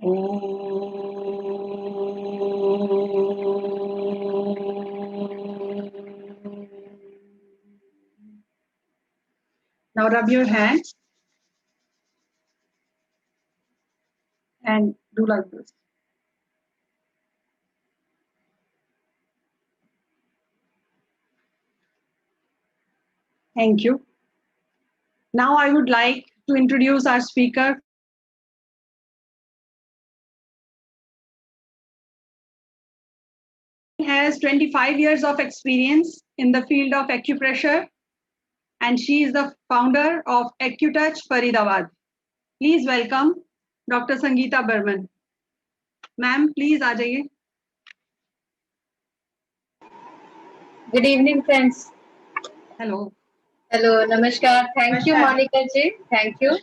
Now rub your hands and do like this. Thank you. Now I would like to introduce our speaker. He has 25 years of experience in the field of acupressure, and she is the founder of AcuTouch Faridabad. Please welcome Dr. Sangeeta Burman. Ma'am, please आ जाइए. Good evening, friends. Hello. Hello, namaskar. Thank you, Monica ji. Thank you.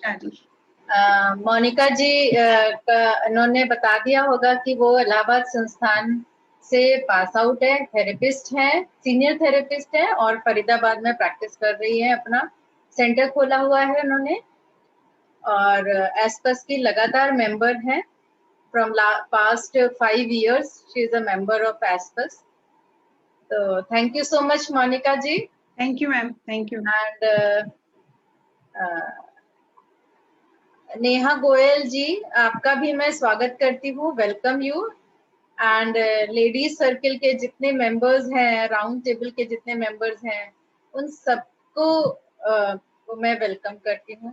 Monika जी इन्होंने बता दिया होगा कि वो इलाहाबाद संस्थान से pass out है, थेरेपिस्ट हैं, सीनियर थेरेपिस्ट है और फरीदाबाद में प्रैक्टिस कर रही है. अपना सेंटर खोला हुआ है उन्होंने और एस्पस की लगातार मेंबर हैं. From past 5 years she is a member of एस्पस. तो thank you so much Monika ji. Thank you ma'am. Thank you. And Neha Goyal ji, आपका भी मैं स्वागत करती हूँ. Welcome you. And ladies circle के जितने मेंबर्स हैं, राउंड टेबल के जितने मेंबर्स हैं, उन सबको मैं वेलकम करती हूँ.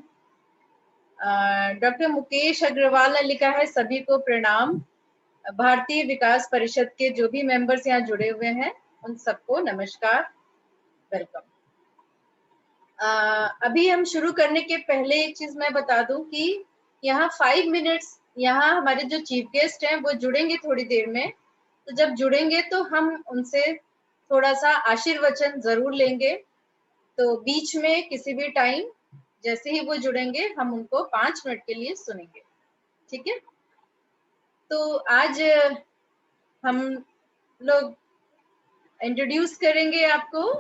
डॉक्टर मुकेश अग्रवाल ने लिखा है सभी को प्रणाम. भारतीय विकास परिषद के जो भी मेंबर्स यहाँ जुड़े हुए हैं उन सबको नमस्कार, वेलकम. अभी हम शुरू करने के पहले एक चीज मैं बता दूं कि यहाँ 5 minutes यहाँ हमारे जो चीफ गेस्ट हैं वो जुड़ेंगे थोड़ी देर में. तो जब जुड़ेंगे तो हम उनसे थोड़ा सा आशीर्वचन जरूर लेंगे. तो बीच में किसी भी टाइम जैसे ही वो जुड़ेंगे हम उनको 5 मिनट के लिए सुनेंगे. ठीक है. तो आज हम लोग इंट्रोड्यूस करेंगे आपको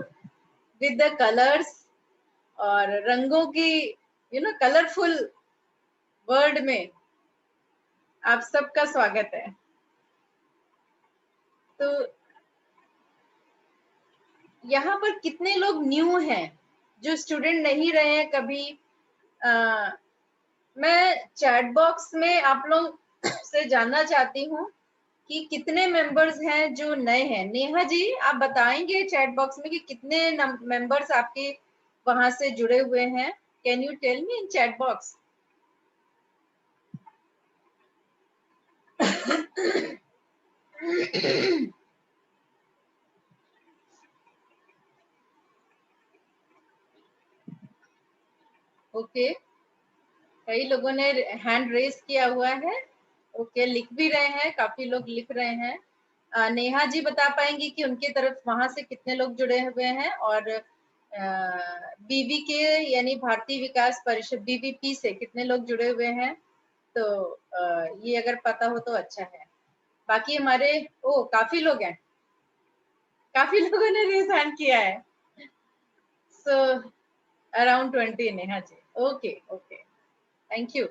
विद द कलर्स और रंगों की कलरफुल वर्ड में आप सबका स्वागत है. तो यहाँ पर कितने लोग न्यू हैं जो स्टूडेंट नहीं रहे हैं कभी. मैं चैट बॉक्स में आप लोग से जानना चाहती हूँ कि कितने मेंबर्स हैं जो नए हैं. नेहा जी, आप बताएंगे चैट बॉक्स में कि कितने मेंबर्स आपके वहां से जुड़े हुए हैं. Can you tell me in chat box. Okay, कई लोगों ने हैंड रेस किया हुआ है. ओके, लिख भी रहे हैं, काफी लोग लिख रहे हैं. नेहा जी बता पाएंगी कि उनके तरफ वहां से कितने लोग जुड़े हुए हैं और बीवी के यानी भारतीय विकास परिषद बीवीपी से कितने लोग जुड़े हुए हैं. तो ये अगर पता हो तो अच्छा है. बाकी हमारे काफी लोग हैं, काफी लोगों ने रेस हैंड किया है. So around 20. Neha ji, okay okay, thank you.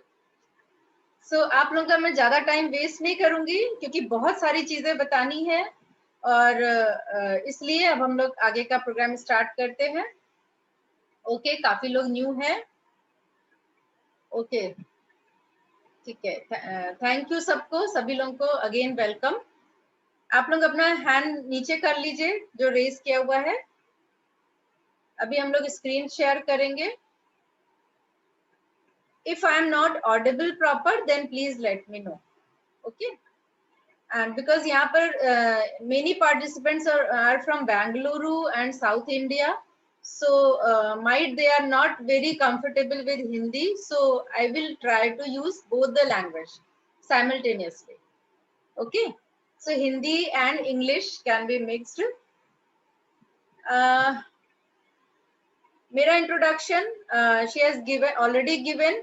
सो आप लोगों का मैं ज्यादा टाइम वेस्ट नहीं करूंगी क्योंकि बहुत सारी चीजें बतानी है और इसलिए अब हम लोग आगे का प्रोग्राम स्टार्ट करते हैं. ओके, काफी लोग न्यू हैं. ओके, ठीक है. थैंक यू सबको, सभी लोगों को अगेन वेलकम. आप लोग अपना हैंड नीचे कर लीजिए जो रेस किया हुआ है. अभी हम लोग स्क्रीन शेयर करेंगे. If I am not audible proper, then please let me know. Okay. And because यहाँ पर many participants are from Bangalore and South India, so might they are not very comfortable with Hindi, so I will try to use both the language simultaneously. Okay. So Hindi and English can be mixed. Mera introduction she has already given.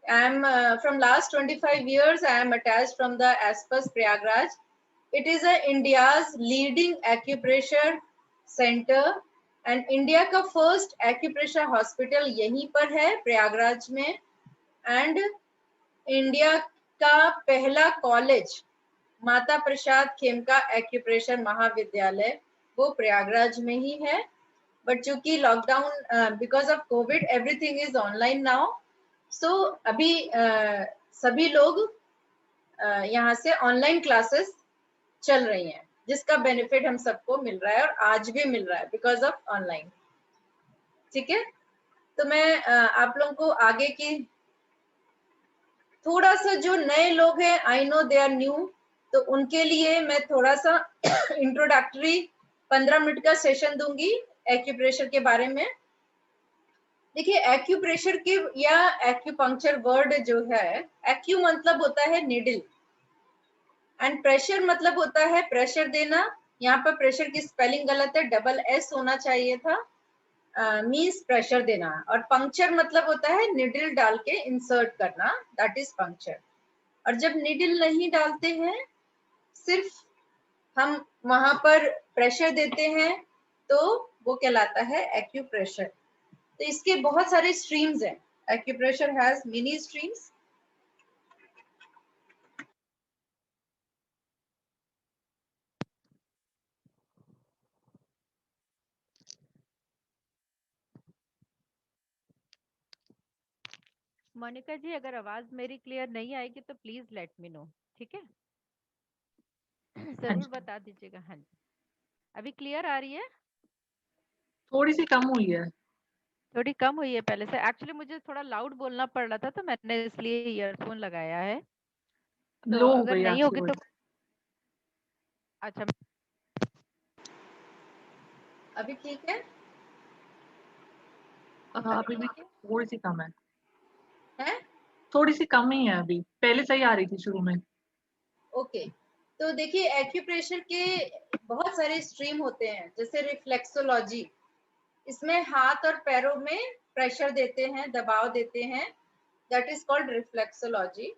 I am from last 25 years I am attached from the ASPAS Prayagraj. It is India's leading acupressure center and India का first acupressure hospital यहीं पर है प्रयागराज में. And India का पहला college Mata Prasad Khemka acupressure महाविद्यालय वो प्रयागराज में ही है। बट चूंकि lockdown because of Covid everything is online now, so अभी सभी लोग यहाँ से ऑनलाइन क्लासेस चल रही हैं, जिसका बेनिफिट हम सबको मिल रहा है और आज भी मिल रहा है बिकॉज ऑफ ऑनलाइन। ठीक है, तो मैं आप लोगों को आगे की थोड़ा सा, जो नए लोग हैं I know they are new, तो उनके लिए मैं थोड़ा सा इंट्रोडक्टरी 15 मिनट का सेशन दूंगी एक्यूप्रेशर के बारे में। देखिए एक्यूप्रेशर के या एक्यूपंक्चर वर्ड जो है, एक्यू मतलब होता है निडल एंड प्रेशर मतलब होता है प्रेशर देना। यहाँ पर प्रेशर की स्पेलिंग गलत है, डबल एस होना चाहिए था, मीन्स प्रेशर देना। और पंक्चर मतलब होता है निडल डाल के इंसर्ट करना, दैट इज पंक्चर। और जब निडल नहीं डालते हैं, सिर्फ हम वहां पर प्रेशर देते हैं, तो वो कहलाता है एक्यूप्रेशर। तो इसके बहुत सारे स्ट्रीम्स हैं, acupressure has many streams. Monika ji, अगर आवाज मेरी क्लियर नहीं आएगी तो प्लीज लेट मी नो, ठीक है? जरूर बता दीजिएगा। हाँ जी, अभी क्लियर आ रही है? थोड़ी सी कम हुई है। थोड़ी कम हुई है पहले से। एक्चुअली मुझे थोड़ा लाउड बोलना पड़ रहा था, तो मैंने इसलिए ईयरफोन लगाया है। तो लो हो अगर गई नहीं आपकी होगी तो वॉइस। अच्छा, अभी ठीक है? अभी भी थोड़ी सी कम है। है? थोड़ी सी कम ही है, अभी पहले सही आ रही थी शुरू में। ओके, तो देखिए एक्यूप्रेशर के बहुत सारे स्ट्रीम होते हैं, जैसे रिफ्लेक्सोलॉजी, इसमें हाथ और पैरों में प्रेशर देते हैं, दबाव देते हैं, दैट इज कॉल्ड रिफ्लेक्सोलॉजी।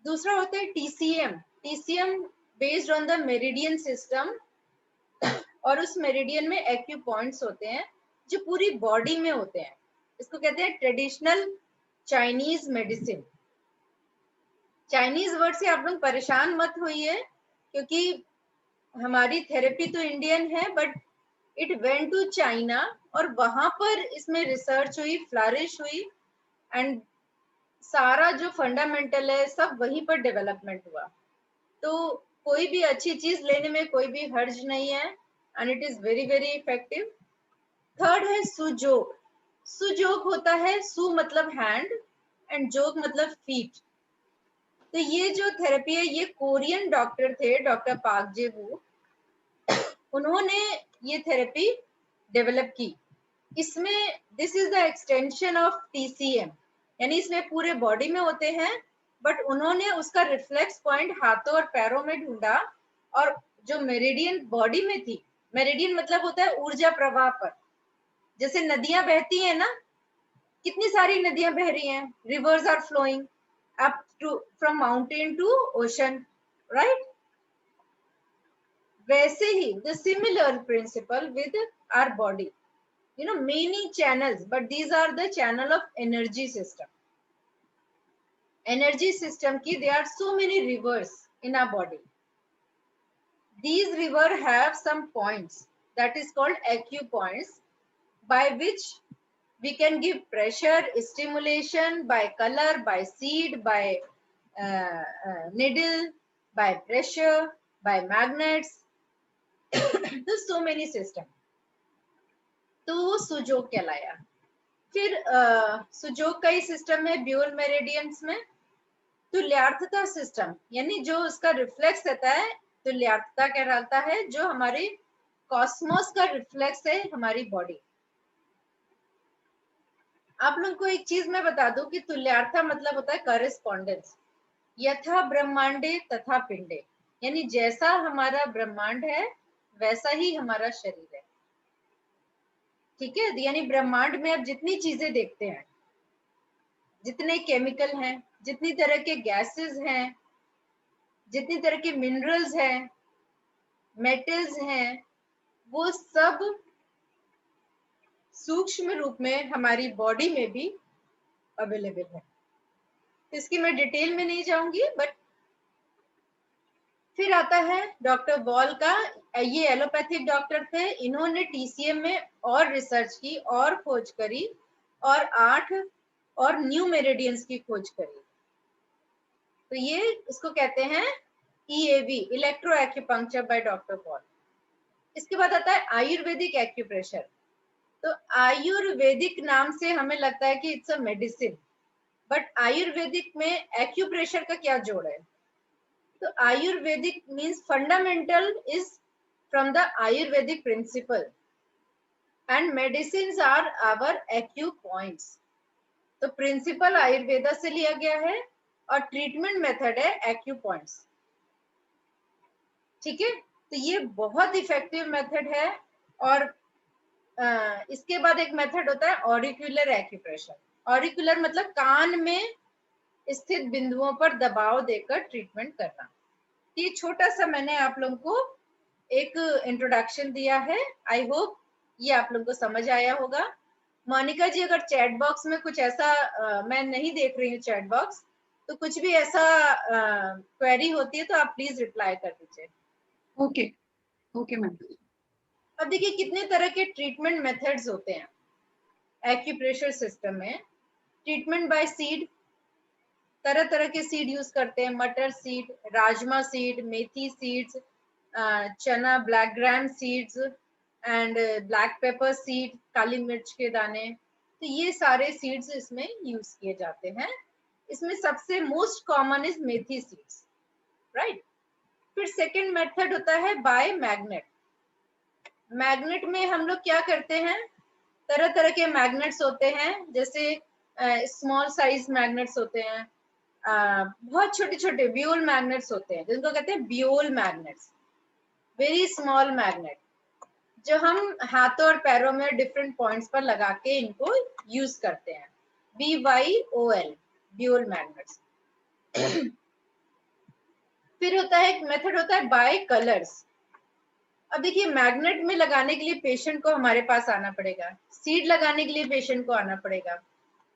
दूसरा होता है TCM, TCM based on the meridian system, और उस मेरिडियन में एक्यू पॉइंट्स होते हैं जो पूरी बॉडी में होते हैं। इसको कहते हैं traditional Chinese medicine. Chinese word से आप लोग परेशान मत होइए, क्योंकि हमारी थेरेपी तो इंडियन है, but it went to China, और वहां पर इसमें रिसर्च हुई, फ्लरिश हुई, एंड सारा जो फंडामेंटल है सब वहीं पर डेवलपमेंट हुआ। तो कोई भी अच्छी चीज लेने में कोई भी हर्ज नहीं है, and it is very very effective. Third है सुजोग। सुजोग होता है, सु मतलब हैंड एंड जोग मतलब फीट। तो ये जो थेरेपी है, ये कोरियन डॉक्टर थे, डॉक्टर पाक जे वू, उन्होंने ये थेरेपी डेवलप की। इसमें this is the extension of TCM, यानी इसमें पूरे बॉडी में होते हैं, बट उन्होंने उसका रिफ्लेक्स पॉइंट हाथों और पैरों में ढूंढा, और जो मेरिडियन बॉडी में थी, मेरिडियन मतलब होता है ऊर्जा प्रवाह पर। जैसे नदियां बहती हैं ना, कितनी सारी नदियां बह रही हैं, rivers are flowing up to from mountain to ocean, right? वैसे ही the similar principle with our body, you know, many channels, but these are the channel of energy system. Energy system ki there are so many rivers in our body. These river have some points that is called acupoints, by which we can give pressure, stimulation, by color, by seed, by needle, by pressure, by magnets. There's so many systems. तो वो सुजोग कहलाया। फिर सुजोग का ही system है ब्यूल meridians में। तुल्यार्थता system, यानी जो उसका रिफ्लेक्स रहता है, तुल्यार्थता कहलाता है, जो हमारी कॉस्मोस का रिफ्लेक्स है हमारी बॉडी। आप लोग को एक चीज मैं बता दूं कि तुल्यार्थता मतलब होता है कॉरेस्पॉन्डेंस। यथा ब्रह्मांडे तथा पिंडे, यानी जैसा हमारा ब्रह्मांड है वैसा ही हमारा शरीर है। ठीक है, यानी ब्रह्मांड में आप जितनी चीजें देखते हैं, जितने केमिकल हैं, जितनी तरह के गैसेस हैं, जितनी तरह के मिनरल्स हैं, मेटल्स हैं, वो सब सूक्ष्म रूप में हमारी बॉडी में भी अवेलेबल है। तो इसकी मैं डिटेल में नहीं जाऊंगी, बट फिर आता है डॉक्टर बॉल का। ये एलोपैथिक डॉक्टर थे, इन्होंने टीसीएम में और रिसर्च की और खोज करी और 8 और न्यू मेरिडियंस की खोज करी। तो ये इसको कहते हैं EAV, electro acupuncture by doctor Voll. इसके बाद आता है आयुर्वेदिक एक्यूप्रेशर। तो आयुर्वेदिक नाम से हमें लगता है कि it's a medicine, but Ayurvedic में एक्यूप्रेशर का क्या जोड़ है? तो Ayurvedic means fundamental is from the Ayurvedic principle and medicine are our acu points. तो प्रिंसिपल आयुर्वेदा से लिया गया है और ट्रीटमेंट मेथड है एक्यू पॉइंट्स। ठीक है, तो ये बहुत इफेक्टिव मेथड है। और इसके बाद एक मेथड होता है ऑरिकुलर एक्यूप्रेशर। ऑरिकुलर मतलब कान में स्थित बिंदुओं पर दबाव देकर ट्रीटमेंट करना। ये छोटा सा मैंने आप लोगों को एक इंट्रोडक्शन दिया है। आई होप ये आप लोगों को समझ आया होगा। मोनिका जी, अगर चैट बॉक्स में कुछ ऐसा मैं नहीं देख रही हूँ चैट बॉक्स, तो कुछ भी ऐसा क्वेरी होती है तो आप प्लीज रिप्लाई कर दीजिए। Okay okay ma'am. अब देखिए कितने तरह के ट्रीटमेंट मेथड्स होते हैं एक्यूप्रेशर सिस्टम में। ट्रीटमेंट बाय सीड, तरह तरह के सीड यूज करते हैं। मटर सीड, राजमा सीड, मेथी सीड्स, चना, black gram seeds and black pepper seed, काली मिर्च के दाने। तो ये सारे सीड्स इसमें यूज किए जाते हैं। इसमें सबसे most common is methi seeds, right. फिर सेकेंड मेथड होता है बाय मैग्नेट। मैग्नेट में हम लोग क्या करते हैं, तरह तरह के मैग्नेट्स होते हैं, जैसे स्मॉल साइज मैग्नेट्स होते हैं, बहुत छोटे छोटे बियोल मैग्नेट्स होते हैं जिनको कहते हैं बियोल मैग्नेट्स, वेरी स्मॉल मैग्नेट, जो हम हाथों और पैरों में डिफरेंट पॉइंट्स पर लगा के इनको यूज करते हैं। BYOL, बियोल मैग्नेट्स। फिर होता है एक मेथड होता है बाय कलर्स। अब देखिए मैग्नेट में लगाने के लिए पेशेंट को हमारे पास आना पड़ेगा, सीड लगाने के लिए पेशेंट को आना पड़ेगा,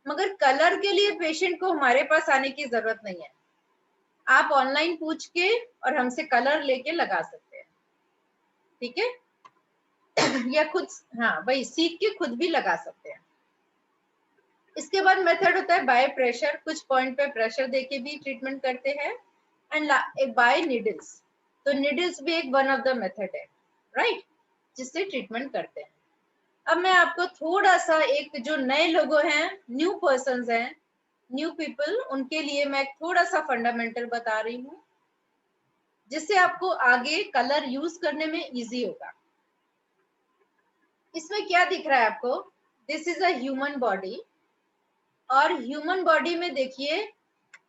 मगर कलर के लिए पेशेंट को हमारे पास आने की जरूरत नहीं है। आप ऑनलाइन पूछ के और हमसे कलर लेके लगा सकते हैं, ठीक है। या खुद, हाँ वही सीख के खुद भी लगा सकते हैं। इसके बाद मेथड होता है बाय प्रेशर, कुछ पॉइंट पे प्रेशर देके भी ट्रीटमेंट करते हैं। एंड बाय नीडल्स, तो नीडल्स भी एक वन ऑफ द मेथड है, राइट, जिससे ट्रीटमेंट करते हैं। अब मैं आपको थोड़ा सा एक जो नए लोगों हैं, न्यू पर्सन्स हैं, न्यू पीपल, उनके लिए मैं थोड़ा सा फंडामेंटल बता रही हूँ, जिससे आपको आगे कलर यूज करने में इजी होगा। इसमें क्या दिख रहा है आपको? This is a human body, और ह्यूमन बॉडी में देखिए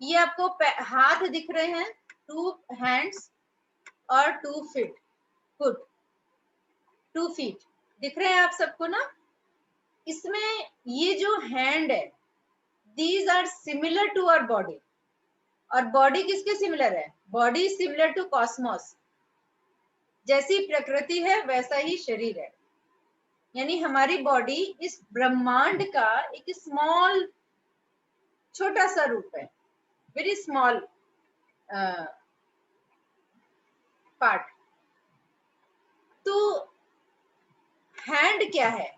ये आपको हाथ दिख रहे हैं, 2 हैंड्स और 2 फीट, फुट, 2 फीट दिख रहे हैं आप सबको ना। इसमें ये जो हैंड है, these are similar to our body. और बॉडी किसके सिमिलर है? बॉडी सिमिलर टू कॉस्मोस, जैसी प्रकृति है वैसा ही शरीर है। यानी हमारी बॉडी इस ब्रह्मांड का एक स्मॉल, छोटा सा रूप है, वेरी स्मॉल पार्ट। तो हैंड क्या है?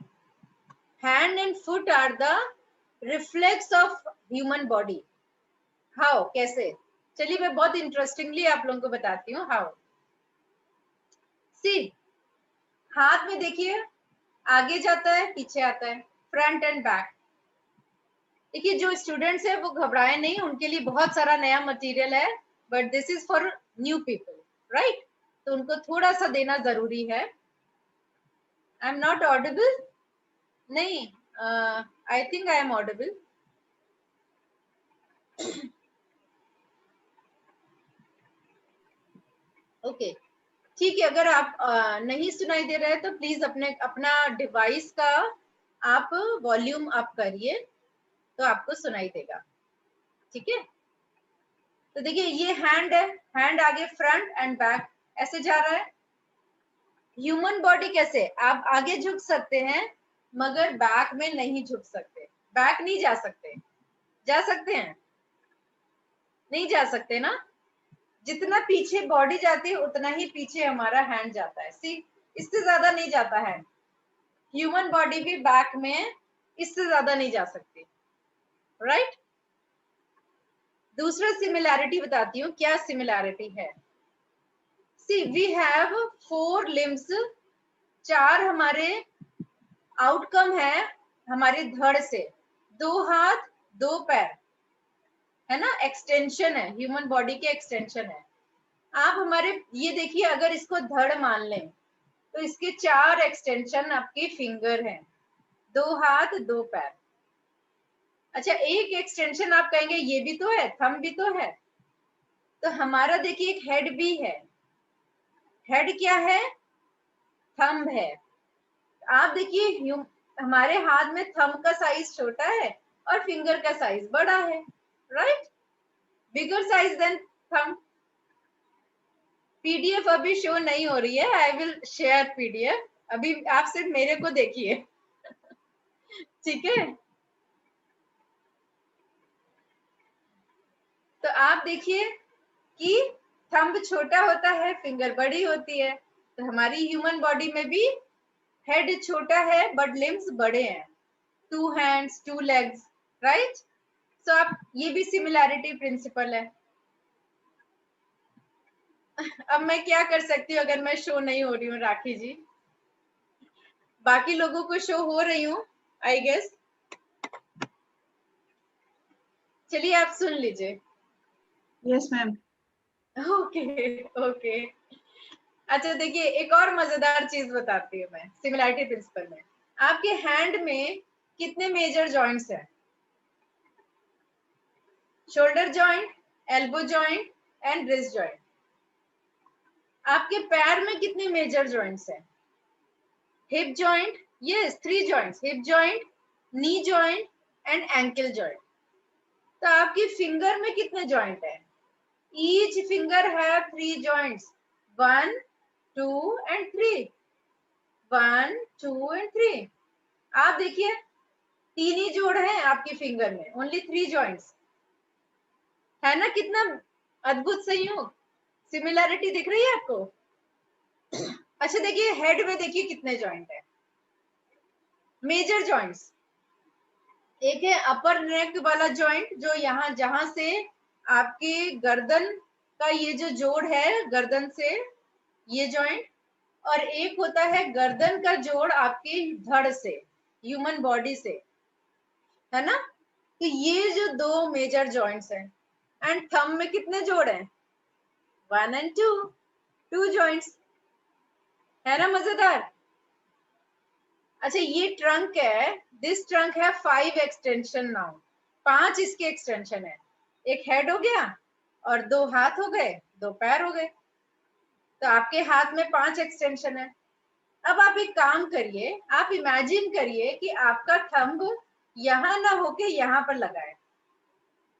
Hand and foot are the reflex of human body. How, कैसे? चलिए मैं बहुत इंटरेस्टिंगली आप लोगों को बताती हूँ हाउ। सी, हाथ में देखिए आगे जाता है, पीछे आता है, फ्रंट एंड बैक। देखिए जो स्टूडेंट्स है वो घबराए नहीं, उनके लिए बहुत सारा नया मटेरियल है, but this is for new people, right. तो उनको थोड़ा सा देना जरूरी है। I am not audible? नहीं, I think I am audible. Okay, ठीक है। अगर आप नहीं सुनाई दे रहा है तो प्लीज अपना डिवाइस का आप वॉल्यूम अप करिए, तो आपको सुनाई देगा, ठीक है। तो देखिए ये हैंड है, हैंड आगे फ्रंट एंड बैक ऐसे जा रहा है। ह्यूमन बॉडी कैसे? आप आगे झुक सकते हैं मगर बैक में नहीं झुक सकते, बैक नहीं जा सकते। जा सकते हैं? नहीं जा सकते ना, जितना पीछे बॉडी जाती है उतना ही पीछे हमारा हैंड जाता है। सी, इससे ज्यादा नहीं जाता है। ह्यूमन बॉडी भी बैक में इससे ज्यादा नहीं जा सकती, राइट। दूसरा सिमिलैरिटी बताती हूँ, क्या सिमिलैरिटी है। सी, वी हैव 4 लिम्स, 4 हमारे आउटकम है हमारे धड़ से, 2 हाथ 2 पैर, है ना, एक्सटेंशन है, ह्यूमन बॉडी के एक्सटेंशन है। आप हमारे ये देखिए, अगर इसको धड़ मान लें तो इसके 4 एक्सटेंशन आपके फिंगर हैं, 2 हाथ 2 पैर। अच्छा, एक एक्सटेंशन आप कहेंगे ये भी तो है, थंब भी तो है। तो हमारा देखिए एक हेड भी है। हेड क्या है? थंब है। आप देखिए हमारे हाथ में थंब का साइज छोटा है और फिंगर का साइज बड़ा है, right, bigger size than thumb. PDF अभी शो नहीं हो रही है, आई विल शेयर पीडीएफ, अभी आप सिर्फ मेरे को देखिए। ठीक है, तो आप देखिए कि थंब छोटा होता है, फिंगर बड़ी होती है। तो हमारी ह्यूमन बॉडी में भी हेड छोटा है बट लिम्स बड़े हैं, 2 हैंड्स 2 लेग्स, राइट। सो आप, ये भी सिमिलैरिटी प्रिंसिपल है। अब मैं क्या कर सकती हूँ अगर मैं शो नहीं हो रही हूँ राखी जी, बाकी लोगों को शो हो रही हूँ आई गेस। चलिए आप सुन लीजिए। Yes, ma'am. Okay okay. अच्छा देखिए, एक और मजेदार चीज बताती हूँ मैं सिमिलैरिटी प्रिंसिपल में। आपके हैंड में कितने मेजर जॉइंट्स हैं? Shoulder joint, elbow joint and wrist joint. आपके पैर में कितने मेजर जॉइंट्स हैं? Hip joint, yes 3 joints, hip joint, knee joint and ankle joint. तो आपकी फिंगर में कितने जॉइंट है? Each finger have 3 joints, 1 2 and 3, 1 2 and 3। आप देखिए 3 ही जोड़ हैं आपकी फिंगर में, ओनली 3 जॉइंट्स, है ना। कितना अद्भुत संयोग, सिमिलैरिटी दिख रही है आपको? अच्छा देखिए, हेड में देखिए कितने जॉइंट है, मेजर जॉइंट्स। एक है अपर नेक वाला जॉइंट, जो यहाँ जहां से आपके गर्दन का ये जो जोड़ है गर्दन से, ये जॉइंट, और एक होता है गर्दन का जोड़ आपके धड़ से, ह्यूमन बॉडी से, है ना। तो ये जो 2 मेजर जॉइंट्स हैं। एंड थंब में कितने जोड़ हैं? 1 एंड 2 जॉइंट्स, है ना मजेदार। अच्छा, ये ट्रंक है, दिस ट्रंक है 5 एक्सटेंशन नाउ, 5 इसके एक्सटेंशन है। एक हेड हो गया और 2 हाथ हो गए, 2 पैर हो गए। तो आपके हाथ में 5 एक्सटेंशन है। अब आप एक काम करिए, आप इमेजिन करिए कि आपका थंब यहां ना होके यहां पर लगा है,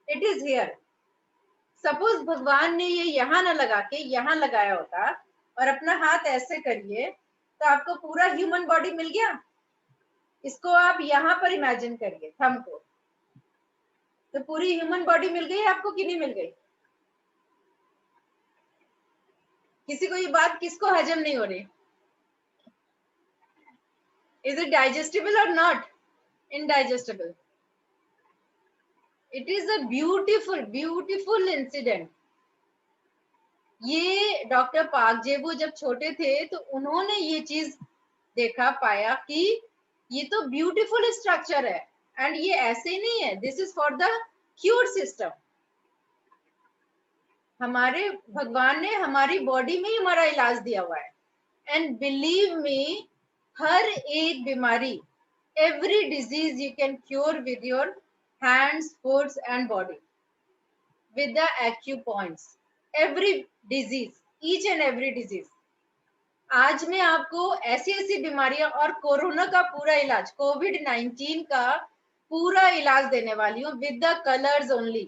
इट इज हियर। सपोज भगवान ने ये यहां ना लगा के यहां लगाया होता, और अपना हाथ ऐसे करिए तो आपको पूरा ह्यूमन बॉडी मिल गया। इसको आप यहाँ पर इमेजिन करिए, थंब को, तो पूरी ह्यूमन बॉडी मिल गई आपको कि नहीं मिल गई? किसी को ये बात किसको हजम नहीं हो रही? इज इट डाइजेस्टेबल और not? Indigestible. It is a beautiful beautiful incident. ये डॉक्टर पाक जेबू जब छोटे थे तो उन्होंने ये चीज देखा, पाया कि ये तो ब्यूटीफुल स्ट्रक्चर है, एंड ये ऐसे नहीं है, this is for the cure system. हमारे भगवान ने हमारी बॉडी में ही हमारा इलाज दिया हुआ है। एंड बिलीव मी, हर एक बीमारी, every disease you can cure with your hands, foots and body, with the acupoints. Every disease, each and every disease. आज मैं आपको ऐसी ऐसी बीमारियां और कोरोना का पूरा इलाज, कोविड-19 का पूरा इलाज देने वाली हूँ विद द कलर्स ओनली।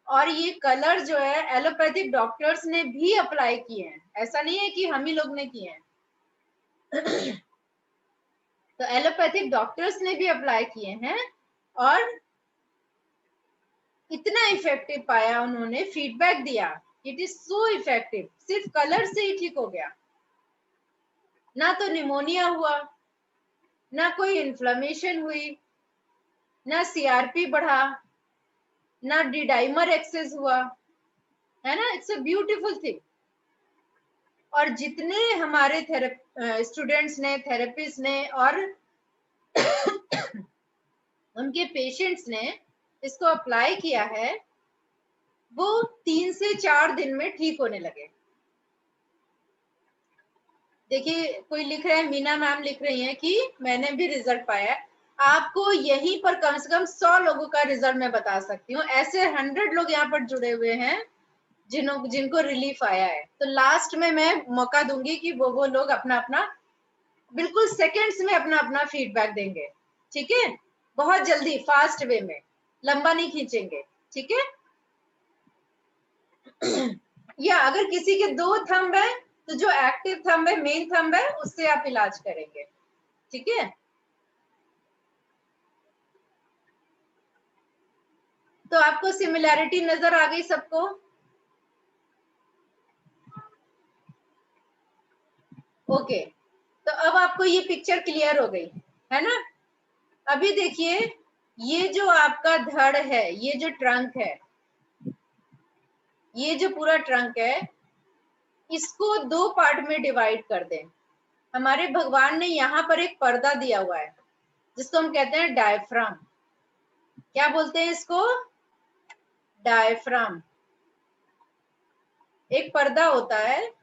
और ये कलर जो है एलोपैथिक डॉक्टर्स ने भी अप्लाई किए हैं, ऐसा नहीं है कि हम ही लोग ने किए हैं। तो एलोपैथिक डॉक्टर्स ने भी अप्लाई किए हैं, और इतना इफेक्टिव पाया उन्होंने, फीडबैक दिया, इट इज सो इफेक्टिव, सिर्फ कलर से ही ठीक हो गया, ना तो निमोनिया हुआ, ना कोई इन्फ्लेमेशन हुई, ना सीआरपी बढ़ा, ना डिडाइमर एक्सेस हुआ, है ना। It's a beautiful thing. और जितने हमारे स्टूडेंट्स ने, थेरेपिस्ट ने और उनके पेशेंट्स ने इसको अप्लाई किया है, वो 3 से 4 दिन में ठीक होने लगे। देखिए कोई लिख रहा है, मीना मैम लिख रही हैं कि मैंने भी रिजल्ट पाया है। आपको यहीं पर कम से कम 100 लोगों का रिजल्ट मैं बता सकती हूँ। ऐसे 100 लोग यहाँ पर जुड़े हुए हैं जिनको रिलीफ आया है। तो लास्ट में मैं मौका दूंगी कि वो लोग अपना अपना बिल्कुल सेकंड्स में अपना अपना फीडबैक देंगे, ठीक है। बहुत जल्दी, फास्ट वे में, लंबा नहीं खींचेंगे, ठीक है। या अगर किसी के 2 थंब है तो जो एक्टिव थंब है, मेन थंब है, उससे आप इलाज करेंगे, ठीक है। तो आपको सिमिलैरिटी नजर आ गई सबको? ओके, तो अब आपको ये पिक्चर क्लियर हो गई है ना। अभी देखिए, ये जो आपका धड़ है, ये जो ट्रंक है, ये जो पूरा ट्रंक है, इसको 2 पार्ट में डिवाइड कर दें। हमारे भगवान ने यहाँ पर एक पर्दा दिया हुआ है जिसको हम कहते हैं डायफ्राम। क्या बोलते हैं इसको? डायफ्राम। एक पर्दा होता है,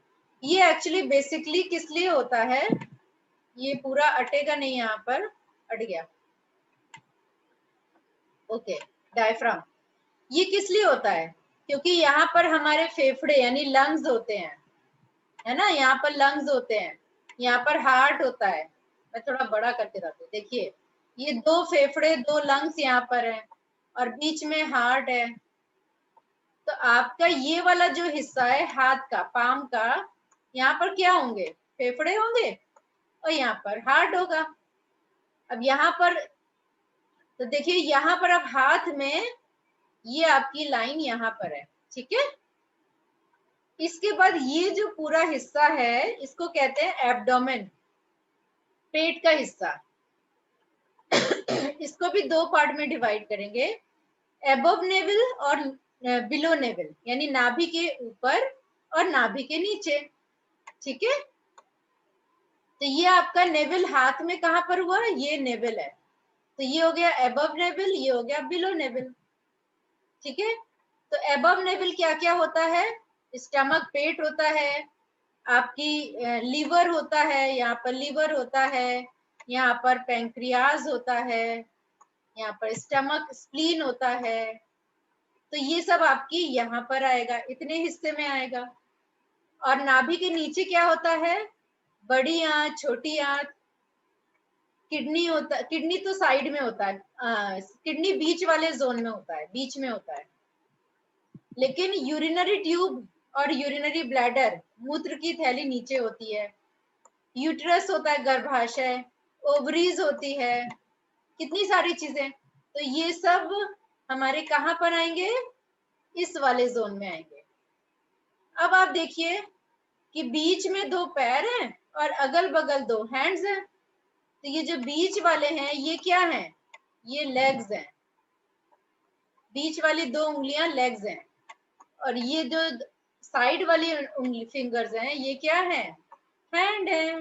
ये एक्चुअली बेसिकली किस लिए होता है, ये पूरा अटेगा नहीं, यहाँ पर अट गया। ओके, डायफ्राम ये किस लिए होता है? क्योंकि यहाँ पर हमारे फेफड़े यानी लंग्स होते हैं, है ना। यहाँ पर लंग्स होते हैं, यहाँ पर हार्ट होता है। मैं थोड़ा बड़ा करके रखती हूँ। देखिए, ये 2 फेफड़े, 2 लंग्स यहाँ पर है और बीच में हार्ट है। तो आपका ये वाला जो हिस्सा है हाथ का, पाम का, यहाँ पर क्या होंगे? फेफड़े होंगे और यहाँ पर हार्ट होगा। अब यहाँ पर तो देखिए, यहाँ पर अब हाथ में ये आपकी लाइन यहाँ पर है, ठीक है। इसके बाद ये जो पूरा हिस्सा है इसको कहते हैं एब्डोमेन, पेट का हिस्सा। इसको भी 2 पार्ट में डिवाइड करेंगे, एबव नेवल और बिलो नेवल, यानी नाभि के ऊपर और नाभि के नीचे, ठीक है। तो ये आपका नेवल हाथ में कहाँ पर हुआ? ये नेवल है, तो ये हो गया एबव नेवल, ये हो गया बिलो नेवल, ठीक है। तो एबव नेवल क्या क्या होता है? स्टमक, पेट होता है, आपकी लीवर होता है, यहाँ पर लीवर होता है, यहाँ पर पैंक्रियाज होता है, यहाँ पर स्टमक, स्प्लीन होता है। तो ये सब आपकी यहाँ पर आएगा, इतने हिस्से में आएगा। और नाभि के नीचे क्या होता है? बड़ी आंत, छोटी आंत, किडनी होता, किडनी तो साइड में होता है, किडनी बीच वाले जोन में होता है, बीच में होता है। लेकिन यूरिनरी ट्यूब और यूरिनरी ब्लैडर, मूत्र की थैली, नीचे होती है। यूट्रस होता है, गर्भाशय, ओवरीज होती है, कितनी सारी चीजें। तो ये सब हमारे कहाँ पर आएंगे? इस वाले जोन में आएंगे। अब आप देखिए कि बीच में 2 पैर हैं और अगल बगल 2 हैंड्स हैं। तो ये जो बीच वाले हैं ये क्या हैं? ये लेग्स हैं, बीच वाली 2 उंगलियां लेग्स हैं। और ये जो साइड वाली उंगली, फिंगर्स हैं, ये क्या है? हैंड है।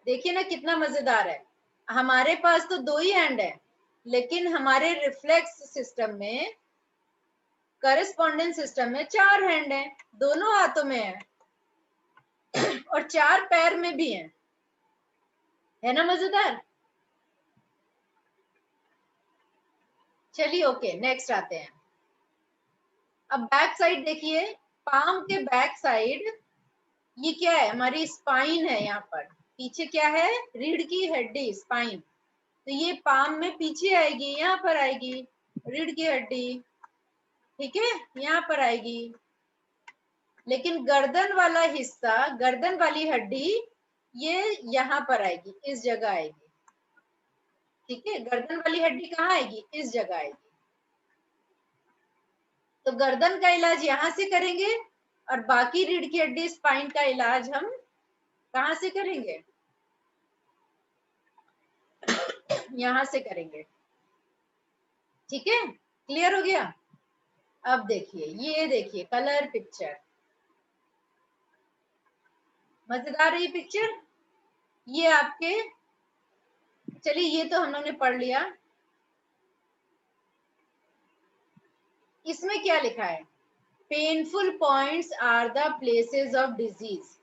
देखिए ना कितना मजेदार है। हमारे पास तो 2 ही हैंड है, लेकिन हमारे रिफ्लेक्स सिस्टम में, करस्पॉन्डेंस सिस्टम में 4 हैंड है, दोनों हाथों में है और 4 पैर में भी है ना मजेदार। चलिए ओके, नेक्स्ट आते हैं। अब बैक साइड देखिए, पाम के बैक साइड ये क्या है? हमारी स्पाइन है। यहाँ पर पीछे क्या है? रीढ़ की हड्डी, स्पाइन। तो ये पाम में पीछे आएगी, यहाँ पर आएगी रीढ़ की हड्डी, ठीक है, यहाँ पर आएगी। लेकिन गर्दन वाला हिस्सा, गर्दन वाली हड्डी ये यहाँ पर आएगी, इस जगह आएगी, ठीक है। गर्दन वाली हड्डी कहाँ आएगी, इस जगह आएगी। तो गर्दन का इलाज यहाँ से करेंगे और बाकी रीढ़ की हड्डी स्पाइन का इलाज हम कहाँ से करेंगे, यहाँ से करेंगे, ठीक है। क्लियर हो गया। अब देखिए, ये देखिए कलर पिक्चर, मजेदार है ये पिक्चर। ये आपके, चलिए ये तो हम लोग ने पढ़ लिया। इसमें क्या लिखा है, painful points are the places of disease,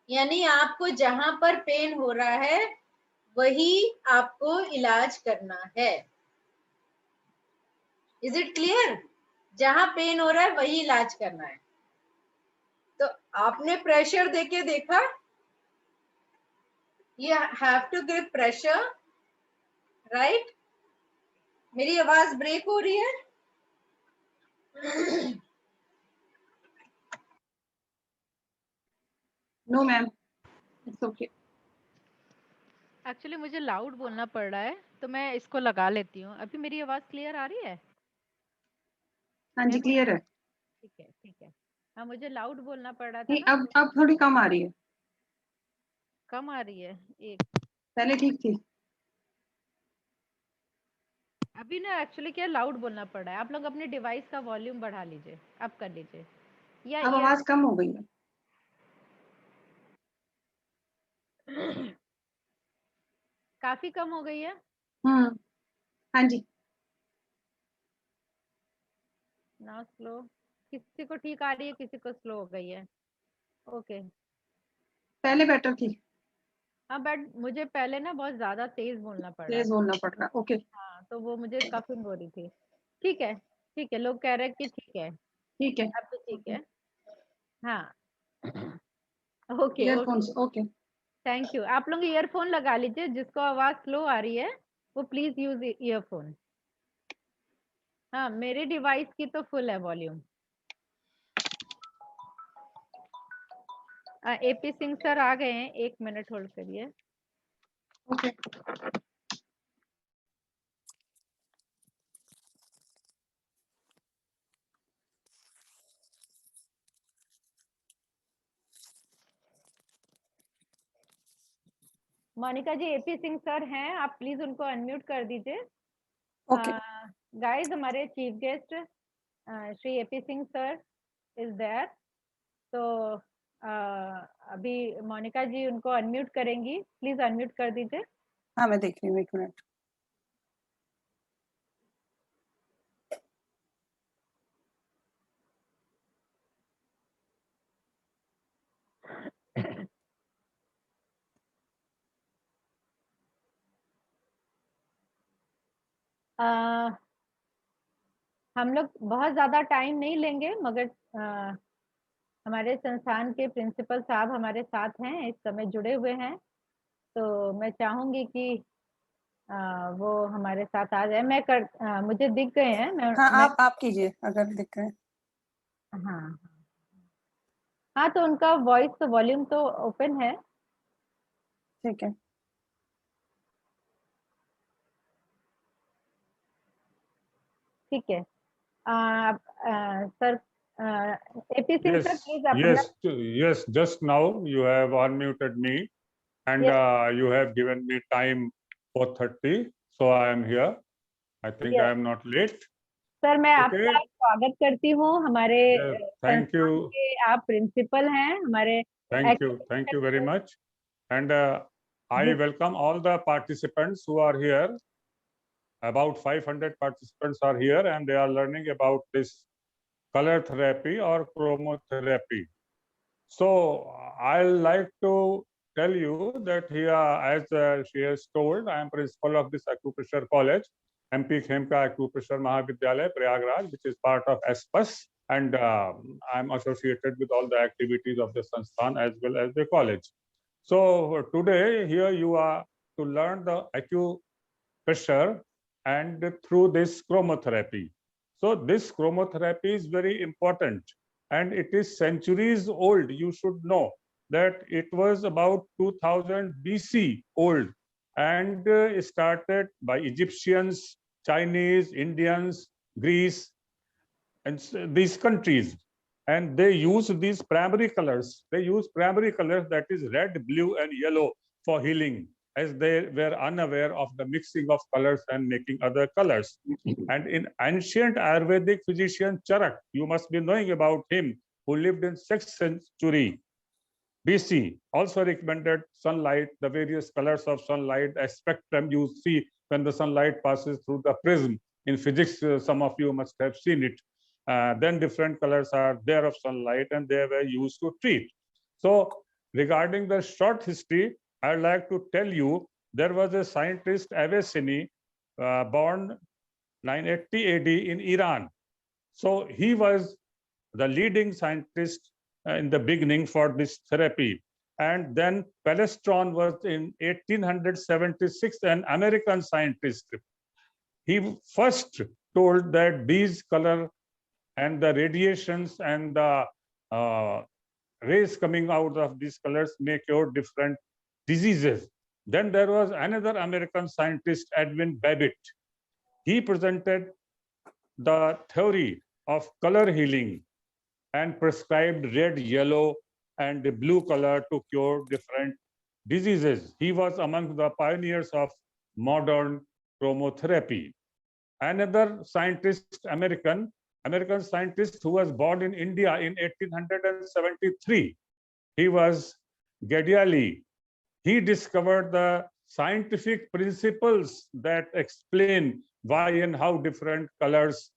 यानी आपको जहां पर पेन हो रहा है वही आपको इलाज करना है। Is it clear? जहां पेन हो रहा है वही इलाज करना है। तो आपने प्रेशर देके देखा, you have to give pressure, right? मेरी आवाज ब्रेक हो रही है? No, ma'am. It's okay. Actually मुझे लाउड बोलना पड़ रहा है तो मैं इसको लगा लेती हूँ। अभी मेरी आवाज क्लियर आ रही है? हाँ जी, क्लियर है। ठीक है, ठीक है। हाँ, मुझे लाउड बोलना पड़ रहा था नहीं, ना। अब थोड़ी कम आ रही है। कम आ रही है? एक पहले ठीक थी। अभी ना एक्चुअली क्या लाउड बोलना पड़ रहा है। आप लोग अपने डिवाइस का वॉल्यूम बढ़ा लीजिए, अप कर लीजिए, या अब आवाज कम हो गई है। काफी कम हो गई है। हाँ जी। ना स्लो, किसी को ठीक आ रही है, किसी को स्लो हो गई है। ओके, पहले बेटर थी। हाँ, बट मुझे पहले ना बहुत ज्यादा तेज बोलना पड़ रहा तेज था। बोलना पड़ रहा। ओके, हाँ, तो वो मुझे कफिंग हो रही थी। ठीक है, ठीक है, लोग कह रहे हैं कि ठीक है, ठीक है। अब तो ठीक है। हाँ, okay okay, earphones, okay. Thank you. आप लोग ईयरफोन लगा लीजिए, जिसको आवाज स्लो आ रही है वो प्लीज यूज ईयरफोन। हाँ, मेरे डिवाइस की तो फुल है वॉल्यूम। एपी सिंह सर आ गए हैं, 1 मिनट होल्ड करिए। Okay. Monika ji, AP Singh sir हैं, आप प्लीज उनको अनम्यूट कर दीजिए। ओके। गाइस, हमारे chief guest Shri AP Singh sir is there. तो अभी मोनिका जी उनको अनम्यूट करेंगी, प्लीज अनम्यूट कर दीजिए। हाँ, मैं देख रही हूँ, 1 मिनट। हम लोग बहुत ज्यादा टाइम नहीं लेंगे, मगर हमारे संस्थान के प्रिंसिपल साहब हमारे साथ हैं, इस समय जुड़े हुए हैं, तो मैं चाहूंगी कि वो हमारे साथ आ जाए। मुझे दिख गए हैं। हाँ, आप कीजिए अगर दिख रहे हैं। हाँ हाँ, तो उनका वॉइस तो वॉल्यूम तो ओपन है। ठीक है। ठीक है, sir AP Singh sir please Yes, yes, just now you have unmuted me and Yes. you have given me time 4:30, so I am here. I think I Yes. am not late. Sir, मैं Okay. आपका स्वागत करती हूँ हमारे Yes, thank संस्थान you. के। आप principal हैं हमारे। Thank you very much. And I Yes. welcome all the participants who are here. About 500 participants are here and they are learning about this color therapy or chromotherapy. So I'll like to tell you that here, as she has told, I am principal of this acupressure college, MP Khemka Acupressure Mahavidyalaya, Prayagraj, which is part of ASPAS, and I'm associated with all the activities of the Sansthan as well as the college. So today here you are to learn the acupressure and through this chromotherapy. So this chromotherapy is very important and it is centuries old. You should know that it was about 2000 BC old and started by Egyptians, Chinese, Indians, Greece, and these countries. And they use these primary colors. They use primary colors, that is red, blue, and yellow, for healing, as they were unaware of the mixing of colors and making other colors. And in ancient Ayurvedic physician Charak, you must be knowing about him, who lived in 6th century BC, also recommended sunlight, the various colors of sunlight, a spectrum you see when the sunlight passes through the prism. In physics, some of you must have seen it. Then different colors are there of sunlight, and they were used to treat. So regarding the short history, I'd like to tell you, there was a scientist, Avicenna, born 980 AD in Iran. So he was the leading scientist in the beginning for this therapy. And then Palestron was in 1876, an American scientist. He first told that these color and the radiations and the rays coming out of these colors may cure different diseases. Then there was another American scientist, Edwin Babbitt. He presented the theory of color healing and prescribed red, yellow, and blue color to cure different diseases. He was among the pioneers of modern chromotherapy. Another scientist, American scientist who was born in India in 1873. He was Gediali. He discovered the scientific principles that explain why and how different colors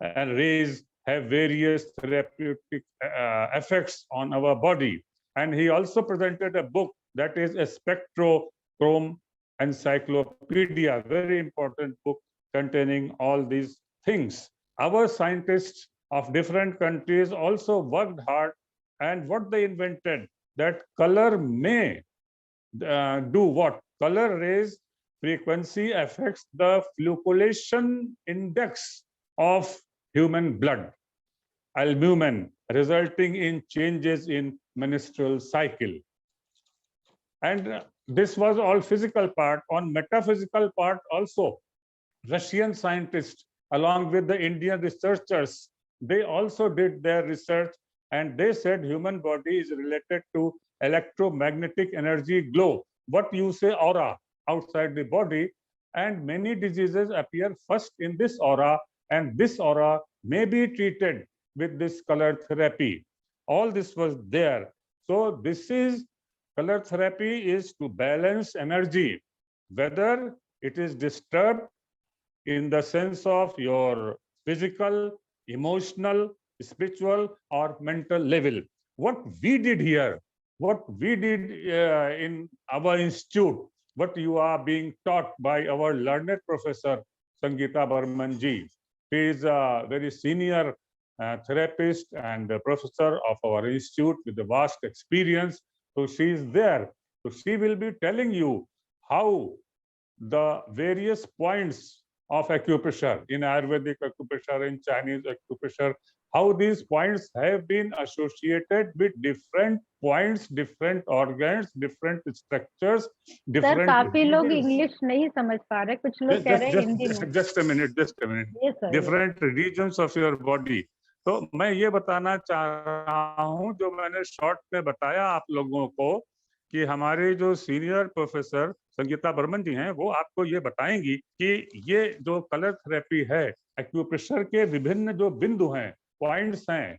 and rays have various therapeutic effects on our body. And he also presented a book that is a Spectrochrome Encyclopedia, very important book containing all these things. Our scientists of different countries also worked hard, and what they invented, that color may do what? Color rays frequency affects the flocculation index of human blood, albumin, resulting in changes in menstrual cycle. And this was all physical part. On metaphysical part also, Russian scientists along with the Indian researchers, they also did their research, and they said human body is related to electromagnetic energy glow, what you say aura, outside the body, and many diseases appear first in this aura, and this aura may be treated with this color therapy. All this was there. So this is, color therapy is to balance energy, whether it is disturbed in the sense of your physical, emotional, spiritual, or mental level. What we did here, what we did in our institute, what you are being taught by our learned professor, Sangeeta Barman ji. He is a very senior therapist and a professor of our institute with a vast experience. So she is there. So she will be telling you how the various points of acupressure, in Ayurvedic acupressure, in Chinese acupressure, how these points have been associated with different points, different organs, different structures, different. Sir काफी लोग English नहीं समझ पा रहे, कुछ लोग कह रहे हैं हिंदी में. Just a minute. Yes, sir. Different regions of your body. तो मैं ये बताना चाह रहा हूँ, जो मैंने शॉर्ट में बताया आप लोगों को, कि हमारे जो सीनियर प्रोफेसर संगीता बर्मन जी हैं, वो आपको ये बताएंगी कि ये जो कलर थेरेपी है, एक्यूप्रेशर के विभिन्न जो बिंदु हैं, पॉइंट्स हैं,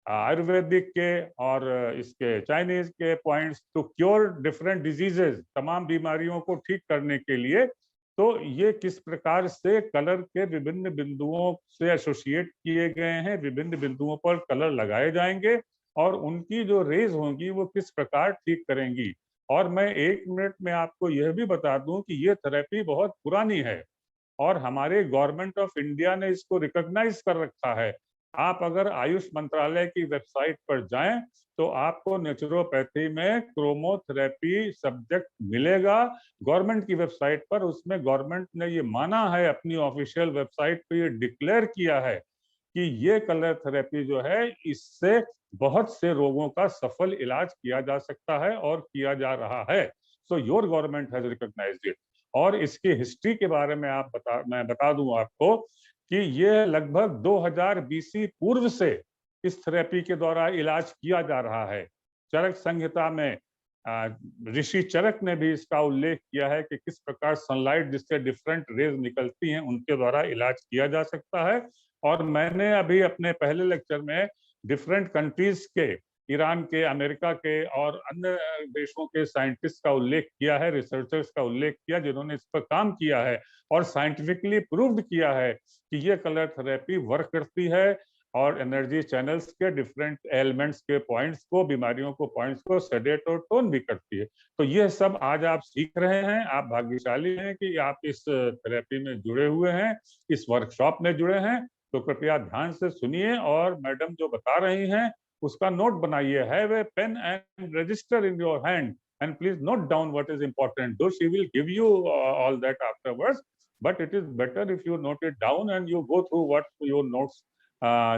आयुर्वेदिक के और इसके चाइनीज के points, to cure different diseases, तमाम बीमारियों को ठीक करने के लिए, तो ये किस प्रकार से कलर के विभिन्न बिंदुओं से एसोसिएट किए गए हैं, विभिन्न बिंदुओं पर कलर लगाए जाएंगे और उनकी जो रेज होंगी वो किस प्रकार ठीक करेंगी। और मैं 1 मिनट में आपको यह भी बता दूं कि ये थेरेपी बहुत पुरानी है और हमारे गवर्नमेंट ऑफ इंडिया ने इसको रिकॉग्नाइज कर रखा है। आप अगर आयुष मंत्रालय की वेबसाइट पर जाएं तो आपको नेचुरोपैथी में क्रोमोथेरेपी सब्जेक्ट मिलेगा गवर्नमेंट की वेबसाइट पर। उसमें गवर्नमेंट ने ये माना है, अपनी ऑफिशियल वेबसाइट पे ये डिक्लेयर किया है कि ये कलर थेरेपी जो है इससे बहुत से रोगों का सफल इलाज किया जा सकता है और किया जा रहा है। So your government has recognised it. और इसकी हिस्ट्री के बारे में मैं बता दूं आपको कि ये लगभग 2000 बीसी पूर्व से इस थेरेपी के द्वारा इलाज किया जा रहा है। चरक संहिता में ऋषि चरक ने भी इसका उल्लेख किया है कि किस प्रकार सनलाइट जिससे डिफरेंट रेज निकलती हैं उनके द्वारा इलाज किया जा सकता है। और मैंने अभी अपने पहले लेक्चर में डिफरेंट कंट्रीज के, ईरान के, अमेरिका के और अन्य देशों के साइंटिस्ट का उल्लेख किया है, रिसर्चर्स का उल्लेख किया जिन्होंने इस पर काम किया है और साइंटिफिकली प्रूव्ड किया है कि ये कलर थेरेपी वर्क करती है और एनर्जी चैनल्स के डिफरेंट एलिमेंट्स के पॉइंट्स को, बीमारियों को पॉइंट्स को सेडेट और टोन भी करती है। तो ये सब आज आप सीख रहे हैं। आप भाग्यशाली हैं कि आप इस थेरेपी में जुड़े हुए हैं, इस वर्कशॉप में जुड़े हैं। तो कृपया ध्यान से सुनिए और मैडम जो बता रही हैं उसका नोट बनाइए। Have a pen and register in your hand and please note down what is important, though she will give you all that afterwards, but it is better if you note it down and you go through what your notes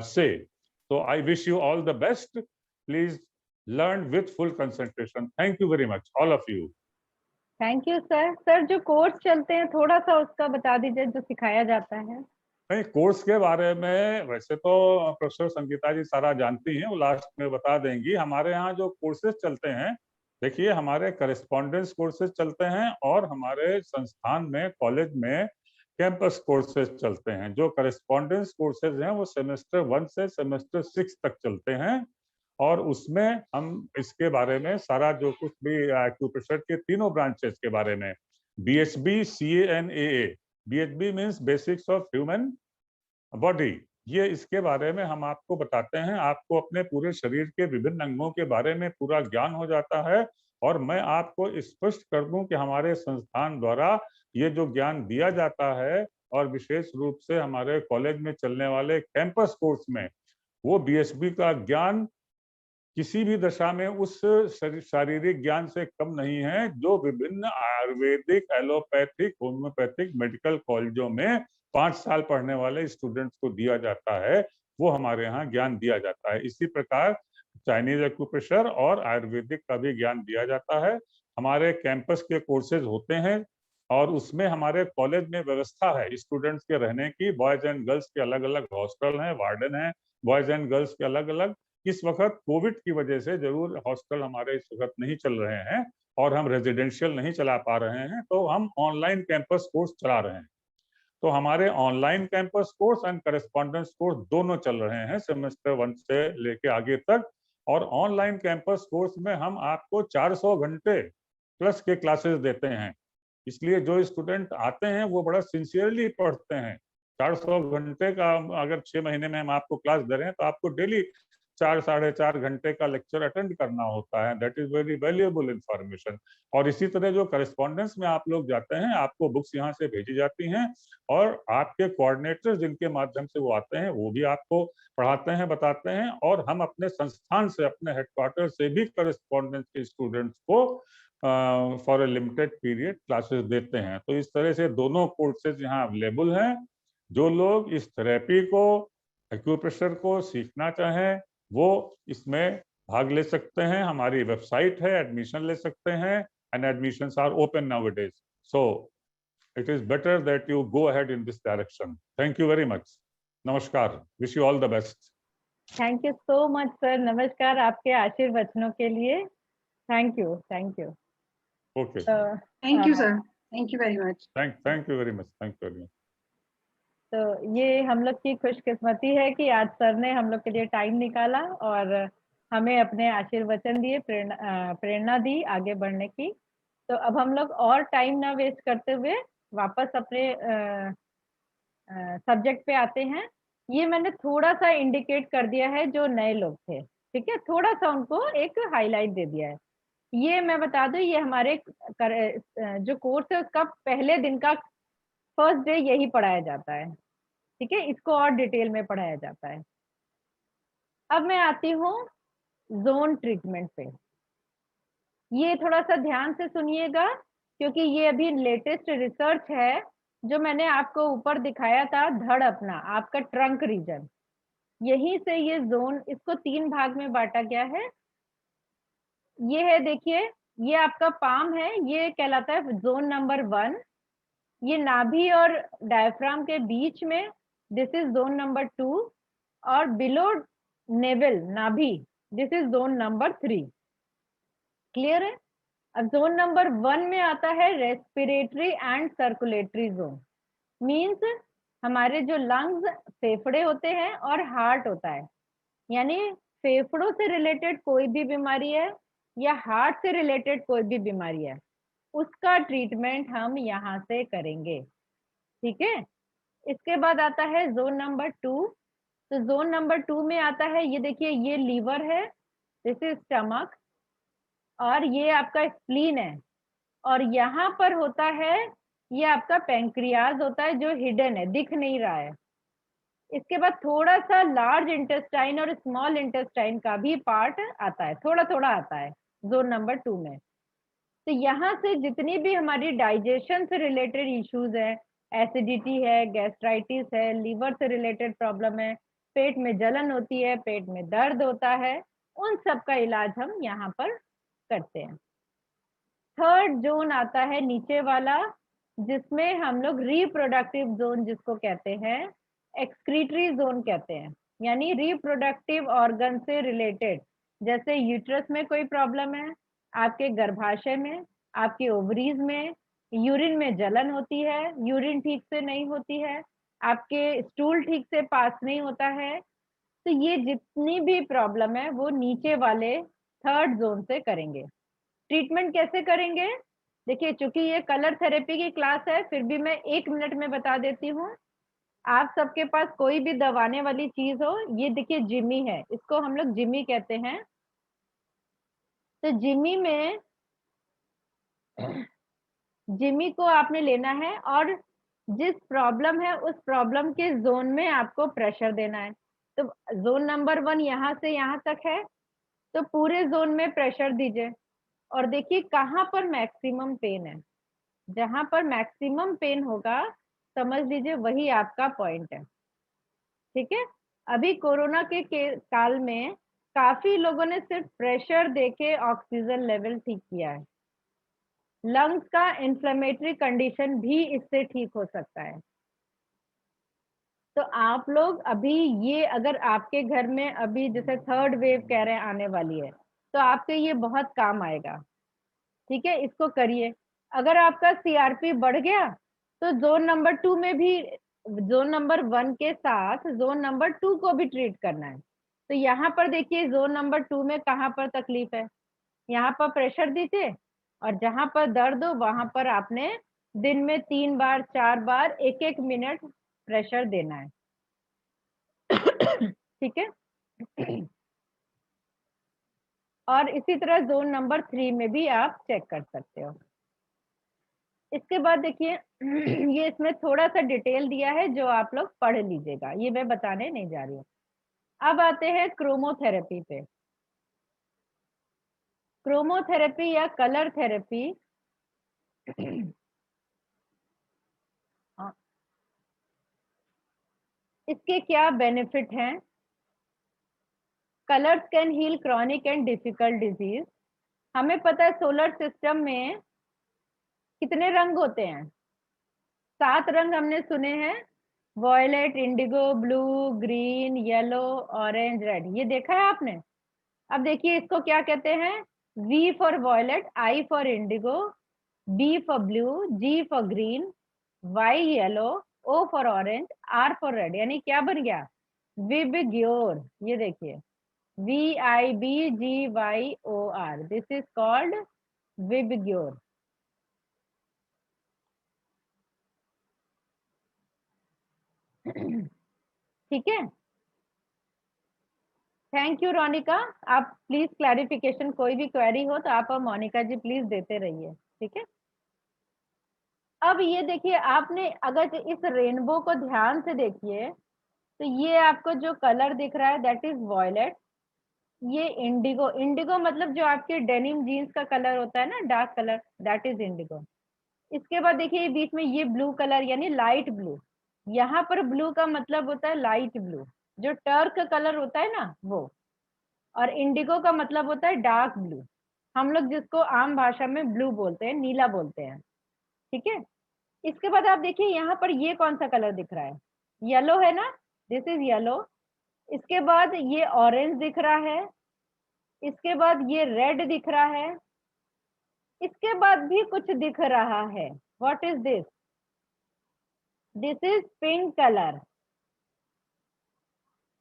say. So I wish you all the best. Please learn with full concentration. Thank you very much, all of you. Thank you sir. Sir जो course चलते हैं थोड़ा सा उसका बता दीजिए, जो सिखाया जाता है। नहीं, कोर्स के बारे में वैसे तो प्रोफेसर संगीता जी सारा जानती हैं, वो लास्ट में बता देंगी। हमारे यहाँ जो कोर्सेज चलते हैं, देखिए हमारे करेस्पॉन्डेंस कोर्सेज चलते हैं और हमारे संस्थान में, कॉलेज में कैंपस कोर्सेज चलते हैं। जो करेस्पॉन्डेंस कोर्सेज हैं वो सेमेस्टर 1 से सेमेस्टर 6 तक चलते हैं और उसमें हम इसके बारे में सारा जो कुछ भी एक्यूप्रेशर के तीनों ब्रांचेस के बारे में, BHB, CA and AA। BHB means basics of human body, ये इसके बारे में हम आपको बताते हैं। आपको अपने पूरे शरीर के विभिन्न अंगों के बारे में पूरा ज्ञान हो जाता है। और मैं आपको स्पष्ट कर दूं कि हमारे संस्थान द्वारा ये जो ज्ञान दिया जाता है और विशेष रूप से हमारे कॉलेज में चलने वाले कैंपस कोर्स में, वो BHB का ज्ञान किसी भी दशा में उस शारीरिक ज्ञान से कम नहीं है जो विभिन्न आयुर्वेदिक, एलोपैथिक, होम्योपैथिक मेडिकल कॉलेजों में 5 साल पढ़ने वाले स्टूडेंट्स को दिया जाता है। वो हमारे यहाँ ज्ञान दिया जाता है। इसी प्रकार चाइनीज एक्यूप्रेशर और आयुर्वेदिक का भी ज्ञान दिया जाता है। हमारे कैंपस के कोर्सेज होते हैं और उसमें हमारे कॉलेज में व्यवस्था है स्टूडेंट्स के रहने की। बॉयज एंड गर्ल्स के अलग अलग हॉस्टल हैं, वार्डन हैं, बॉयज एंड गर्ल्स के अलग अलग। इस वक्त कोविड की वजह से जरूर हॉस्टल हमारे इस वक्त नहीं चल रहे हैं और हम रेजिडेंशियल नहीं चला पा रहे हैं, तो हम ऑनलाइन कैंपस कोर्स चला रहे हैं। तो हमारे online campus course and correspondence course दोनों चल रहे हैं सेमेस्टर 1 से लेके आगे तक। और ऑनलाइन कैंपस कोर्स में हम आपको 400 घंटे प्लस के क्लासेस देते हैं। इसलिए जो स्टूडेंट आते हैं वो बड़ा सिंसियरली पढ़ते हैं। 400 घंटे का अगर 6 महीने में हम आपको क्लास दे रहे हैं तो आपको डेली 4 साढ़े 4 घंटे का लेक्चर अटेंड करना होता है। That is very valuable information. और इसी तरह जो करेस्पॉन्डेंस में आप लोग जाते हैं, आपको बुक्स यहाँ से भेजी जाती हैं और आपके कोऑर्डिनेटर्स जिनके माध्यम से वो आते हैं वो भी आपको पढ़ाते हैं, बताते हैं। और हम अपने संस्थान से, अपने हेडक्वार्टर से भी करेस्पॉन्डेंस के स्टूडेंट्स को for a limited period classes देते हैं। तो इस तरह से दोनों कोर्सेज यहाँ अवेलेबल हैं। जो लोग इस थेरेपी को, एक्यूप्रेशर को सीखना चाहें वो इसमें भाग ले सकते हैं। हमारी वेबसाइट है, एडमिशन ले सकते हैं and admissions are open nowadays. So it is better that you go ahead in this direction. Thank you very much. नमस्कार। Wish you all the best. Thank you so much sir. नमस्कार आपके आशीर्वचनों के लिए। Thank you, thank you. Okay, thank you sir, thank you very much. Thank you very much, thank you very much. तो ये हम लोग की खुशकिस्मती है कि आज सर ने हम लोग के लिए टाइम निकाला और हमें अपने आशीर्वचन दिए, प्रेरणा दी आगे बढ़ने की। तो अब हम लोग और टाइम ना वेस्ट करते हुए वापस अपने सब्जेक्ट पे आते हैं। ये मैंने थोड़ा सा इंडिकेट कर दिया है जो नए लोग थे, ठीक है, थोड़ा सा उनको एक हाईलाइट दे दिया है। ये मैं बता दूं, ये हमारे जो कोर्स है उसका पहले दिन का फर्स्ट डे यही पढ़ाया जाता है, ठीक है, इसको और डिटेल में पढ़ाया जाता है। अब मैं आती हूँ जोन ट्रीटमेंट पे। ये थोड़ा सा ध्यान से सुनिएगा क्योंकि ये अभी लेटेस्ट रिसर्च है जो मैंने आपको ऊपर दिखाया था। धड़ अपना, आपका ट्रंक रीजन, यहीं से ये जोन, इसको 3 भाग में बांटा गया है। ये है, देखिए, ये आपका पाम है, ये कहलाता है जोन नंबर 1। ये नाभि और डायफ्राम के बीच में, दिस इज जोन नंबर 2। और बिलो नेवल, नाभि, this is zone number 3। Clear है? अब जोन नंबर 1 में आता है respiratory and circulatory zone. Means हमारे जो लंग्स, फेफड़े होते हैं और हार्ट होता है, यानी फेफड़ों से रिलेटेड कोई भी बीमारी है या हार्ट से रिलेटेड कोई भी बीमारी है, उसका ट्रीटमेंट हम यहाँ से करेंगे। ठीक है? इसके बाद आता है जोन नंबर 2। तो जोन नंबर 2 में आता है, ये देखिए, ये लीवर है, दिस इज स्टमक, और ये आपका स्प्लीन है, और यहाँ पर होता है, ये आपका पैंक्रियाज होता है जो हिडन है, दिख नहीं रहा है। इसके बाद थोड़ा सा लार्ज इंटेस्टाइन और स्मॉल इंटेस्टाइन का भी पार्ट आता है, थोड़ा थोड़ा आता है जोन नंबर 2 में। तो यहाँ से जितनी भी हमारी डाइजेशन से रिलेटेड इश्यूज है, एसिडिटी है, गैस्ट्राइटिस है, लीवर से रिलेटेड प्रॉब्लम है, पेट में जलन होती है, पेट में दर्द होता है, उन सब का इलाज हम यहाँ पर करते हैं। थर्ड जोन आता है नीचे वाला, जिसमें हम लोग रिप्रोडक्टिव जोन जिसको कहते हैं, एक्सक्रीटरी जोन कहते हैं, यानी रिप्रोडक्टिव ऑर्गन से रिलेटेड, जैसे यूट्रस में कोई प्रॉब्लम है, आपके गर्भाशय में, आपके ओवरीज में, यूरिन में जलन होती है, यूरिन ठीक से नहीं होती है, आपके स्टूल ठीक से पास नहीं होता है, तो ये जितनी भी प्रॉब्लम है वो नीचे वाले थर्ड जोन से करेंगे। ट्रीटमेंट कैसे करेंगे? देखिए, चूंकि ये कलर थेरेपी की क्लास है, फिर भी मैं 1 मिनट में बता देती हूँ। आप सबके पास कोई भी दबाने वाली चीज हो, ये देखिए जिमी है, इसको हम लोग जिमी कहते हैं। तो जिमी को आपने लेना है, और जिस प्रॉब्लम है उस प्रॉब्लम के जोन में आपको प्रेशर देना है। तो जोन नंबर 1 यहाँ से यहाँ तक है, तो पूरे जोन में प्रेशर दीजिए, और देखिए कहाँ पर मैक्सिमम पेन है। जहां पर मैक्सिमम पेन होगा, समझ लीजिए वही आपका पॉइंट है। ठीक है? अभी कोरोना के काल में काफी लोगों ने सिर्फ प्रेशर देके ऑक्सीजन लेवल ठीक किया है। लंग्स का इन्फ्लेमेटरी कंडीशन भी इससे ठीक हो सकता है। तो आप लोग अभी ये, अगर आपके घर में अभी जैसे थर्ड वेव कह रहे हैं आने वाली है, तो आपके ये बहुत काम आएगा। ठीक है? इसको करिए। अगर आपका सीआरपी बढ़ गया, तो जोन नंबर 2 में भी जोन नंबर 1 के साथ जोन नंबर 2 को भी ट्रीट करना है। तो यहाँ पर देखिए जोन नंबर 2 में कहाँ पर तकलीफ है, यहाँ पर प्रेशर दीजिए, और जहां पर दर्द हो वहां पर आपने दिन में 3 बार 4 बार 1-1 मिनट प्रेशर देना है। ठीक है? और इसी तरह जोन नंबर 3 में भी आप चेक कर सकते हो। इसके बाद देखिए, ये इसमें थोड़ा सा डिटेल दिया है जो आप लोग पढ़ लीजिएगा, ये मैं बताने नहीं जा रही हूँ। अब आते हैं क्रोमोथेरेपी पे। क्रोमोथेरेपी या कलर थेरेपी इसके क्या बेनिफिट हैं? Colours can heal chronic and difficult disease. हमें पता है सोलर सिस्टम में कितने रंग होते हैं? 7 रंग हमने सुने हैं, violet, indigo, blue, green, yellow, orange, red. ये देखा है आपने? अब देखिए इसको क्या कहते हैं। V for violet, I for indigo, B for blue, G for green, Y yellow, O for orange, R for red. यानी क्या बन गया? विबग्योर। ये देखिए, VIBGYOR, this is called VIBGYOR. ठीक है? Thank you Ronika. आप प्लीज क्लैरिफिकेशन, कोई भी क्वेरी हो तो आप और मोनिका जी प्लीज देते रहिए। ठीक है? अब ये देखिए, आपने अगर इस रेनबो को ध्यान से देखिए, तो ये आपको जो कलर दिख रहा है दैट इज वॉयलेट। ये इंडिगो, इंडिगो मतलब जो आपके डेनिम जीन्स का कलर होता है ना, dark colour, that is Indigo. इसके बाद देखिए बीच में ये ब्लू कलर यानी लाइट ब्लू। यहाँ पर ब्लू का मतलब होता है लाइट ब्लू। जो टर्क कलर होता है ना वो, और इंडिगो का मतलब होता है डार्क ब्लू, हम लोग जिसको आम भाषा में ब्लू बोलते हैं, नीला बोलते हैं, ठीक है। इसके बाद आप देखिए यहाँ पर ये कौन सा कलर दिख रहा है, येलो है ना, दिस इज येलो। इसके बाद ये ऑरेंज दिख रहा है, इसके बाद ये रेड दिख रहा है, इसके बाद भी कुछ दिख रहा है। What is this? This is pink colour.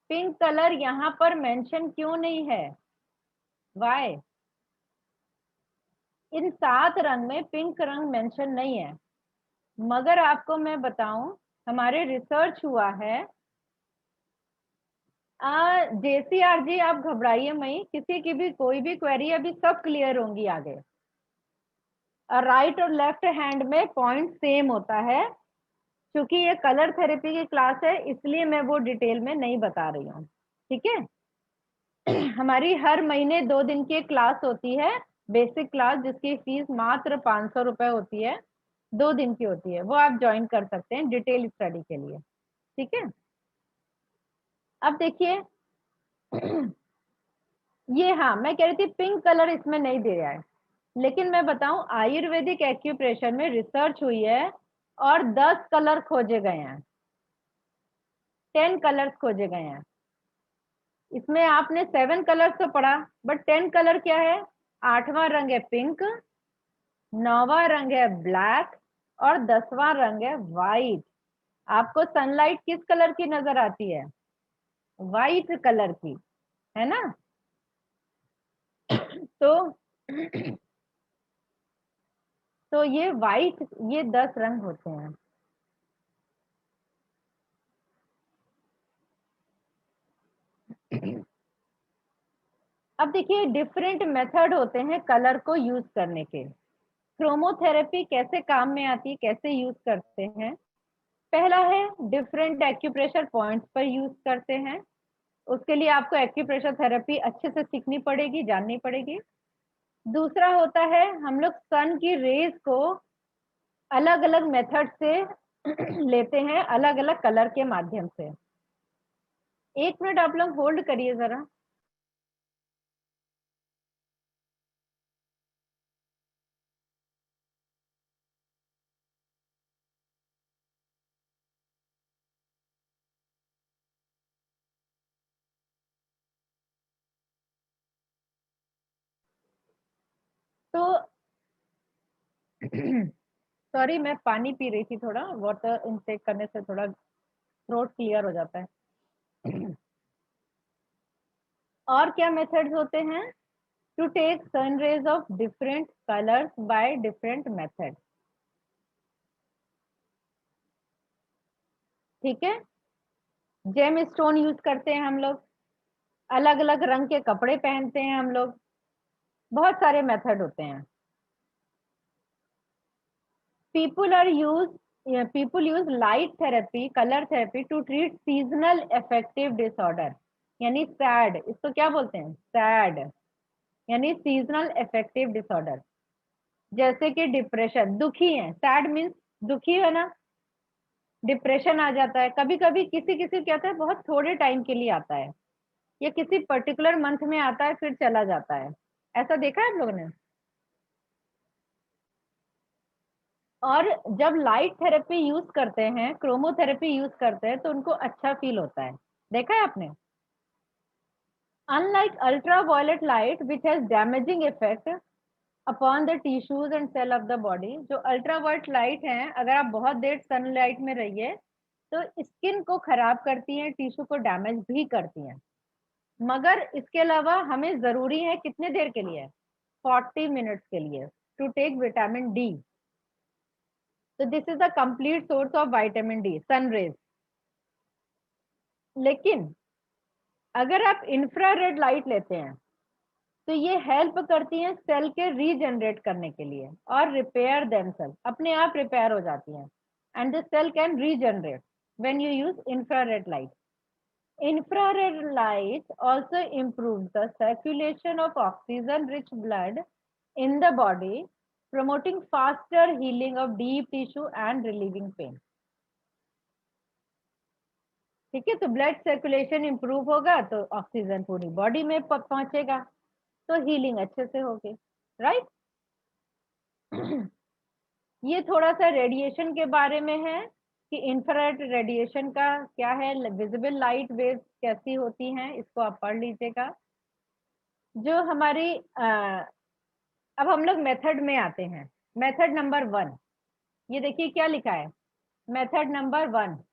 Pink colour यहाँ पर मेंशन क्यों नहीं है? वाई? इन 7 रंग में पिंक रंग मेंशन नहीं है, मगर आपको मैं बताऊं हमारे रिसर्च हुआ है। JCR जी आप घबराइए मई, किसी की भी कोई भी क्वेरी अभी सब क्लियर होंगी आगे। राइट और लेफ्ट हैंड में पॉइंट सेम होता है, क्योंकि ये कलर थेरेपी की क्लास है इसलिए मैं वो डिटेल में नहीं बता रही हूँ, ठीक है। हमारी हर महीने 2 दिन की क्लास होती है, बेसिक क्लास, जिसकी फीस मात्र 500 रुपए होती है, 2 दिन की होती है, वो आप ज्वाइन कर सकते हैं डिटेल स्टडी के लिए, ठीक है। अब देखिए ये, हाँ मैं कह रही थी पिंक कलर इसमें नहीं दे रहा है, लेकिन मैं बताऊं आयुर्वेदिक एक्यूप्रेशर में रिसर्च हुई है और 10 कलर खोजे गए हैं, 10 कलर्स खोजे गए हैं। इसमें आपने 7 कलर्स तो पढ़ा, बट 10 कलर क्या है? 8वां रंग है पिंक, 9वां रंग है ब्लैक और 10वां रंग है व्हाइट। आपको सनलाइट किस कलर की नजर आती है? व्हाइट कलर की, है ना। तो तो ये व्हाइट, ये 10 रंग होते हैं। अब देखिए डिफरेंट मेथड होते हैं कलर को यूज करने के। क्रोमोथेरेपी कैसे काम में आती है, कैसे यूज करते हैं? पहला है डिफरेंट एक्यूप्रेशर पॉइंट्स पर यूज करते हैं। उसके लिए आपको एक्यूप्रेशर थेरेपी अच्छे से सीखनी पड़ेगी, जाननी पड़ेगी। दूसरा होता है हम लोग सन की रेज को अलग अलग मेथड से लेते हैं, अलग अलग कलर के माध्यम से। 1 मिनट आप लोग होल्ड करिए जरा। तो सॉरी मैं पानी पी रही थी, थोड़ा वाटर इनटेक करने से थोड़ा थ्रोट क्लियर हो जाता है। और क्या मेथड्स होते हैं? To take sun rays of different colours by different method, ठीक है। जेम स्टोन यूज करते हैं हम लोग, अलग अलग रंग के कपड़े पहनते हैं हम लोग, बहुत सारे मेथड होते हैं। people use light therapy, color therapy to treat seasonal affective disorder, यानी सैड, इसको क्या बोलते हैं? सैड यानी सीजनल अफेक्टिव डिसऑर्डर, जैसे कि डिप्रेशन। दुखी है, सैड मीन्स दुखी है ना। डिप्रेशन आ जाता है कभी कभी, किसी किसी क्या आता है बहुत थोड़े टाइम के लिए आता है, या किसी पर्टिकुलर मंथ में आता है फिर चला जाता है, ऐसा देखा है आप लोगों ने। और जब लाइट थेरेपी यूज करते हैं, क्रोमोथेरेपी यूज करते हैं, तो उनको अच्छा फील होता है, देखा है आपने। Unlike ultraviolet light which has damaging effect upon the tissues and cell of the body, जो अल्ट्रावायलेट लाइट है अगर आप बहुत देर सनलाइट में रहिए तो स्किन को खराब करती हैं, टिश्यू को डैमेज भी करती हैं। मगर इसके अलावा हमें जरूरी है कितने देर के लिए? 40 मिनट्स के लिए, टू टेक विटामिन डी। तो this is the complete source of vitamin D, sun rays. लेकिन अगर आप इंफ्रारेड लाइट लेते हैं तो ये हेल्प करती हैं सेल के रीजनरेट करने के लिए और रिपेयर देमसेल्फ, अपने आप रिपेयर हो जाती हैं, and the cell can regenerate when you use infrared light. Infrared light also improves the circulation of oxygen-rich blood in the body, promoting faster healing of deep tissue and relieving pain. ठीक है, तो blood circulation improve होगा तो oxygen पूरी body में पहुंचेगा, तो healing अच्छे से होगी, राइट। ये थोड़ा सा रेडिएशन के बारे में है कि इंफ्रारेड रेडिएशन का क्या है, विजिबल लाइट वेव्स कैसी होती हैं, इसको आप पढ़ लीजिएगा। जो हमारी अब हम लोग मेथड में आते हैं। मेथड नंबर 1, ये देखिए क्या लिखा है, मेथड नंबर 1,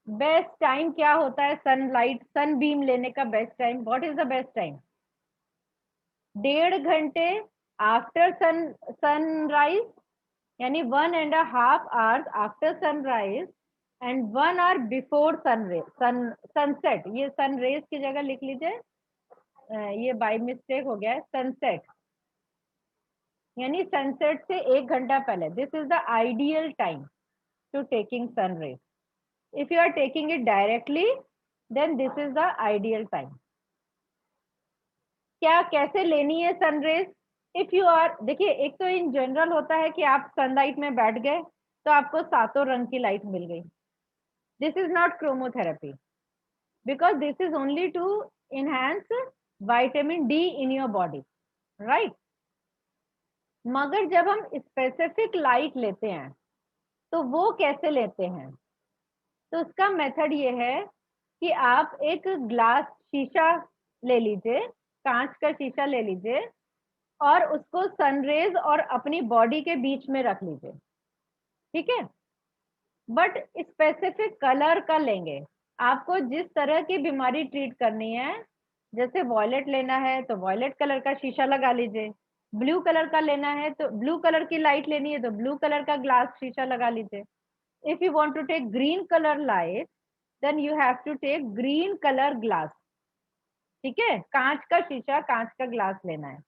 बेस्ट टाइम क्या होता है सनलाइट, सन बीम लेने का best time, what is the best time? 1.5 घंटे आफ्टर सनराइज, यानी 1.5 hours after sunrise and 1 hour before sunset. ये सन रेज की जगह लिख लीजिए, ये बाय मिस्टेक हो गया है, सनसेट यानी सनसेट से 1 घंटा पहले। This is the ideal time to taking sun rays. If you are taking it directly then this is the ideal time. क्या कैसे लेनी है sun rays? If you are, देखिए एक तो इन जनरल होता है कि आप सनलाइट में बैठ गए तो आपको सातों रंग की लाइट मिल गई। This is not chromotherapy because this is only to enhance vitamin D in your body, right? मगर जब हम स्पेसिफिक लाइट लेते हैं तो वो कैसे लेते हैं? तो उसका मेथड ये है कि आप एक ग्लास शीशा ले लीजिए, कांच का शीशा ले लीजिए और उसको सनरेज और अपनी बॉडी के बीच में रख लीजिए, ठीक है। बट स्पेसिफिक कलर का लेंगे। आपको जिस तरह की बीमारी ट्रीट करनी है, जैसे वॉयलेट लेना है तो वॉयलेट कलर का शीशा लगा लीजिए, ब्लू कलर का लेना है तो ब्लू कलर की लाइट लेनी है तो ब्लू कलर का ग्लास शीशा लगा लीजिए। If you want to take green colour light then you have to take green colour glass, ठीक है। कांच का शीशा, कांच का ग्लास लेना है।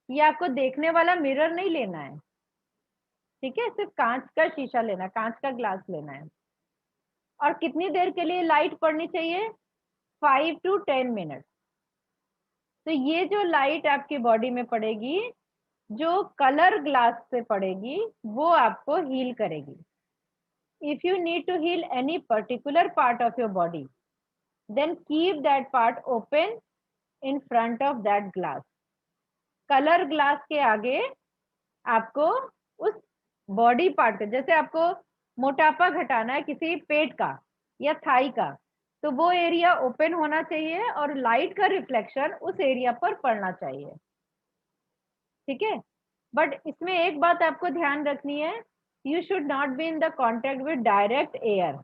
ये आपको देखने वाला मिरर नहीं लेना है, ठीक है, सिर्फ कांच का शीशा लेना, कांच का ग्लास लेना है। और कितनी देर के लिए लाइट पड़नी चाहिए? 5 to 10 मिनट। तो ये जो लाइट आपकी बॉडी में पड़ेगी, जो कलर ग्लास से पड़ेगी, वो आपको हील करेगी। If you need to heal any particular part of your body then keep that part open in front of that glass. Colour glass के आगे आपको उस बॉडी पार्ट का, जैसे आपको मोटापा घटाना है किसी पेट का या थाई का, तो वो एरिया ओपन होना चाहिए और लाइट का रिफ्लेक्शन उस एरिया पर पड़ना चाहिए, ठीक है। बट इसमें एक बात आपको ध्यान रखनी है, you should not be in the contact with direct air.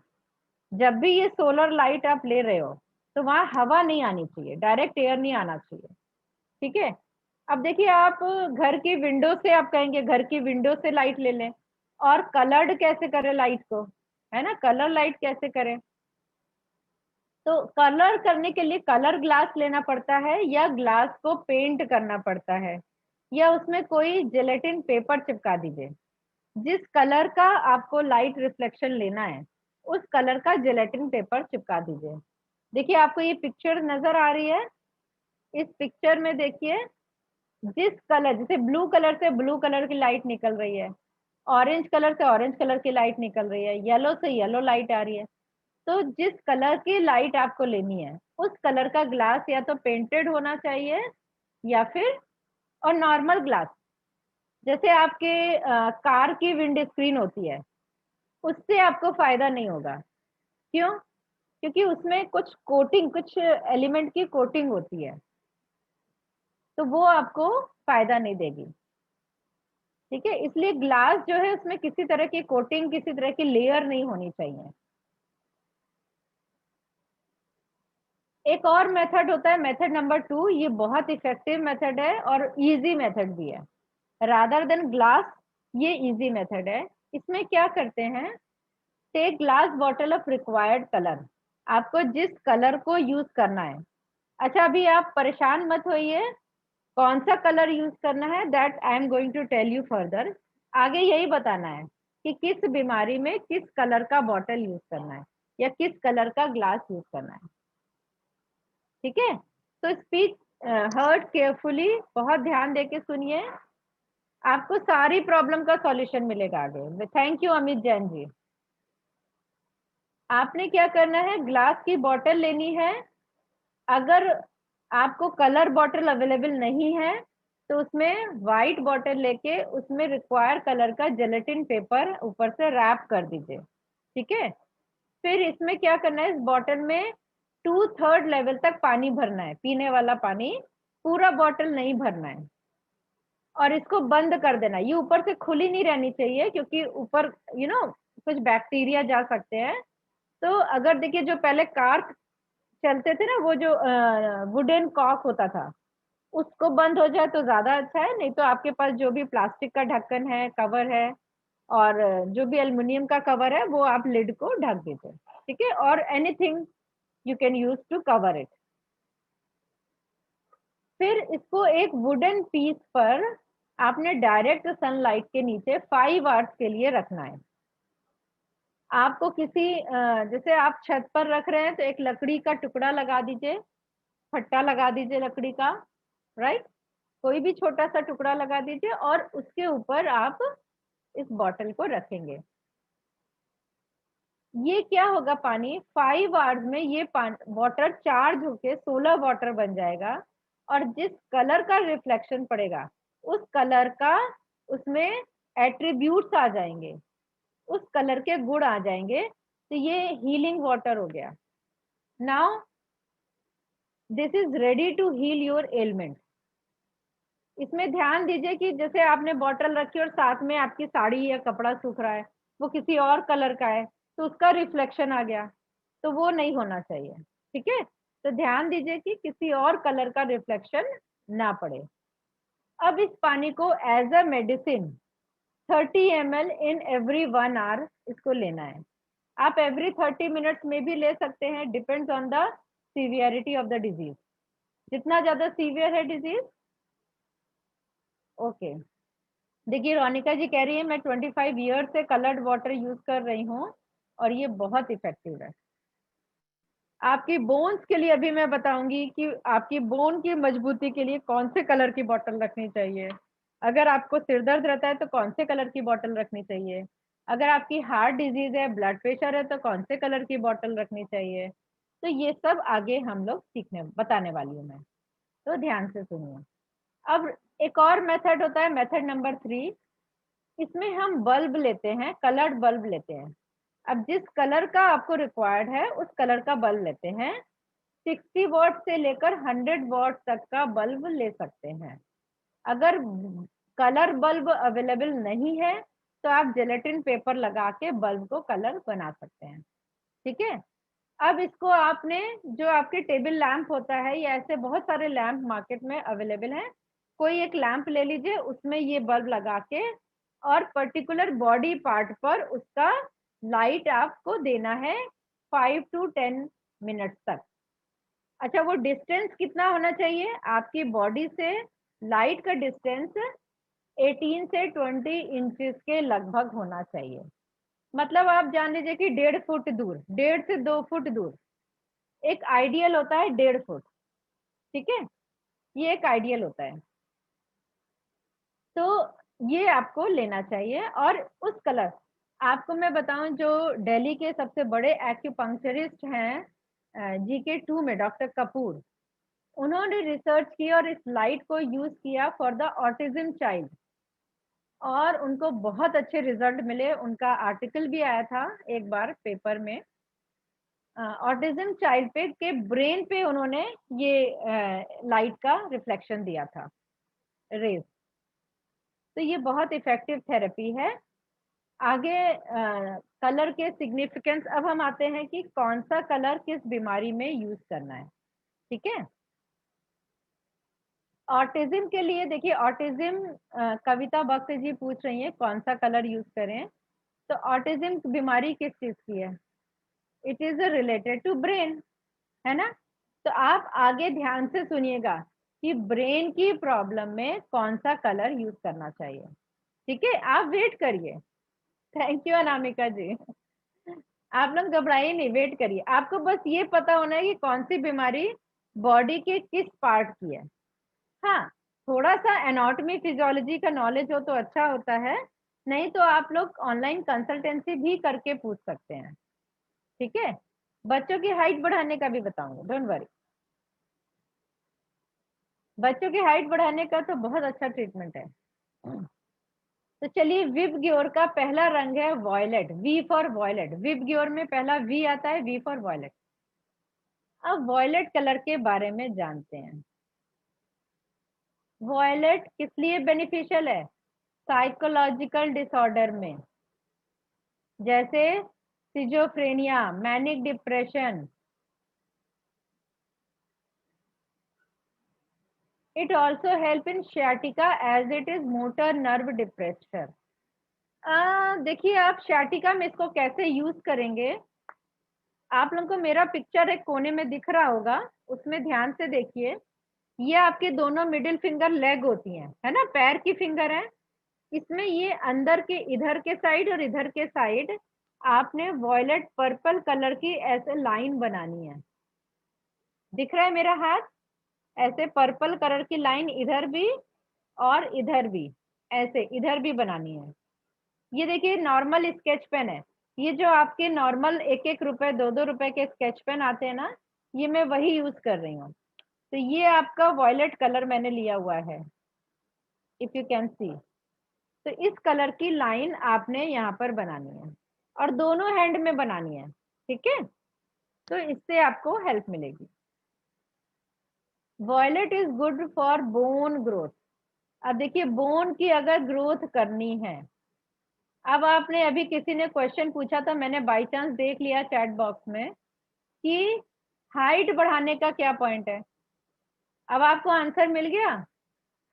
जब भी ये सोलर लाइट आप ले रहे हो तो वहां हवा नहीं आनी चाहिए, डायरेक्ट एयर नहीं आना चाहिए, ठीक है। अब देखिए आप घर की विंडो से, आप कहेंगे घर की विंडो से लाइट ले लें, और कलर्ड कैसे करें लाइट को, है ना, कलर लाइट कैसे करें? तो कलर करने के लिए कलर ग्लास लेना पड़ता है या ग्लास को पेंट करना पड़ता है, या उसमें कोई जेलेटिन पेपर चिपका दीजिए। जिस कलर का आपको लाइट रिफ्लेक्शन लेना है उस कलर का जेलेटिन पेपर चिपका दीजिए। देखिए आपको ये पिक्चर नजर आ रही है, इस पिक्चर में देखिए जिस कलर, जैसे ब्लू कलर से ब्लू कलर की लाइट निकल रही है, ऑरेंज कलर से ऑरेंज कलर की लाइट निकल रही है, येलो से येलो लाइट आ रही है। तो जिस कलर की लाइट आपको लेनी है उस कलर का ग्लास या तो पेंटेड होना चाहिए या फिर, और नॉर्मल ग्लास, जैसे आपके कार की विंड स्क्रीन होती है, उससे आपको फायदा नहीं होगा। क्यों? क्योंकि उसमें कुछ कोटिंग, कुछ एलिमेंट की कोटिंग होती है, तो वो आपको फायदा नहीं देगी, ठीक है। इसलिए ग्लास जो है उसमें किसी तरह की कोटिंग, किसी तरह की लेयर नहीं होनी चाहिए। एक और मेथड होता है, मेथड नंबर 2, ये बहुत इफेक्टिव मेथड है और इजी मेथड भी है। रादर देन ग्लास, ये इजी मेथड है। इसमें क्या करते हैं, take glass bottle of required colour, आपको जिस कलर को यूज करना है। अच्छा अभी आप परेशान मत होइए, कौन सा कलर यूज करना है that I am going to tell you further. आगे यही बताना है कि किस बीमारी में किस कलर का बॉटल यूज करना है या किस कलर का ग्लास यूज करना है, ठीक है। तो स्पीच हर्ड केयरफुली, बहुत ध्यान देके सुनिए, आपको सारी प्रॉब्लम का सॉल्यूशन मिलेगा आगे। Thank you Amit Jain ji. आपने क्या करना है, ग्लास की बॉटल लेनी है। अगर आपको कलर बॉटल अवेलेबल नहीं है तो उसमें वाइट बॉटल लेके उसमें रिक्वायर्ड कलर का जेलेटिन पेपर ऊपर से रैप कर दीजिए, ठीक है। फिर इसमें क्या करना है, इस बॉटल में 2/3 लेवल तक पानी भरना है, पीने वाला पानी, पूरा बॉटल नहीं भरना है। और इसको बंद कर देना, ये ऊपर से खुली नहीं रहनी चाहिए क्योंकि ऊपर कुछ बैक्टीरिया जा सकते हैं। तो अगर देखिए जो पहले कार चलते थे ना, वो जो वुडन कॉक होता था, उसको बंद हो जाए तो ज्यादा अच्छा है। नहीं तो आपके पास जो भी प्लास्टिक का ढक्कन है, कवर है, और जो भी एल्युमिनियम का कवर है, वो आप लिड को ढक दीजिए, ठीक है। और anything you can use to cover it. फिर इसको एक वुडन पीस पर आपने डायरेक्ट सनलाइट के नीचे 5 आवर्स के लिए रखना है। आपको किसी जैसे आप छत पर रख रहे हैं तो एक लकड़ी का टुकड़ा लगा दीजिए, फट्टा लगा दीजिए लकड़ी का, राइट, कोई भी छोटा सा टुकड़ा लगा दीजिए और उसके ऊपर आप इस बॉटल को रखेंगे। ये क्या होगा, पानी 5 आवर्स में ये वाटर चार्ज होके 16 वाटर बन जाएगा। और जिस कलर का रिफ्लेक्शन पड़ेगा उस कलर का उसमें एट्रीब्यूट्स आ जाएंगे, उस कलर के गुण आ जाएंगे। तो ये हीलिंग वाटर हो गया। Now this is ready to heal your element. इसमें ध्यान दीजिए कि जैसे आपने बॉटल रखी और साथ में आपकी साड़ी या कपड़ा सूख रहा है, वो किसी और कलर का है तो उसका रिफ्लेक्शन आ गया, तो वो नहीं होना चाहिए, ठीक है। तो ध्यान दीजिए कि किसी और कलर का रिफ्लेक्शन ना पड़े। अब इस पानी को as a medicine 30 ml in every 1 hour इसको लेना है। आप एवरी 30 मिनट्स में भी ले सकते हैं, depends on the severity of the disease. जितना ज्यादा सीवियर है डिजीज, ओके। देखिए रोनिका जी कह रही है मैं 25 ईयर से कलर्ड वाटर यूज कर रही हूँ और ये बहुत इफेक्टिव है। आपकी बोन्स के लिए अभी मैं बताऊंगी कि आपकी बोन की मजबूती के लिए कौन से कलर की बोतल रखनी चाहिए। अगर आपको सिर दर्द रहता है तो कौन से कलर की बोतल रखनी चाहिए। अगर आपकी हार्ट डिजीज है, ब्लड प्रेशर है, तो कौन से कलर की बोतल रखनी चाहिए। तो ये सब आगे हम लोग सीखने बताने वाली हूँ मैं, तो ध्यान से सुनिए। अब एक और मेथड होता है, मेथड नंबर 3। इसमें हम बल्ब लेते हैं, कलर्ड बल्ब लेते हैं। अब जिस कलर का आपको रिक्वायर्ड है उस कलर का बल्ब लेते हैं। 60 वॉट से लेकर 100 वॉट तक का बल्ब ले सकते हैं। अगर कलर बल्ब अवेलेबल नहीं है तो आप जेलेटिन पेपर लगा के बल्ब को कलर बना सकते हैं, ठीक है। अब इसको आपने, जो आपके टेबल लैंप होता है, या ऐसे बहुत सारे लैंप मार्केट में अवेलेबल हैं, कोई एक लैंप ले लीजिए, उसमें ये बल्ब लगा के और पर्टिकुलर बॉडी पार्ट पर उसका लाइट आपको देना है 5 to 10 मिनट तक। अच्छा, वो डिस्टेंस कितना होना चाहिए, आपकी बॉडी से लाइट का डिस्टेंस 18 से 20 इंचेस के लगभग होना चाहिए। मतलब आप जान लीजिए कि 1.5 फुट दूर, 1.5 से 2 फुट दूर। एक आइडियल होता है 1.5 फुट, ठीक है, ये एक आइडियल होता है। तो ये आपको लेना चाहिए। और उस कलर, आपको मैं बताऊं, जो दिल्ली के सबसे बड़े एक्यूपंक्चरिस्ट हैं GK2 में, डॉक्टर कपूर, उन्होंने रिसर्च की और इस लाइट को यूज किया फॉर द ऑटिज्म चाइल्ड और उनको बहुत अच्छे रिजल्ट मिले। उनका आर्टिकल भी आया था एक बार पेपर में। ऑटिज्म चाइल्ड पे के ब्रेन पे उन्होंने ये लाइट का रिफ्लेक्शन दिया था, रेज। तो ये बहुत इफेक्टिव थेरेपी है। आगे कलर के सिग्निफिकेंस, अब हम आते हैं कि कौन सा कलर किस बीमारी में यूज करना है, ठीक है। ऑटिज्म के लिए देखिए, ऑटिज्म कविता बख्श जी पूछ रही हैं कौन सा कलर यूज करें। तो ऑटिज्म बीमारी किस चीज की है, it is related to brain, है ना। तो आप आगे ध्यान से सुनिएगा कि ब्रेन की प्रॉब्लम में कौन सा कलर यूज करना चाहिए, ठीक है। आप वेट करिए। थैंक यू अनामिका जी। आप लोग घबराइए नहीं, वेट करिए। आपको बस ये पता होना है कि कौन सी बीमारी बॉडी के किस पार्ट की है। हाँ, थोड़ा सा एनाटॉमी फिजियोलॉजी का नॉलेज हो तो अच्छा होता है, नहीं तो आप लोग ऑनलाइन कंसल्टेंसी भी करके पूछ सकते हैं। ठीक है, बच्चों की हाइट बढ़ाने का भी बताऊंगी, डोंट वरी। बच्चों की हाइट बढ़ाने का तो बहुत अच्छा ट्रीटमेंट है। तो चलिए, विबग्योर का पहला रंग है violet, V for violet. VIBGYOR में पहला वी आता है, वी फॉर वॉयलेट। अब वॉयलेट कलर के बारे में जानते हैं। वॉयलेट किस लिए बेनिफिशियल है? साइकोलॉजिकल डिसऑर्डर में, जैसे schizophrenia, manic depression. It also help in sciatica as it is motor nerve depressor। देखिए, आप sciatica में इसको कैसे यूज करेंगे, आप लोगों को मेरा पिक्चर एक कोने में दिख रहा होगा, उसमें ध्यान से देखिए। ये आपके दोनों मिडिल फिंगर लेग होती हैं, है ना, पैर की फिंगर है। इसमें ये अंदर के इधर के साइड और इधर के साइड आपने वॉयलेट पर्पल कलर की ऐसे लाइन बनानी है। दिख रहा है मेरा हाथ? ऐसे पर्पल कलर की लाइन इधर भी और इधर भी, ऐसे इधर भी बनानी है। ये देखिए नॉर्मल स्केच पेन है, ये जो आपके नॉर्मल 1-1 रुपए 2-2 रुपए के स्केच पेन आते हैं ना, ये मैं वही यूज कर रही हूँ। तो ये आपका वॉयलेट कलर मैंने लिया हुआ है, इफ यू कैन सी। तो इस कलर की लाइन आपने यहाँ पर बनानी है और दोनों हैंड में बनानी है, ठीक है? तो इससे आपको हेल्प मिलेगी। Violet is good for bone growth. अब देखिए, बोन की अगर ग्रोथ करनी है, अब आपने अभी किसी ने क्वेश्चन पूछा था, मैंने बाय चांस देख लिया चैट बॉक्स में कि हाइट बढ़ाने का क्या पॉइंट है। अब आपको आंसर मिल गया।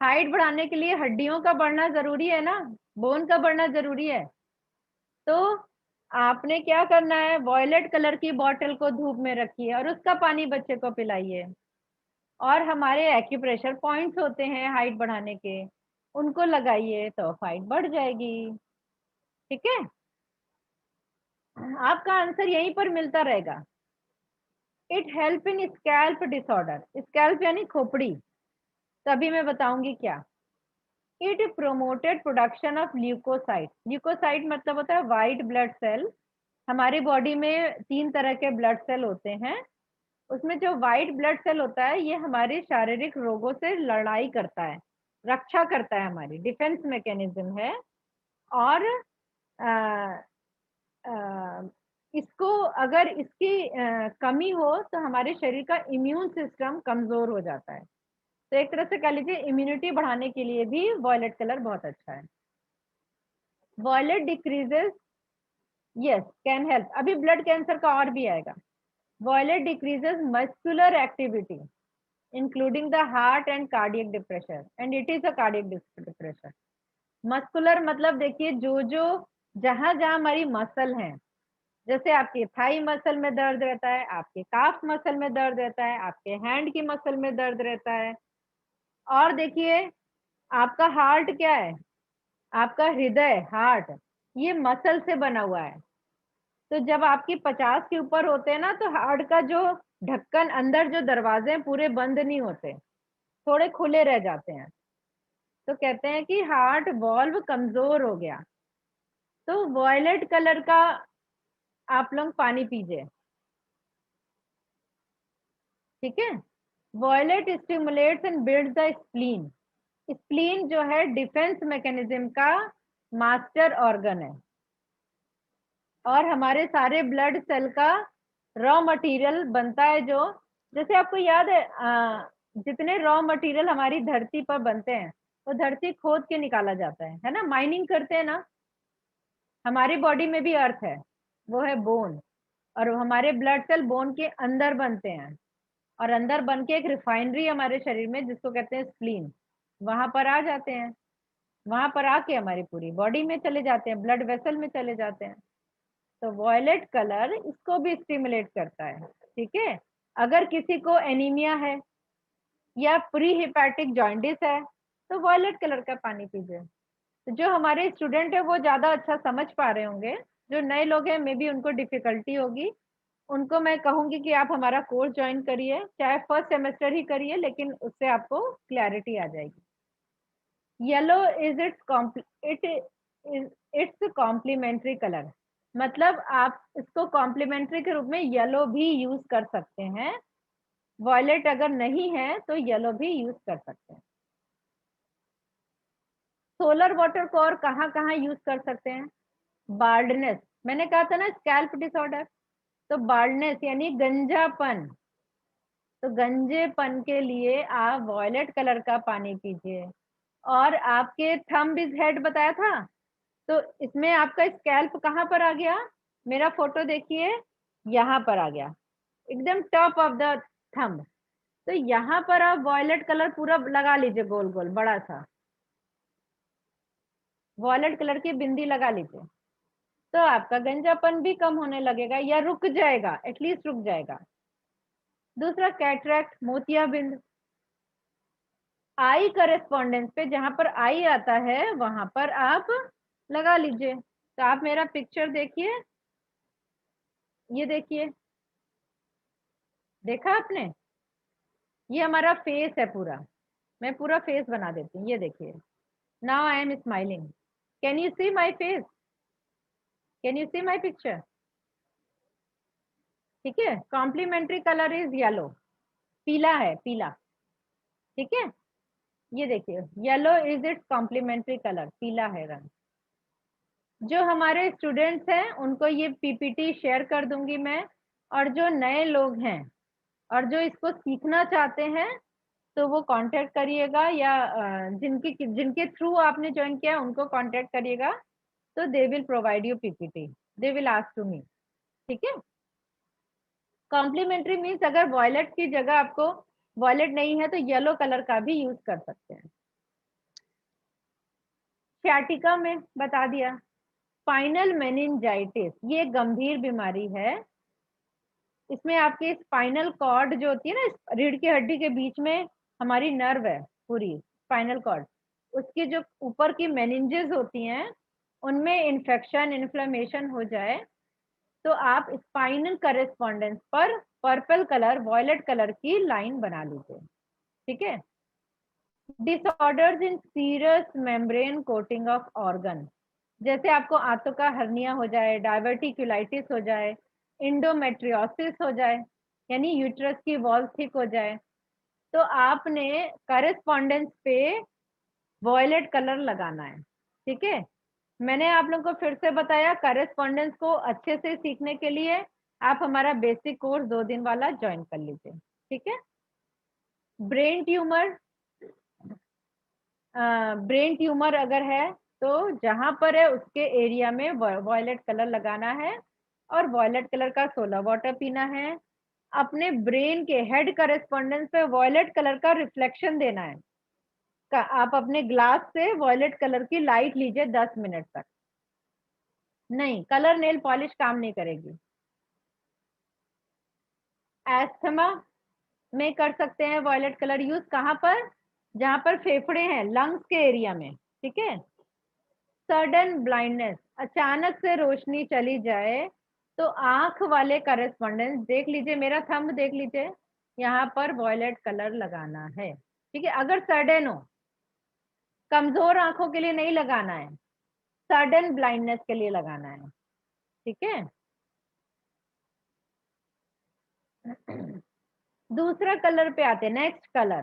हाइट बढ़ाने के लिए हड्डियों का बढ़ना जरूरी है ना, बोन का बढ़ना जरूरी है। तो आपने क्या करना है, वॉयलेट कलर की बॉटल को धूप में रखिए और उसका पानी बच्चे को पिलाइए। और हमारे एक्यूप्रेशर पॉइंट्स होते हैं हाइट बढ़ाने के, उनको लगाइए तो हाइट बढ़ जाएगी, ठीक है? आपका आंसर यहीं पर मिलता रहेगा। It help in scalp disorder. Scalp यानी खोपड़ी, तभी मैं बताऊंगी क्या। It promoted production of leucocyte. Leucocyte मतलब होता है व्हाइट ब्लड सेल। हमारी बॉडी में 3 तरह के ब्लड सेल होते हैं, उसमें जो व्हाइट ब्लड सेल होता है ये हमारे शारीरिक रोगों से लड़ाई करता है, रक्षा करता है, हमारी डिफेंस मैकेनिज्म है। और आ, आ, इसको अगर इसकी कमी हो तो हमारे शरीर का इम्यून सिस्टम कमजोर हो जाता है। तो एक तरह से कह लीजिए इम्यूनिटी बढ़ाने के लिए भी वॉयलेट कलर बहुत अच्छा है। Violet decreases, yes can help, अभी ब्लड कैंसर का और भी आएगा। Violet decreases muscular activity including the heart and cardiac depression, and it is a cardiac depression. Muscular मतलब देखिए, जो जो जहां जहां हमारी मसल हैं, जैसे आपके थाई मसल में दर्द रहता है, आपके काफ मसल में दर्द रहता है, आपके हैंड की मसल में दर्द रहता है। और देखिए, आपका हार्ट क्या है, आपका हृदय, हार्ट, ये मसल से बना हुआ है। तो जब आपकी 50 के ऊपर होते हैं ना, तो हार्ट का जो ढक्कन, अंदर जो दरवाजे हैं पूरे बंद नहीं होते, थोड़े खुले रह जाते हैं। तो कहते हैं कि हार्ट वॉल्व कमजोर हो गया। तो वॉयलेट कलर का आप लोग पानी पीजिए, ठीक है? Violet stimulates and builds the spleen. Spleen जो है डिफेंस मैकेनिज्म का मास्टर ऑर्गन है और हमारे सारे ब्लड सेल का रॉ मटेरियल बनता है। जो जैसे आपको याद है, जितने रॉ मटेरियल हमारी धरती पर बनते हैं वो धरती खोद के निकाला जाता है ना, माइनिंग करते हैं ना। हमारी बॉडी में भी अर्थ है, वो है बोन, और हमारे ब्लड सेल बोन के अंदर बनते हैं और अंदर बन के एक रिफाइनरी हमारे शरीर में जिसको कहते हैं स्प्लीन, वहां पर आ जाते हैं। वहां पर आके हमारी पूरी बॉडी में चले जाते हैं, ब्लड वेसल में चले जाते हैं। तो वॉयलेट कलर इसको भी स्टिमुलेट करता है, ठीक है? अगर किसी को एनीमिया है या प्री हिपैटिक जॉन्डिस है तो वॉयलेट कलर का पानी पीजिए। तो जो हमारे स्टूडेंट है वो ज्यादा अच्छा समझ पा रहे होंगे, जो नए लोग हैं मे बी उनको डिफिकल्टी होगी, उनको मैं कहूंगी कि आप हमारा कोर्स ज्वाइन करिए, चाहे फर्स्ट सेमेस्टर ही करिए, लेकिन उससे आपको क्लैरिटी आ जाएगी। Yellow is its its complementary colour. मतलब आप इसको कॉम्प्लीमेंट्री के रूप में येलो भी यूज कर सकते हैं। वॉयलेट अगर नहीं है तो येलो भी यूज कर सकते हैं। सोलर वाटर को और कहाँ कहाँ यूज कर सकते हैं? बार्डनेस, मैंने कहा था ना स्कैल्प डिसऑर्डर, तो बार्डनेस यानी गंजापन, तो गंजेपन के लिए आप वॉयलेट कलर का पानी पीजिए। और आपके थंब इज हेड बताया था, तो इसमें आपका स्कैल्प कहाँ पर आ गया? मेरा फोटो देखिए, यहाँ पर आ गया, एकदम टॉप ऑफ द थंब। तो यहाँ पर आप वॉयलेट कलर पूरा लगा लीजिए, गोल गोल बड़ा सा वॉयलेट कलर की बिंदी लगा लीजिए, तो आपका गंजापन भी कम होने लगेगा या रुक जाएगा, एटलीस्ट रुक जाएगा। दूसरा कैटरैक्ट, मोतियाबिंद, आई करेस्पॉन्डेंस पे जहां पर आई आता है वहां पर आप लगा लीजिए। तो आप मेरा पिक्चर देखिए, ये देखिए, देखा आपने? ये हमारा फेस है पूरा, मैं पूरा फेस बना देती हूँ, ये देखिए। Now I am smiling, can you see my face? Can you see my picture? ठीक है, कॉम्प्लीमेंट्री कलर इज येलो, पीला है, पीला। ठीक है, ये देखिए, yellow is its complementary colour, पीला है रंग। जो हमारे स्टूडेंट्स हैं उनको ये पीपीटी शेयर कर दूंगी मैं, और जो नए लोग हैं और जो इसको सीखना चाहते हैं तो वो कांटेक्ट करिएगा, या जिनके थ्रू आपने ज्वाइन किया उनको कांटेक्ट करिएगा, तो they will provide you PPT, they will ask to me. ठीक है, कॉम्प्लीमेंट्री मीन्स अगर वॉयलेट की जगह आपको वॉयलेट नहीं है तो येलो कलर का भी यूज कर सकते हैं। सियाटिका में बता दिया। स्पाइनल मेनिंजाइटिस, ये गंभीर बीमारी है। इसमें आपकी स्पाइनल कॉर्ड जो होती है ना, रीढ़ की हड्डी के बीच में हमारी नर्व है पूरी, स्पाइनल कॉर्ड, उसकी जो ऊपर की मेनिंजेस होती हैं उनमें इन्फेक्शन, इन्फ्लेमेशन हो जाए तो आप स्पाइनल करेस्पॉन्डेंस पर पर्पल कलर, वॉयलेट कलर की लाइन बना लीजिए। ठीक है, disorders in serous membrane coating of organ, जैसे आपको आंतों का हर्निया हो जाए, डायवर्टिकुलाइटिस हो जाए, इंडोमेट्रियोसिस हो जाए, यानी यूट्रस की वॉल थिक हो जाए, तो आपने करेस्पॉन्डेंस पे वॉयलेट कलर लगाना है। ठीक है, मैंने आप लोगों को फिर से बताया, करेस्पॉन्डेंस को अच्छे से सीखने के लिए आप हमारा बेसिक कोर्स 2 दिन वाला ज्वाइन कर लीजिए। ठीक है, ब्रेन ट्यूमर, ब्रेन ट्यूमर अगर है तो जहां पर है उसके एरिया में वॉयलेट कलर लगाना है, और वॉयलेट कलर का सोलर वाटर पीना है। अपने ब्रेन के हेड करेस्पॉन्डेंस पे वॉयलेट कलर का रिफ्लेक्शन देना है। आप अपने ग्लास से वॉयलेट कलर की लाइट लीजिए 10 मिनट तक। नहीं, कलर नेल पॉलिश काम नहीं करेगी। एस्थमा में कर सकते हैं वॉयलेट कलर यूज, कहाँ पर? जहां पर फेफड़े हैं, लंग्स के एरिया में। ठीक है, सडन ब्लाइंडनेस, अचानक से रोशनी चली जाए तो आंख वाले करेस्पॉन्डेंस देख लीजिए, मेरा थंब देख लीजिए, यहाँ पर वॉयलेट कलर लगाना है। ठीक है, अगर सडन हो, कमजोर आंखों के लिए नहीं लगाना है, सडन ब्लाइंडनेस के लिए लगाना है। ठीक है, दूसरा कलर पे आते हैं, next colour,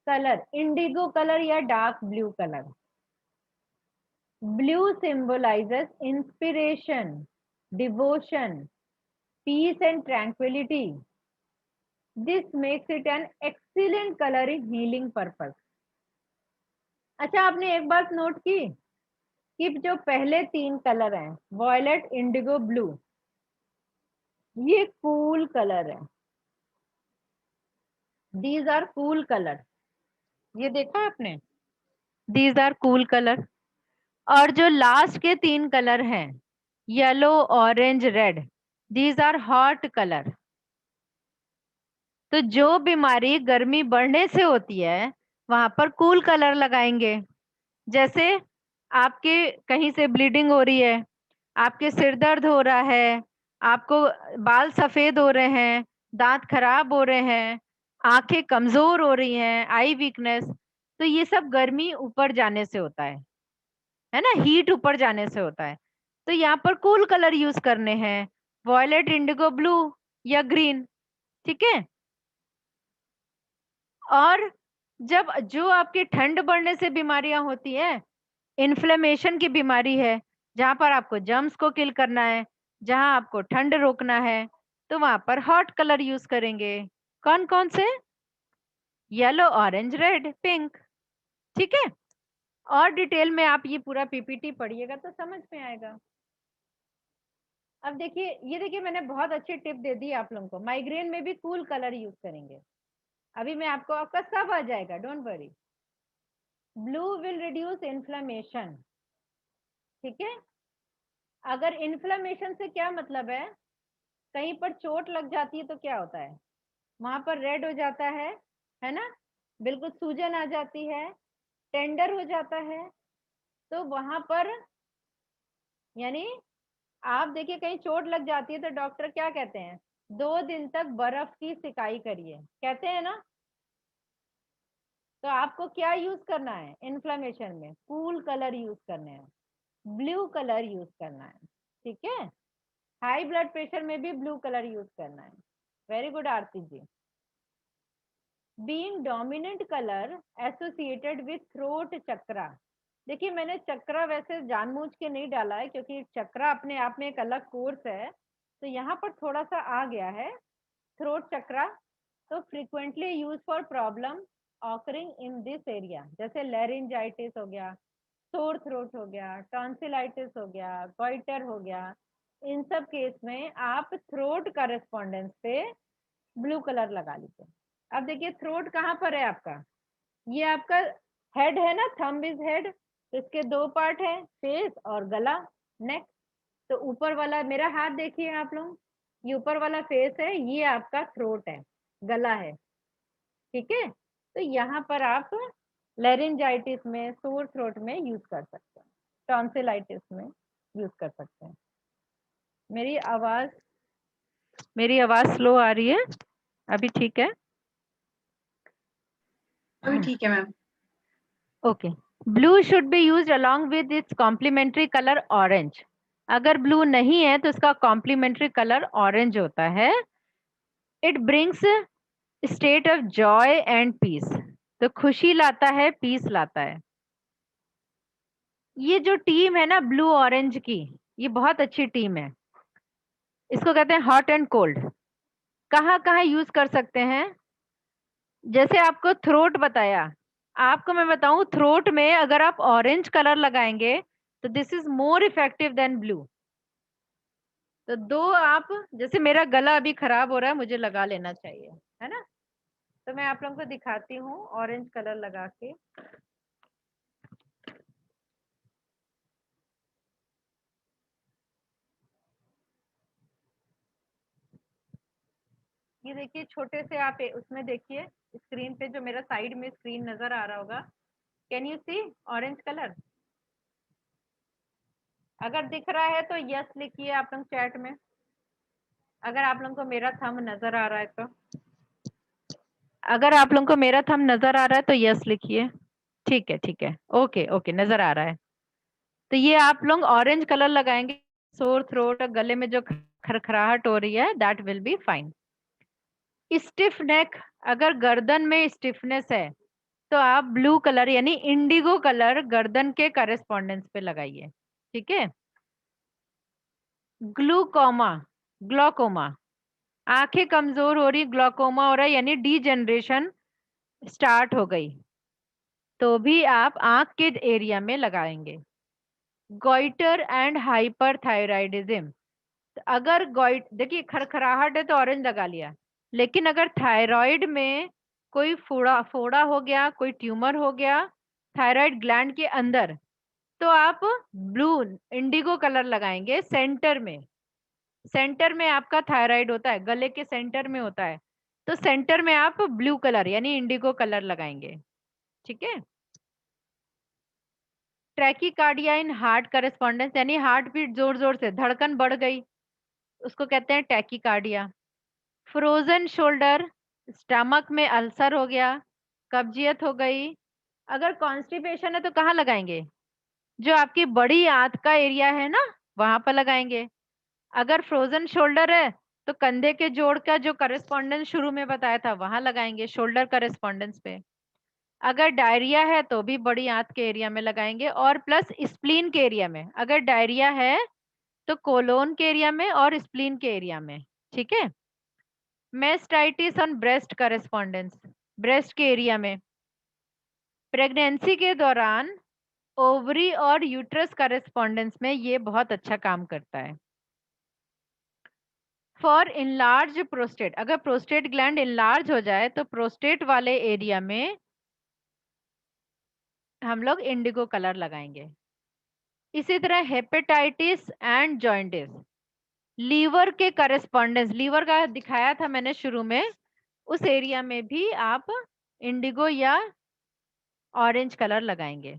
colour indigo colour या dark blue colour. Blue symbolizes inspiration, devotion, peace and tranquility. This makes it an excellent color in healing purpose. अच्छा, आपने एक बात नोट की कि जो पहले 3 कलर हैं, वॉयलेट, इंडिगो, ब्लू, ये कूल कलर है। These are cool color. ये देखा आपने? These are cool color. और जो लास्ट के 3 कलर हैं, yellow, orange, red, these are hot colour. तो जो बीमारी गर्मी बढ़ने से होती है वहां पर कूल कलर लगाएंगे। जैसे आपके कहीं से ब्लीडिंग हो रही है, आपके सिर दर्द हो रहा है, आपको बाल सफेद हो रहे हैं, दांत खराब हो रहे हैं, आंखें कमजोर हो रही हैं, आई वीकनेस, तो ये सब गर्मी ऊपर जाने से होता है ना, हीट ऊपर जाने से होता है। तो यहाँ पर कूल कलर यूज करने हैं, वॉयलेट, इंडिगो ब्लू या ग्रीन, ठीक है। और जब जो आपकी ठंड बढ़ने से बीमारियां होती है, इन्फ्लेमेशन की बीमारी है, जहां पर आपको जर्म्स को किल करना है, जहां आपको ठंड रोकना है, तो वहां पर हॉट कलर यूज करेंगे। कौन कौन से? येलो, ऑरेंज, रेड, पिंक, ठीक है। और डिटेल में आप ये पूरा पीपीटी पढ़िएगा तो समझ में आएगा। अब देखिए, ये देखिए मैंने बहुत अच्छी टिप दे दी आप लोगों को। माइग्रेन में भी कूल कलर यूज करेंगे। अभी मैं आपको, आपका सब आ जाएगा, don't worry. Blue will reduce inflammation, ठीक है। अगर इन्फ्लेमेशन से क्या मतलब है, कहीं पर चोट लग जाती है तो क्या होता है, वहां पर रेड हो जाता है ना, बिल्कुल सूजन आ जाती है, टेंडर हो जाता है। तो वहां पर यानी आप देखिए कहीं चोट लग जाती है तो डॉक्टर क्या कहते हैं, 2 दिन तक बर्फ की सिकाई करिए, कहते हैं ना। तो आपको क्या यूज करना है इन्फ्लेमेशन में? कूल कलर यूज करने हैं, ब्लू कलर यूज करना है, ठीक है। हाई ब्लड प्रेशर में भी ब्लू कलर यूज करना है। Very good Aarti ji. Being dominant colour associated with throat chakra. देखिए मैंने चक्रा वैसे जानबूझ के नहीं डाला है, क्योंकि चक्रा अपने आप में एक अलग कोर्स है, तो यहाँ पर थोड़ा सा आ गया है थ्रोट चक्रा। तो frequently use for problem occurring in this area, जैसे लैरिंजाइटिस हो गया, सोर थ्रोट हो गया, टॉन्सिलाइटिस हो गया, गॉइटर हो गया। इन सब केस में आप थ्रोट करेस्पॉन्डेंस पे ब्लू कलर लगा लीजिए। अब देखिए थ्रोट कहाँ पर है आपका, ये आपका हेड है ना, थंब इज हेड, तो इसके 2 पार्ट है, फेस और गला, नेक। तो ऊपर वाला मेरा हाथ देखिए आप लोग, ये ऊपर वाला फेस है, ये आपका थ्रोट है, गला है, ठीक है। तो यहाँ पर आप लैरिंजाइटिस में, सोर थ्रोट में यूज कर सकते हैं, टॉन्सिलाइटिस में यूज कर सकते हैं। मेरी आवाज स्लो आ रही है अभी, ठीक है? अभी ठीक है ma'am. Okay. Blue should be used along with its complementary colour orange. अगर ब्लू नहीं है तो इसका कॉम्प्लीमेंट्री कलर ऑरेंज होता है। It brings state of joy and peace, तो खुशी लाता है, पीस लाता है। ये जो टीम है ना ब्लू ऑरेंज की, ये बहुत अच्छी टीम है। इसको कहते हैं हॉट एंड कोल्ड। कहाँ कहाँ यूज कर सकते हैं? जैसे आपको थ्रोट बताया, आपको मैं बताऊं थ्रोट में अगर आप ऑरेंज कलर लगाएंगे तो this is more effective than blue. तो 2 आप, जैसे मेरा गला अभी खराब हो रहा है, मुझे लगा लेना चाहिए, है ना। तो मैं आप लोगों को दिखाती हूँ ऑरेंज कलर लगा के। ये देखिए छोटे से आप उसमें देखिए स्क्रीन पे, जो मेरा साइड में स्क्रीन नजर आ रहा होगा, can you see orange colour? अगर दिख रहा है तो यस लिखिए आप लोग चैट में, अगर आप लोगों को मेरा थंब नजर आ रहा है तो। अगर आप लोगों को मेरा थंब नजर आ रहा है तो यस लिखिए। ठीक है, ठीक है, ओके ओके, नजर आ रहा है। तो ये आप लोग ऑरेंज कलर लगाएंगे, सोर थ्रोट और गले में जो खरखराहट हो रही है, that will be fine. Stiff neck, अगर गर्दन में स्टिफनेस है तो आप ब्लू कलर यानी इंडिगो कलर गर्दन के करेस्पॉन्डेंस पे लगाइए, ठीक है। ग्लूकोमा, ग्लोकोमा, आंखें कमजोर हो रही, ग्लोकोमा हो रहा है यानी डीजेनरेशन स्टार्ट हो गई, तो भी आप आंख के एरिया में लगाएंगे। गॉइटर एंड हाइपरथायराइडिज्म, अगर देखिए खरखराहट है तो ऑरेंज लगा लिया, लेकिन अगर थायराइड में कोई फोड़ा हो गया, कोई ट्यूमर हो गया थायराइड ग्लैंड के अंदर, तो आप ब्लू इंडिगो कलर लगाएंगे। सेंटर में आपका थायराइड होता है, गले के सेंटर में होता है, तो सेंटर में आप ब्लू कलर यानी इंडिगो कलर लगाएंगे, ठीक है। ट्रैकीकार्डिया इन हार्ट करेस्पॉन्डेंस, यानी हार्ट बीट जोर जोर से, धड़कन बढ़ गई, उसको कहते हैं टैकीकार्डिया। फ्रोजन शोल्डर, स्टमक में अल्सर हो गया, कब्जियत हो गई। अगर कॉन्स्टिपेशन है तो कहाँ लगाएंगे? जो आपकी बड़ी आंत का एरिया है ना, वहां पर लगाएंगे। अगर फ्रोजन शोल्डर है तो कंधे के जोड़ का जो करस्पॉन्डेंस शुरू में बताया था वहां लगाएंगे, शोल्डर करस्पॉन्डेंस पे। अगर डायरिया है तो भी बड़ी आंत के एरिया में लगाएंगे, और प्लस स्प्लीन के एरिया में। अगर डायरिया है तो कोलोन के एरिया में और स्प्लीन के एरिया में, ठीक है। Mastitis on breast correspondence, breast के एरिया में। प्रेगनेंसी के दौरान ओवरी और यूट्रस करस्पॉन्डेंस में ये बहुत अच्छा काम करता है। फॉर इनलार्ज प्रोस्टेट, अगर प्रोस्टेट ग्लैंड इनलार्ज हो जाए तो प्रोस्टेट वाले एरिया में हम लोग इंडिगो कलर लगाएंगे। इसी तरह हेपेटाइटिस एंड जॉइंटिस, लीवर के करस्पॉन्डेंस, लीवर का दिखाया था मैंने शुरू में, उस एरिया में भी आप इंडिगो या ऑरेंज कलर लगाएंगे।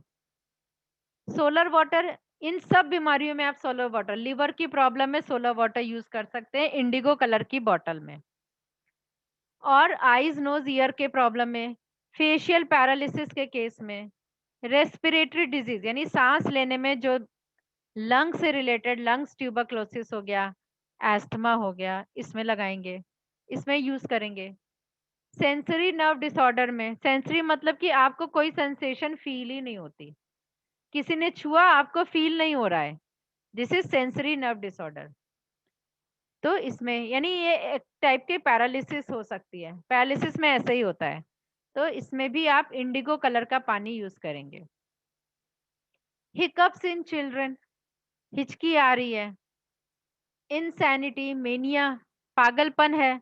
सोलर वाटर, इन सब बीमारियों में आप सोलर वाटर, लीवर की प्रॉब्लम में सोलर वाटर यूज कर सकते हैं इंडिगो कलर की बॉटल में। और आईज नोज ईयर के प्रॉब्लम में, फेशियल पैरालिसिस के केस में, रेस्पिरेटरी डिजीज यानी सांस लेने में जो लंग से रिलेटेड, लंग्स ट्यूबरक्लोसिस हो गया, एस्थमा हो गया, इसमें लगाएंगे, इसमें यूज करेंगे। सेंसरी नर्व डिसऑर्डर में, सेंसरी मतलब कि आपको कोई सेंसेशन फील ही नहीं होती, किसी ने छुआ आपको फील नहीं हो रहा है, this is sensory nerve disorder. तो इसमें यानी ये एक टाइप के पैरालिसिस हो सकती है, पैरालिसिस में ऐसा ही होता है, तो इसमें भी आप इंडिगो कलर का पानी यूज करेंगे। हिकअप्स इन चिल्ड्रन, हिचकी आ रही है, इनसैनिटी, मेनिया, पागलपन है,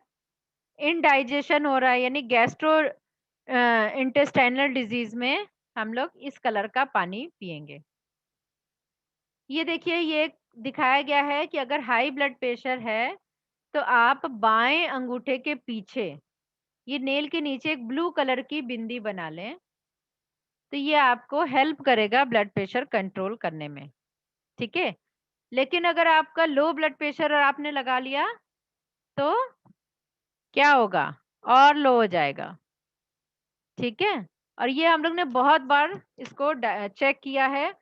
इनडाइजेशन हो रहा है यानी गैस्ट्रो इंटेस्टाइनल डिजीज में हम लोग इस कलर का पानी पिएंगे। ये देखिए, ये दिखाया गया है कि अगर हाई ब्लड प्रेशर है तो आप बाएं अंगूठे के पीछे, ये नेल के नीचे एक ब्लू कलर की बिंदी बना लें, तो ये आपको हेल्प करेगा ब्लड प्रेशर कंट्रोल करने में, ठीक है। लेकिन अगर आपका लो ब्लड प्रेशर और आपने लगा लिया तो क्या होगा, और लो हो जाएगा, ठीक है। और ये हम लोग ने बहुत बार इसको चेक किया है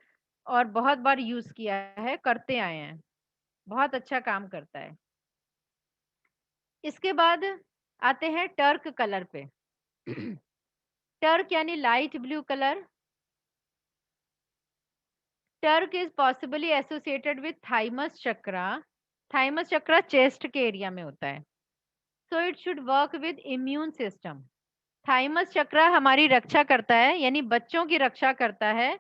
और बहुत बार यूज किया है, करते आए हैं, बहुत अच्छा काम करता है। इसके बाद आते हैं टर्क कलर पे। टर्क यानी light blue colour. Turq is possibly associated with thymus chakra, thymus chakra chest के एरिया में होता है, so it should work with immune system. Thymus chakra हमारी रक्षा करता है, यानी बच्चों की रक्षा करता है,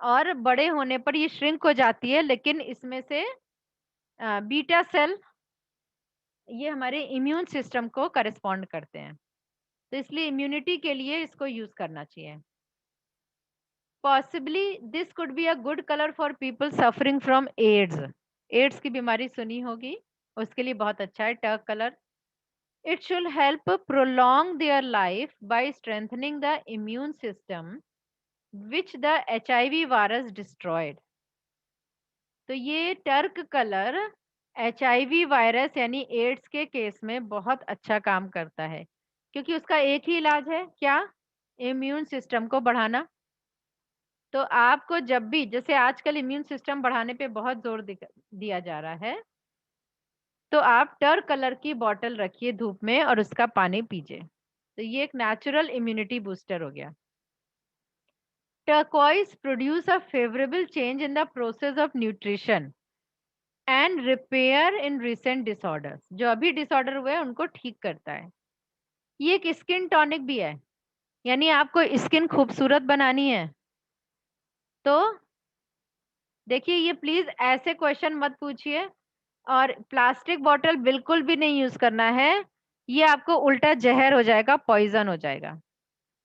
और बड़े होने पर ये श्रिंक हो जाती है, लेकिन इसमें से बीटा सेल ये हमारे इम्यून सिस्टम को करस्पॉन्ड करते हैं, तो इसलिए इम्यूनिटी के लिए इसको यूज करना चाहिए। Possibly this could be a good colour for people suffering from AIDS, AIDS की बीमारी सुनी होगी, उसके लिए बहुत अच्छा है turquoise colour. It should help prolong their life by strengthening the immune system which the HIV virus destroyed. तो ये टर्क कलर HIV वायरस यानी एड्स के केस में बहुत अच्छा काम करता है, क्योंकि उसका एक ही इलाज है, क्या, इम्यून सिस्टम को बढ़ाना। तो आपको जब भी, जैसे आजकल इम्यून सिस्टम बढ़ाने पे बहुत जोर दिया जा रहा है, तो आप टर्क कलर की बोतल रखिए धूप में और उसका पानी पीजिए, तो ये एक नेचुरल इम्यूनिटी बूस्टर हो गया। Turquoise produce a favourable change in the process of nutrition and repair in recent disorders, जो अभी डिसऑर्डर हुए हैं उनको ठीक करता है। ये एक स्किन टॉनिक भी है, यानी आपको स्किन खूबसूरत बनानी है तो देखिए, ये प्लीज ऐसे क्वेश्चन मत पूछिए, और प्लास्टिक बॉटल बिल्कुल भी नहीं यूज करना है, ये आपको उल्टा जहर हो जाएगा, पॉइजन हो जाएगा।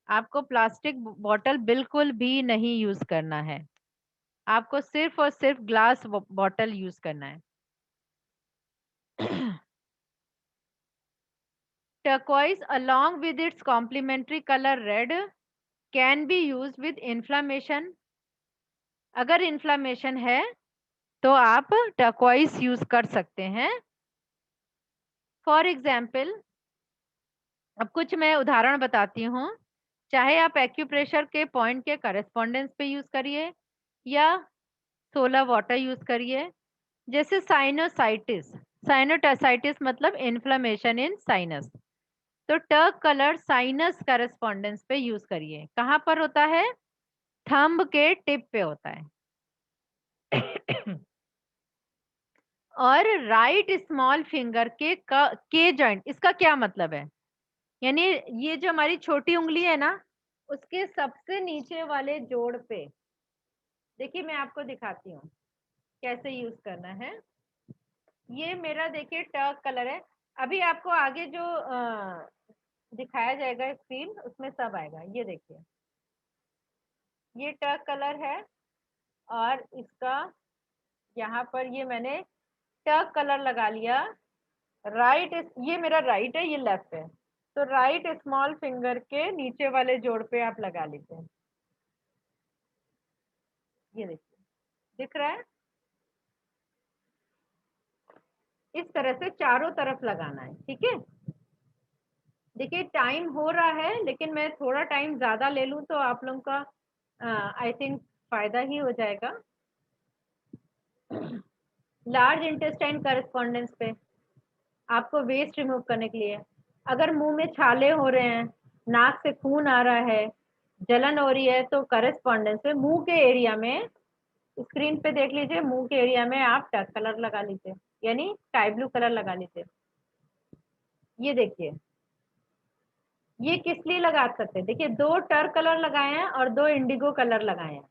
आपको प्लास्टिक बॉटल बिल्कुल भी नहीं यूज करना है, आपको सिर्फ और सिर्फ ग्लास बॉटल यूज करना है। Turquoise along with its complementary color red can be used with inflammation, अगर इन्फ्लामेशन है तो आप टर्कोइज यूज कर सकते हैं। फॉर एग्जाम्पल, अब कुछ मैं उदाहरण बताती हूँ, चाहे आप एक्यूप्रेशर के पॉइंट के करस्पॉन्डेंस पे यूज करिए या 16 वाटर यूज करिए। जैसे साइनोसाइटिस, साइनोसाइटिस मतलब इन्फ्लेमेशन इन साइनस, तो टर्क कलर साइनस करेस्पॉन्डेंस पे यूज करिए। कहाँ पर होता है? थंब के टिप पे होता है। और राइट स्मॉल फिंगर के जॉइंट, इसका क्या मतलब है? यानी ये जो हमारी छोटी उंगली है ना, उसके सबसे नीचे वाले जोड़ पे, देखिए मैं आपको दिखाती हूँ कैसे यूज करना है। ये मेरा देखिए टर्क कलर है। अभी आपको आगे जो दिखाया जाएगा स्क्रीन, उसमें सब आएगा। ये देखिए, ये टर्क कलर है और इसका यहाँ पर ये मैंने टर्क कलर लगा लिया। राइट, ये मेरा राइट है, ये लेफ्ट है, तो राइट स्मॉल फिंगर के नीचे वाले जोड़ पे आप लगा लीजिए। ये देखिए, दिख रहा है? इस तरह से चारों तरफ लगाना है, ठीक है। देखिए टाइम हो रहा है, लेकिन मैं थोड़ा टाइम ज्यादा ले लूं तो आप लोगों का आई थिंक फायदा ही हो जाएगा। लार्ज इंटेस्टाइन करस्पॉन्डेंस पे आपको वेस्ट रिमूव करने के लिए, अगर मुंह में छाले हो रहे हैं, नाक से खून आ रहा है, जलन हो रही है, तो करस्पॉन्डेंस पे मुंह के एरिया में, स्क्रीन पे देख लीजिए, मुंह के एरिया में आप टर्क कलर लगा लीजिए, यानी स्काई ब्लू कलर लगा लीजिए। ये देखिए, ये किस लिए लगा सकते हैं? देखिए 2 टर्क कलर लगाए हैं और 2 इंडिगो कलर लगाए हैं।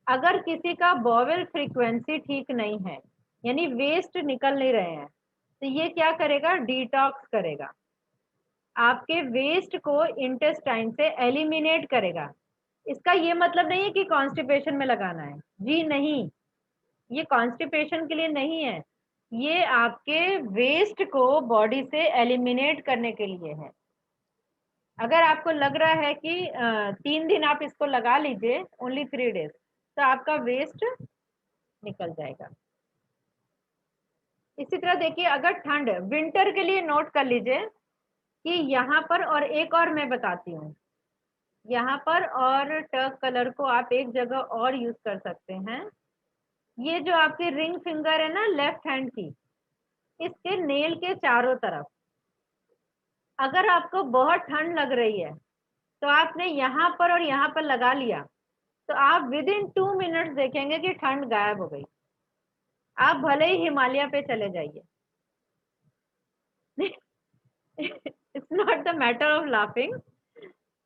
अगर किसी का बॉवेल फ्रीक्वेंसी ठीक नहीं है, यानी वेस्ट निकल नहीं रहे हैं, तो ये क्या करेगा? डिटॉक्स करेगा, आपके वेस्ट को इंटेस्टाइन से एलिमिनेट करेगा। इसका ये मतलब नहीं है कि कॉन्स्टिपेशन में लगाना है, जी नहीं, ये कॉन्स्टिपेशन के लिए नहीं है, ये आपके वेस्ट को बॉडी से एलिमिनेट करने के लिए है। अगर आपको लग रहा है कि 3 दिन आप इसको लगा लीजिए, ओनली 3 डेज, तो आपका वेस्ट निकल जाएगा। इसी तरह देखिए, अगर ठंड, विंटर के लिए नोट कर लीजिए कि यहाँ पर, और एक और मैं बताती हूँ, यहाँ पर और टर्क कलर को आप एक जगह और यूज कर सकते हैं। ये जो आपकी रिंग फिंगर है ना लेफ्ट हैंड की, इसके नेल के चारों तरफ, अगर आपको बहुत ठंड लग रही है तो आपने यहाँ पर और यहाँ पर लगा लिया, तो आप विद इन 2 मिनट्स देखेंगे कि ठंड गायब हो गई। आप भले ही हिमालय पे चले जाइए। It's not the matter of laughing,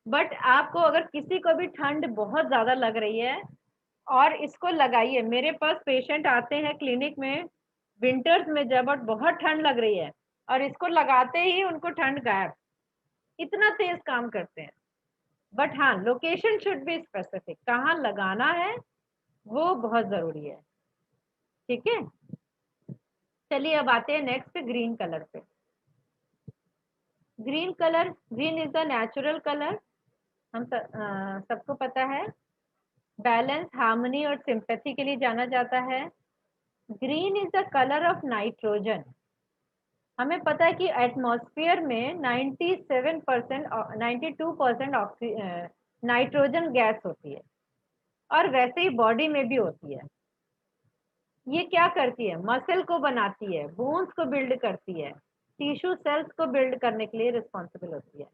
but आपको अगर किसी को भी ठंड बहुत ज्यादा लग रही है और इसको लगाइए। मेरे पास पेशेंट आते हैं क्लिनिक में विंटर्स में, जब और बहुत ठंड लग रही है, और इसको लगाते ही उनको ठंड गायब, इतना तेज काम करते हैं। बट हाँ, लोकेशन शुड बी स्पेसिफिक, कहाँ लगाना है वो बहुत जरूरी है, ठीक है। चलिए अब आते हैं नेक्स्ट ग्रीन कलर पे। Green colour, green is the natural colour, हम सबको पता है, बैलेंस, हार्मनी और सिंपैथी के लिए जाना जाता है। Green is the colour of nitrogen. हमें पता है कि एटमॉस्फेयर में 97% 92% नाइट्रोजन गैस होती है, और वैसे ही बॉडी में भी होती है। ये क्या करती है? मसल को बनाती है, बोन्स को बिल्ड करती है, टिश्यू सेल्स को बिल्ड करने के लिए रिस्पॉन्सिबल होती है।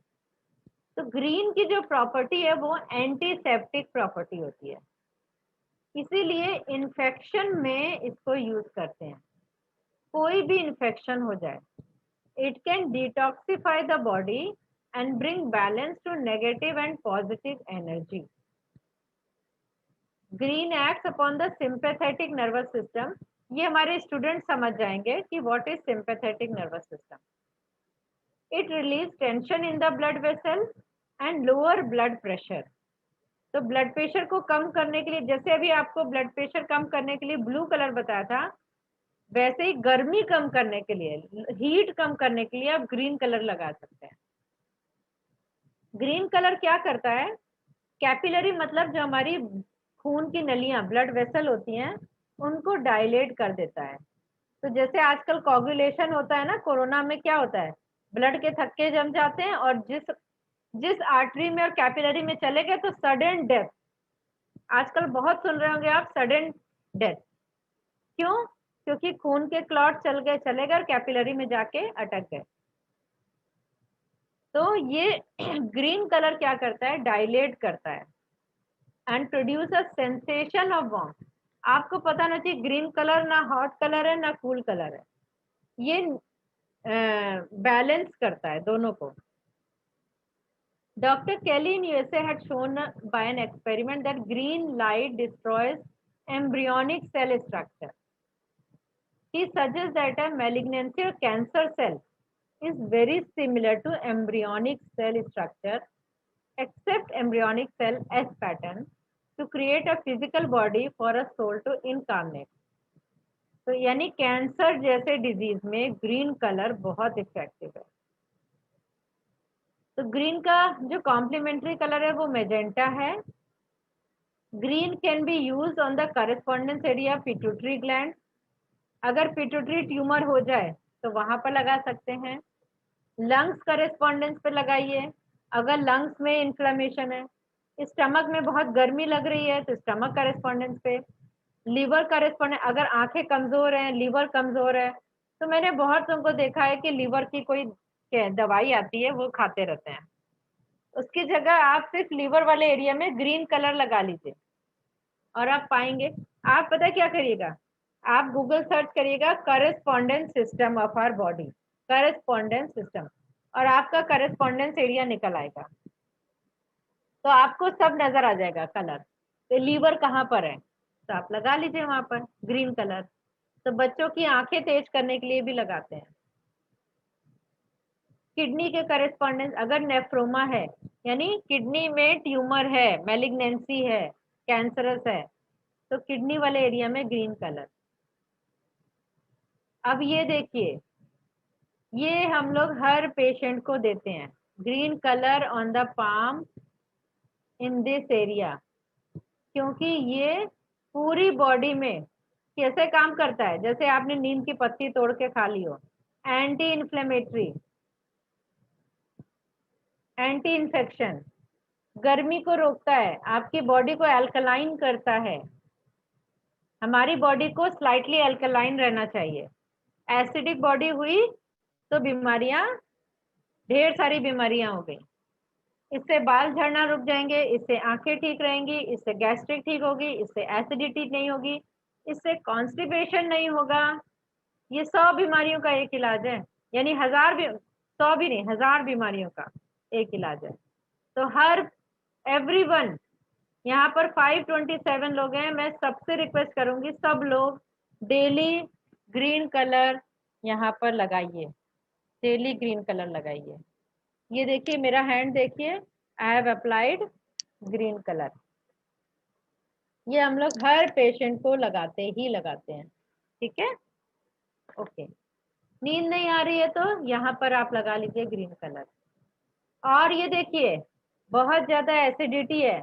तो ग्रीन की जो प्रॉपर्टी है वो एंटीसेप्टिक प्रॉपर्टी होती है, इसीलिए इन्फेक्शन में इसको यूज करते हैं। कोई भी इन्फेक्शन हो जाए, it can detoxify the body and bring balance to negative and positive energy. Green acts upon the sympathetic nervous system. ये हमारे स्टूडेंट समझ जाएंगे कि what is sympathetic nervous system. It release tension in the blood vessel and lower blood pressure. तो blood pressure को कम करने के लिए, जैसे अभी आपको ब्लड प्रेशर कम करने के लिए ब्लू कलर बताया था, वैसे ही गर्मी कम करने के लिए, हीट कम करने के लिए आप ग्रीन कलर लगा सकते हैं। ग्रीन कलर क्या करता है? कैपिलरी मतलब जो हमारी खून की नलियां, ब्लड वेसल होती हैं, उनको डायलेट कर देता है। तो जैसे आजकल कोगुलेशन होता है ना, कोरोना में क्या होता है, ब्लड के थक्के जम जाते हैं, और जिस आर्टरी में और कैपिलरी में चले गए तो सडन डेथ। आजकल बहुत सुन रहे होंगे आप, सडन डेथ। क्यों? क्योंकि खून के क्लॉट चले गए और कैपिलरी में जाके अटक गए। तो ये ग्रीन कलर क्या करता है? डायलेट करता है and produce a sensation of warm. आपको पता ना चाहिए ग्रीन कलर ना हॉट कलर है ना कूल कलर है, ये बैलेंस करता है दोनों को। Dr. Kelly in USA had shown by an experiment that green light destroys embryonic cell structure. He suggests that a malignancy or cancer cell is very similar to embryonic cell structure, except embryonic cell S pattern, to create a physical body for a soul to incarnate. तो यानी cancer जैसे disease में green colour बहुत effective है। तो green का जो complementary colour है वो मेजेंटा है। Green can be use on the correspondence area pituitary gland. अगर पिट्यूटरी ट्यूमर हो जाए तो वहां पर लगा सकते हैं। लंग्स करेस्पॉन्डेंस पे लगाइए अगर लंग्स में इन्फ्लेमेशन है। स्टमक में बहुत गर्मी लग रही है तो स्टमक करेस्पॉन्डेंस पे। लीवर करेस्पॉन्डेंस, अगर आंखें कमजोर हैं, लीवर कमजोर है, तो मैंने बहुत लोगों को देखा है कि लीवर की कोई दवाई आती है वो खाते रहते हैं। उसकी जगह आप सिर्फ लीवर वाले एरिया में ग्रीन कलर लगा लीजिए और आप पाएंगे। आप पता क्या करिएगा, आप गूगल सर्च करिएगा correspondence system of our body, correspondence system, और आपका करेस्पॉन्डेंस एरिया निकल आएगा तो आपको सब नजर आ जाएगा कलर। तो लीवर कहाँ पर है तो आप लगा लीजिए वहां पर ग्रीन कलर। तो बच्चों की आंखें तेज करने के लिए भी लगाते हैं। किडनी के करेस्पॉन्डेंस, अगर नेफ्रोमा है यानी किडनी में ट्यूमर है, मैलिग्नेंसी है, कैंसरस है, तो किडनी वाले एरिया में ग्रीन कलर। अब ये देखिए, ये हम लोग हर पेशेंट को देते हैं green colour on the palm in this area, क्योंकि ये पूरी बॉडी में कैसे काम करता है। जैसे आपने नीम की पत्ती तोड़ के खा ली हो, एंटी इन्फ्लेमेटरी, एंटी इन्फेक्शन, गर्मी को रोकता है, आपकी बॉडी को अल्कलाइन करता है। हमारी बॉडी को स्लाइटली अल्कलाइन रहना चाहिए। एसिडिक बॉडी हुई तो बीमारियां, ढेर सारी बीमारियां हो गई। इससे बाल झड़ना रुक जाएंगे, इससे आंखें ठीक रहेंगी, इससे गैस्ट्रिक ठीक होगी, इससे एसिडिटी नहीं होगी, इससे कॉन्स्टिपेशन नहीं होगा। ये 100 बीमारियों का एक इलाज है, यानी 100 भी नहीं, 1000 बीमारियों का एक इलाज है। तो हर एवरीवन, यहाँ पर 527 लोग हैं, मैं सबसे रिक्वेस्ट करूंगी सब लोग डेली ग्रीन कलर यहाँ पर लगाइए, डेली ग्रीन कलर लगाइए। ये देखिए मेरा हैंड देखिए, I have applied green colour. ये हम लोग हर पेशेंट को लगाते ही लगाते हैं, ठीक है। ओके, नींद नहीं आ रही है तो यहाँ पर आप लगा लीजिए ग्रीन कलर। और ये देखिए बहुत ज्यादा एसिडिटी है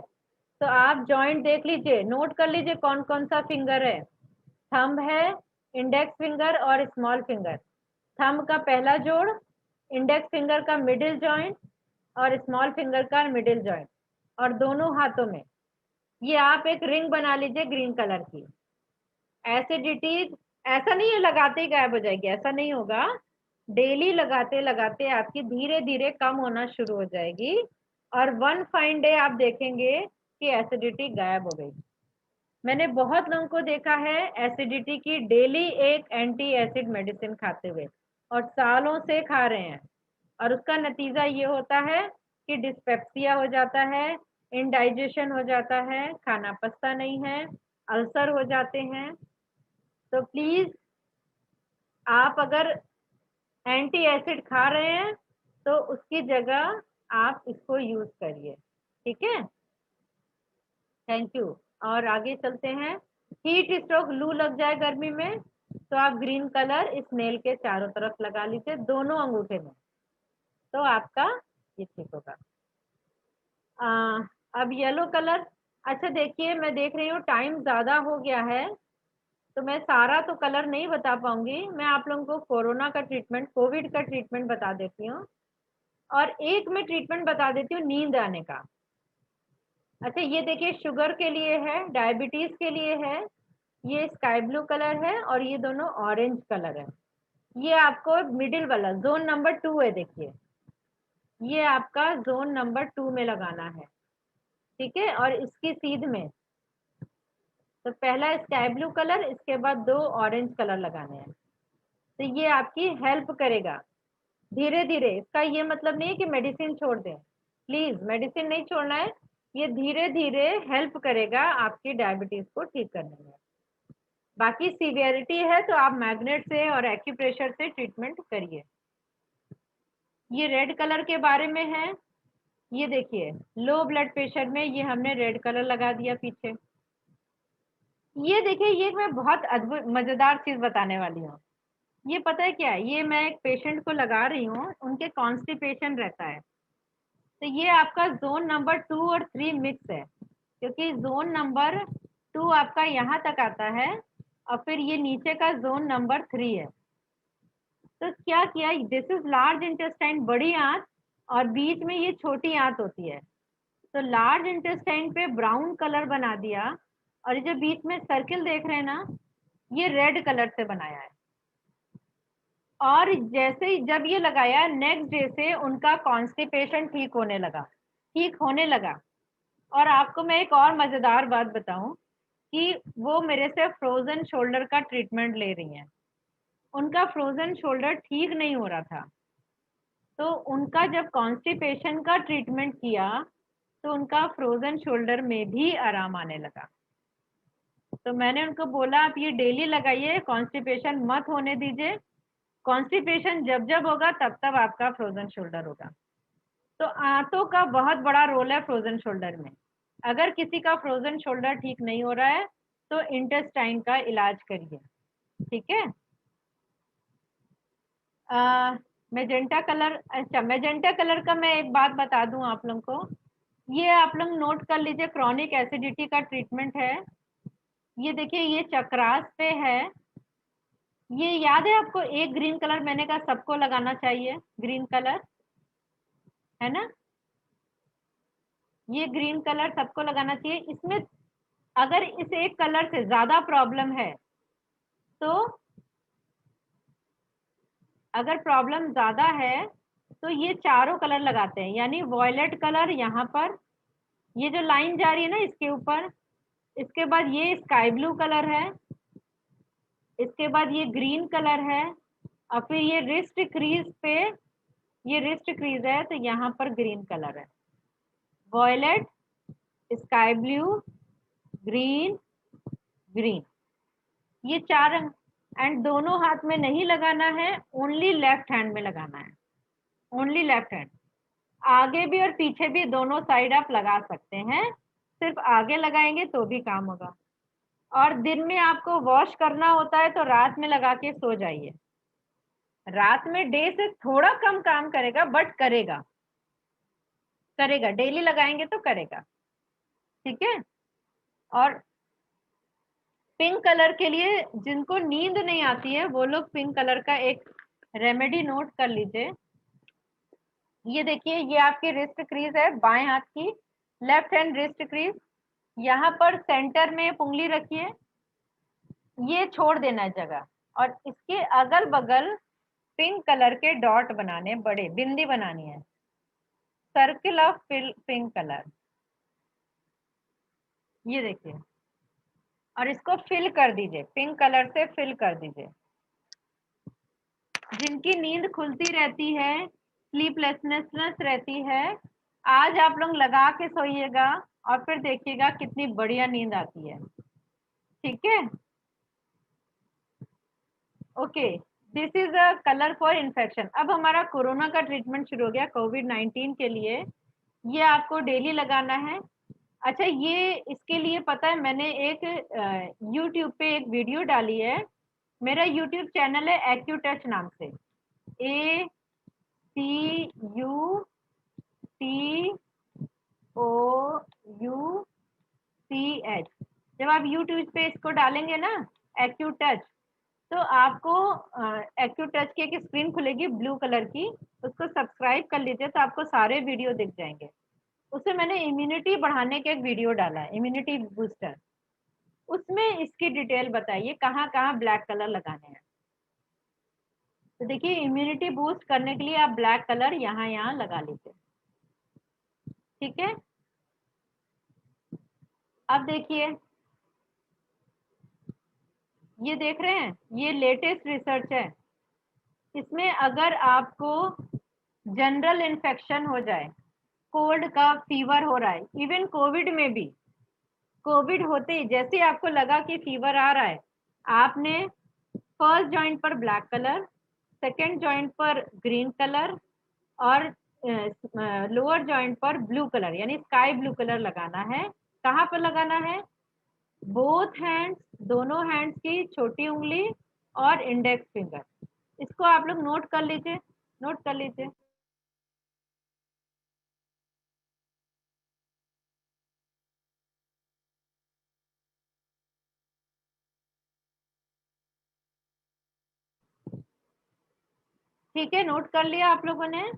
तो आप जॉइंट देख लीजिए, नोट कर लीजिए कौन कौन सा फिंगर है। थंब है, इंडेक्स फिंगर और स्मॉल फिंगर। थंब का पहला जोड़, इंडेक्स फिंगर का मिडिल जॉइंट और स्मॉल फिंगर का मिडिल जॉइंट, और दोनों हाथों में ये आप एक रिंग बना लीजिए ग्रीन कलर की। एसिडिटी ऐसा नहीं है लगाते ही गायब हो जाएगी, ऐसा नहीं होगा। डेली लगाते लगाते आपकी धीरे धीरे कम होना शुरू हो जाएगी और वन फाइन डे आप देखेंगे कि एसिडिटी गायब हो गई। मैंने बहुत लोगों को देखा है एसिडिटी की डेली एक एंटी एसिड मेडिसिन खाते हुए, और सालों से खा रहे हैं, और उसका नतीजा ये होता है कि डिस्पेप्सिया हो जाता है, इंडाइजेशन हो जाता है, खाना पचता नहीं है, अल्सर हो जाते हैं। तो प्लीज आप अगर एंटी एसिड खा रहे हैं तो उसकी जगह आप इसको यूज करिए, ठीक है। Thank you. और आगे चलते हैं। हीट स्ट्रोक, लू लग जाए गर्मी में तो आप ग्रीन कलर इस नेल के चारों तरफ लगा लीजिए, दोनों अंगूठे में, तो आपका ये ठीक होगा। अब येलो कलर, अच्छा देखिए मैं देख रही हूँ टाइम ज्यादा हो गया है तो मैं सारा तो कलर नहीं बता पाऊंगी। मैं आप लोगों को कोरोना का ट्रीटमेंट, कोविड का ट्रीटमेंट बता देती हूँ, और एक मैं ट्रीटमेंट बता देती हूँ नींद आने का। अच्छा ये देखिए शुगर के लिए है, डायबिटीज के लिए है, ये स्काई ब्लू कलर है और ये दोनों ऑरेंज कलर है। ये आपको मिडिल वाला जोन नंबर 2 है, देखिए ये आपका जोन नंबर 2 में लगाना है, ठीक है। और इसकी सीध में तो पहला स्काई ब्लू कलर, इसके बाद 2 ऑरेंज कलर लगाने हैं। तो ये आपकी हेल्प करेगा धीरे धीरे। इसका ये मतलब नहीं है कि मेडिसिन छोड़ दें, प्लीज मेडिसिन नहीं छोड़ना है। ये धीरे धीरे हेल्प करेगा आपकी डायबिटीज को ठीक करने में। बाकी सीवियरिटी है तो आप मैग्नेट से और एक्यूप्रेशर से ट्रीटमेंट करिए। ये रेड कलर के बारे में है। ये देखिए लो ब्लड प्रेशर में ये हमने रेड कलर लगा दिया पीछे। ये देखिए ये मैं बहुत अद्भुत मजेदार चीज बताने वाली हूँ। ये पता है क्या है, ये मैं एक पेशेंट को लगा रही हूँ, उनके कॉन्स्टिपेशन रहता है। तो ये आपका जोन नंबर 2 और 3 मिक्स है, क्योंकि जोन नंबर 2 आपका यहाँ तक आता है और फिर ये नीचे का जोन नंबर 3 है। तो क्या किया, दिस इज लार्ज इंटेस्टाइन बड़ी आंत और बीच में ये छोटी आंत होती है। तो लार्ज इंटेस्टाइन पे ब्राउन कलर बना दिया और ये जो बीच में सर्किल देख रहे हैं ना, ये रेड कलर से बनाया है। और जैसे ही जब ये लगाया नेक्स्ट डे से उनका कॉन्स्टिपेशन ठीक होने लगा। और आपको मैं एक और मजेदार बात बताऊं कि वो मेरे से फ्रोजन शोल्डर का ट्रीटमेंट ले रही हैं। उनका फ्रोजन शोल्डर ठीक नहीं हो रहा था, तो उनका जब कॉन्स्टिपेशन का ट्रीटमेंट किया तो उनका फ्रोजन शोल्डर में भी आराम आने लगा। तो मैंने उनको बोला आप ये डेली लगाइए, कॉन्स्टिपेशन मत होने दीजिए। कॉन्स्टिपेशन जब जब होगा तब तब आपका फ्रोजन शोल्डर होगा। तो आंतों का बहुत बड़ा रोल है फ्रोजन शोल्डर में। अगर किसी का फ्रोजन शोल्डर ठीक नहीं हो रहा है तो इंटेस्टाइन का इलाज करिए, ठीक है। मेजेंटा कलर, अच्छा मेजेंटा कलर का मैं एक बात बता दूं आप लोगों को, ये आप लोग नोट कर लीजिए, क्रॉनिक एसिडिटी का ट्रीटमेंट है। ये देखिए ये चक्रास पे है। ये याद है आपको, एक ग्रीन कलर मैंने कहा सबको लगाना चाहिए, ग्रीन कलर है ना, ये ग्रीन कलर सबको लगाना चाहिए। इसमें अगर इस एक कलर से ज्यादा प्रॉब्लम है तो अगर प्रॉब्लम ज्यादा है तो ये चारों कलर लगाते हैं, यानी वॉयलेट कलर यहाँ पर, ये जो लाइन जा रही है ना इसके ऊपर, इसके बाद ये स्काई ब्लू कलर है, इसके बाद ये ग्रीन कलर है, और फिर ये रिस्ट क्रीज पे, ये रिस्ट क्रीज है तो यहाँ पर ग्रीन कलर है। Violet, sky blue, green, green, ये 4 रंग। एंड दोनों हाथ में नहीं लगाना है, ओनली लेफ्ट हैंड में लगाना है, ओनली लेफ्ट हैंड। आगे भी और पीछे भी दोनों साइड आप लगा सकते हैं, सिर्फ आगे लगाएंगे तो भी काम होगा। और दिन में आपको वॉश करना होता है तो रात में लगा के सो जाइए। रात में डे से थोड़ा कम काम करेगा बट करेगा, डेली लगाएंगे तो करेगा, ठीक है। और पिंक कलर के लिए जिनको नींद नहीं आती है वो लोग पिंक कलर का एक रेमेडी नोट कर लीजिए। ये देखिए ये आपकी रिस्ट क्रीज है बाएं हाथ की, लेफ्ट हैंड रिस्ट क्रीज, यहाँ पर सेंटर में उंगली रखिए, ये छोड़ देना है जगह, और इसके अगल बगल पिंक कलर के डॉट बनाने, बड़े बिंदी बनानी है, सर्किल ऑफ पिंक कलर, ये देखिए। और इसको फिल कर दीजिए, पिंक कलर से फिल कर दीजिए। जिनकी नींद खुलती रहती है, स्लीपलेसनेस रहती है, आज आप लोग लगा के सोइएगा और फिर देखिएगा कितनी बढ़िया नींद आती है, ठीक है। Okay, this is a colour for infection. अब हमारा कोरोना का ट्रीटमेंट शुरू हो गया कोविड-19 के लिए, ये आपको डेली लगाना है। अच्छा ये इसके लिए पता है मैंने एक YouTube पे एक वीडियो डाली है, मेरा YouTube चैनल है एक्यूटच नाम से, ACUTOUCH। जब आप YouTube पे इसको डालेंगे ना एक्यूटच, तो आपको एक्यूटच की एक स्क्रीन खुलेगी ब्लू कलर की, उसको सब्सक्राइब कर लीजिए तो आपको सारे वीडियो दिख जाएंगे। उससे मैंने इम्यूनिटी बढ़ाने के एक वीडियो डाला है, इम्यूनिटी बूस्टर, उसमें इसकी डिटेल बताइए कहाँ कहाँ ब्लैक कलर लगाने हैं। तो देखिए इम्यूनिटी बूस्ट करने के लिए आप ब्लैक कलर यहाँ यहाँ लगा लीजिए, ठीक है। अब देखिए ये देख रहे हैं, ये लेटेस्ट रिसर्च है। इसमें अगर आपको जनरल इन्फेक्शन हो जाए, कोल्ड का फीवर हो रहा है, इवन कोविड में भी, कोविड होते ही जैसे आपको लगा कि फीवर आ रहा है, आपने फर्स्ट जॉइंट पर ब्लैक कलर, सेकेंड जॉइंट पर ग्रीन कलर और लोअर जॉइंट पर ब्लू कलर यानी स्काई ब्लू कलर लगाना है। कहाँ पर लगाना है? बोथ हैंड्स, दोनों हैंड्स की छोटी उंगली और इंडेक्स फिंगर। इसको आप लोग नोट कर लीजिए, नोट कर लीजिए। ठीक है, नोट कर लिया आप लोगों ने।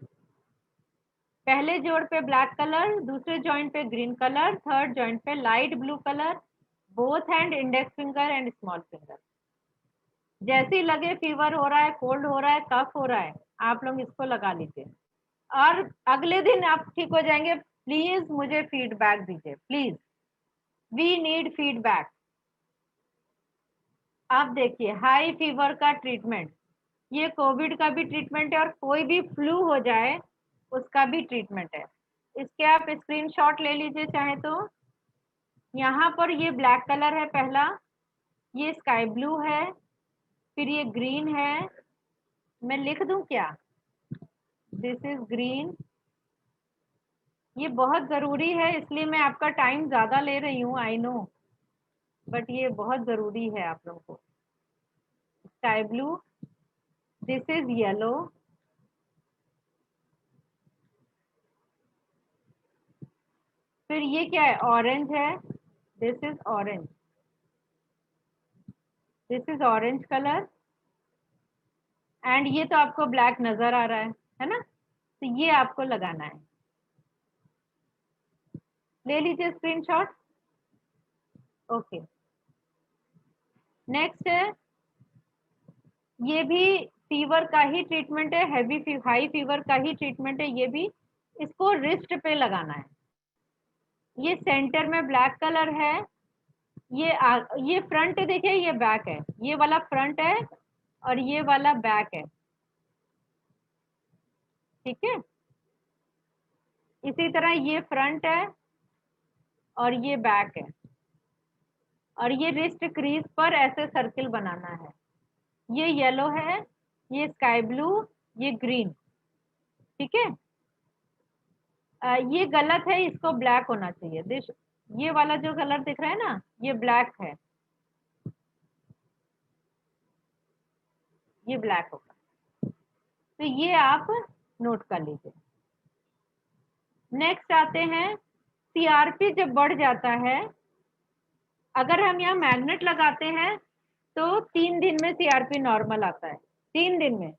पहले जोड़ पे ब्लैक कलर, दूसरे जॉइंट पे ग्रीन कलर, थर्ड जॉइंट पे light blue colour, both hand, index finger and small finger. जैसे ही लगे फीवर हो रहा है, कोल्ड हो रहा है, कफ हो रहा है, आप लोग इसको लगा लीजिए और अगले दिन आप ठीक हो जाएंगे। प्लीज मुझे फीडबैक दीजिए, प्लीज, वी नीड फीडबैक। अब देखिए हाई फीवर का ट्रीटमेंट, ये कोविड का भी ट्रीटमेंट है और कोई भी फ्लू हो जाए उसका भी ट्रीटमेंट है। इसके आप स्क्रीनशॉट ले लीजिए चाहे तो। यहाँ पर ये ब्लैक कलर है पहला, ये स्काई ब्लू है, फिर ये ग्रीन है। मैं लिख दूं क्या? This is green. ये बहुत जरूरी है इसलिए मैं आपका टाइम ज्यादा ले रही हूँ, आई नो, बट ये बहुत जरूरी है आप लोगों को। Sky blue, this is yellow, फिर ये क्या है? ऑरेंज है, this is orange, this is orange colour and ये तो आपको ब्लैक नजर आ रहा है ना? तो ये आपको लगाना है, ले लीजिए स्क्रीनशॉट। ओके, नेक्स्ट है, ये भी फीवर का ही ट्रीटमेंट है, हाई फीवर का ही ट्रीटमेंट है ये भी। इसको रिस्ट पे लगाना है। ये सेंटर में ब्लैक कलर है, ये फ्रंट देखिए, ये बैक है, ये वाला फ्रंट है और ये वाला बैक है, ठीक है। इसी तरह ये फ्रंट है और ये बैक है और ये रिस्ट क्रीज पर ऐसे सर्किल बनाना है। ये येलो है, ये स्काई ब्लू, ये ग्रीन, ठीक है। ये गलत है, इसको ब्लैक होना चाहिए। ये वाला जो कलर दिख रहा है ना, ये ब्लैक है, ये ब्लैक होगा। तो ये आप नोट कर लीजिए। नेक्स्ट आते हैं, सीआरपी जब बढ़ जाता है, अगर हम यहाँ मैग्नेट लगाते हैं तो 3 दिन में सीआरपी नॉर्मल आता है, 3 दिन में।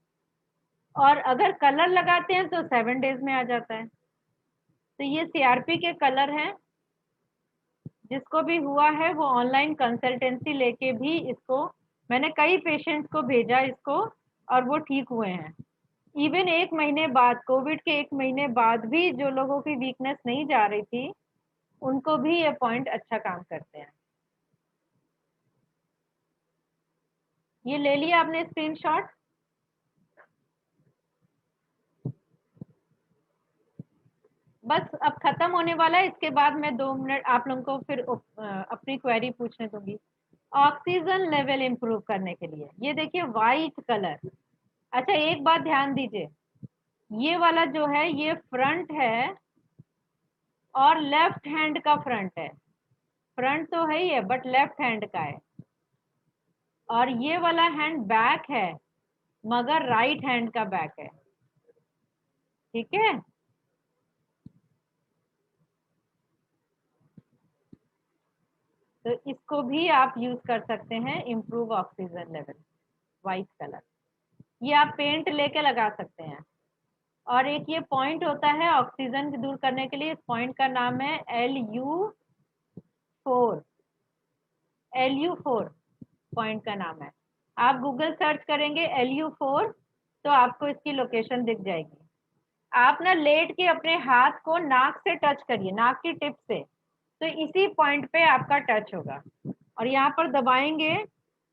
और अगर कलर लगाते हैं तो 7 डेज में आ जाता है। तो ये सीआरपी के कलर हैं। जिसको भी हुआ है वो ऑनलाइन कंसल्टेंसी लेके भी इसको, मैंने कई पेशेंट्स को भेजा इसको और वो ठीक हुए हैं। इवन 1 महीने बाद, कोविड के 1 महीने बाद भी जो लोगों की वीकनेस नहीं जा रही थी उनको भी ये पॉइंट अच्छा काम करते हैं। ये ले लिया आपने स्क्रीनशॉट। बस अब खत्म होने वाला है, इसके बाद मैं 2 मिनट आप लोगों को फिर अपनी क्वेरी पूछने दूंगी। ऑक्सीजन लेवल इंप्रूव करने के लिए ये देखिए वाइट कलर। अच्छा एक बात ध्यान दीजिए, ये वाला जो है ये फ्रंट है और लेफ्ट हैंड का फ्रंट है। फ्रंट तो है ही है बट लेफ्ट हैंड का है। और ये वाला हैंड बैक है मगर राइट हैंड का बैक है, ठीक है। तो इसको भी आप यूज कर सकते हैं, improve oxygen level, white colour. ये आप पेंट लेके लगा सकते हैं। और एक ये पॉइंट होता है ऑक्सीजन दूर करने के लिए, इस पॉइंट का नाम है LU4, LU4 पॉइंट का नाम है। आप गूगल सर्च करेंगे LU4 तो आपको इसकी लोकेशन दिख जाएगी। आप ना लेट के अपने हाथ को नाक से टच करिए, नाक की टिप से, तो इसी पॉइंट पे आपका टच होगा और यहाँ पर दबाएंगे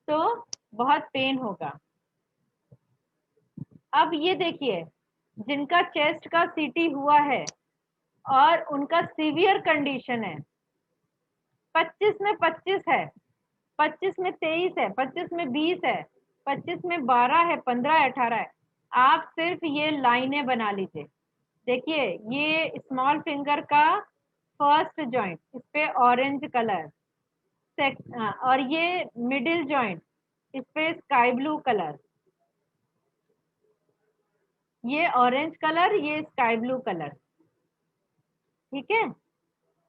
तो बहुत पेन होगा। अब ये देखिए, जिनका चेस्ट का सीटी हुआ है और उनका सीवियर कंडीशन है, 25 में 25 है, 25 में 23 है, 25 में 20 है, 25 में 12 है, 15 है, 18 है। आप सिर्फ ये लाइनें बना लीजिए। देखिए ये स्मॉल फिंगर का फर्स्ट जॉइंट, इस पे ऑरेंज कलर, और ये मिडिल जॉइंट, इस पे स्काई ब्लू कलर, ये ऑरेंज कलर, ये स्काई ब्लू कलर, ठीक है।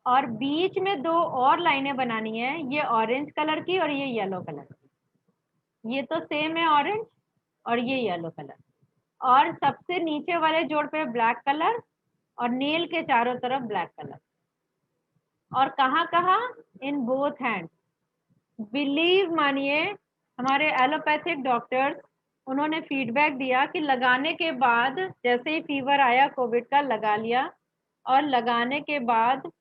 और बीच में 2 और लाइनें बनानी है, ये ऑरेंज कलर की और ये येलो कलर की। ये तो सेम है ऑरेंज और ये येलो कलर, और सबसे नीचे वाले जोड़ पे ब्लैक कलर और नेल के चारों तरफ ब्लैक कलर। और कहाँ कहाँ? In both hand. बिलीव मानिए, हमारे एलोपैथिक डॉक्टर्स, उन्होंने फीडबैक दिया कि लगाने के बाद, जैसे ही फीवर आया कोविड का, लगा लिया और लगाने के बाद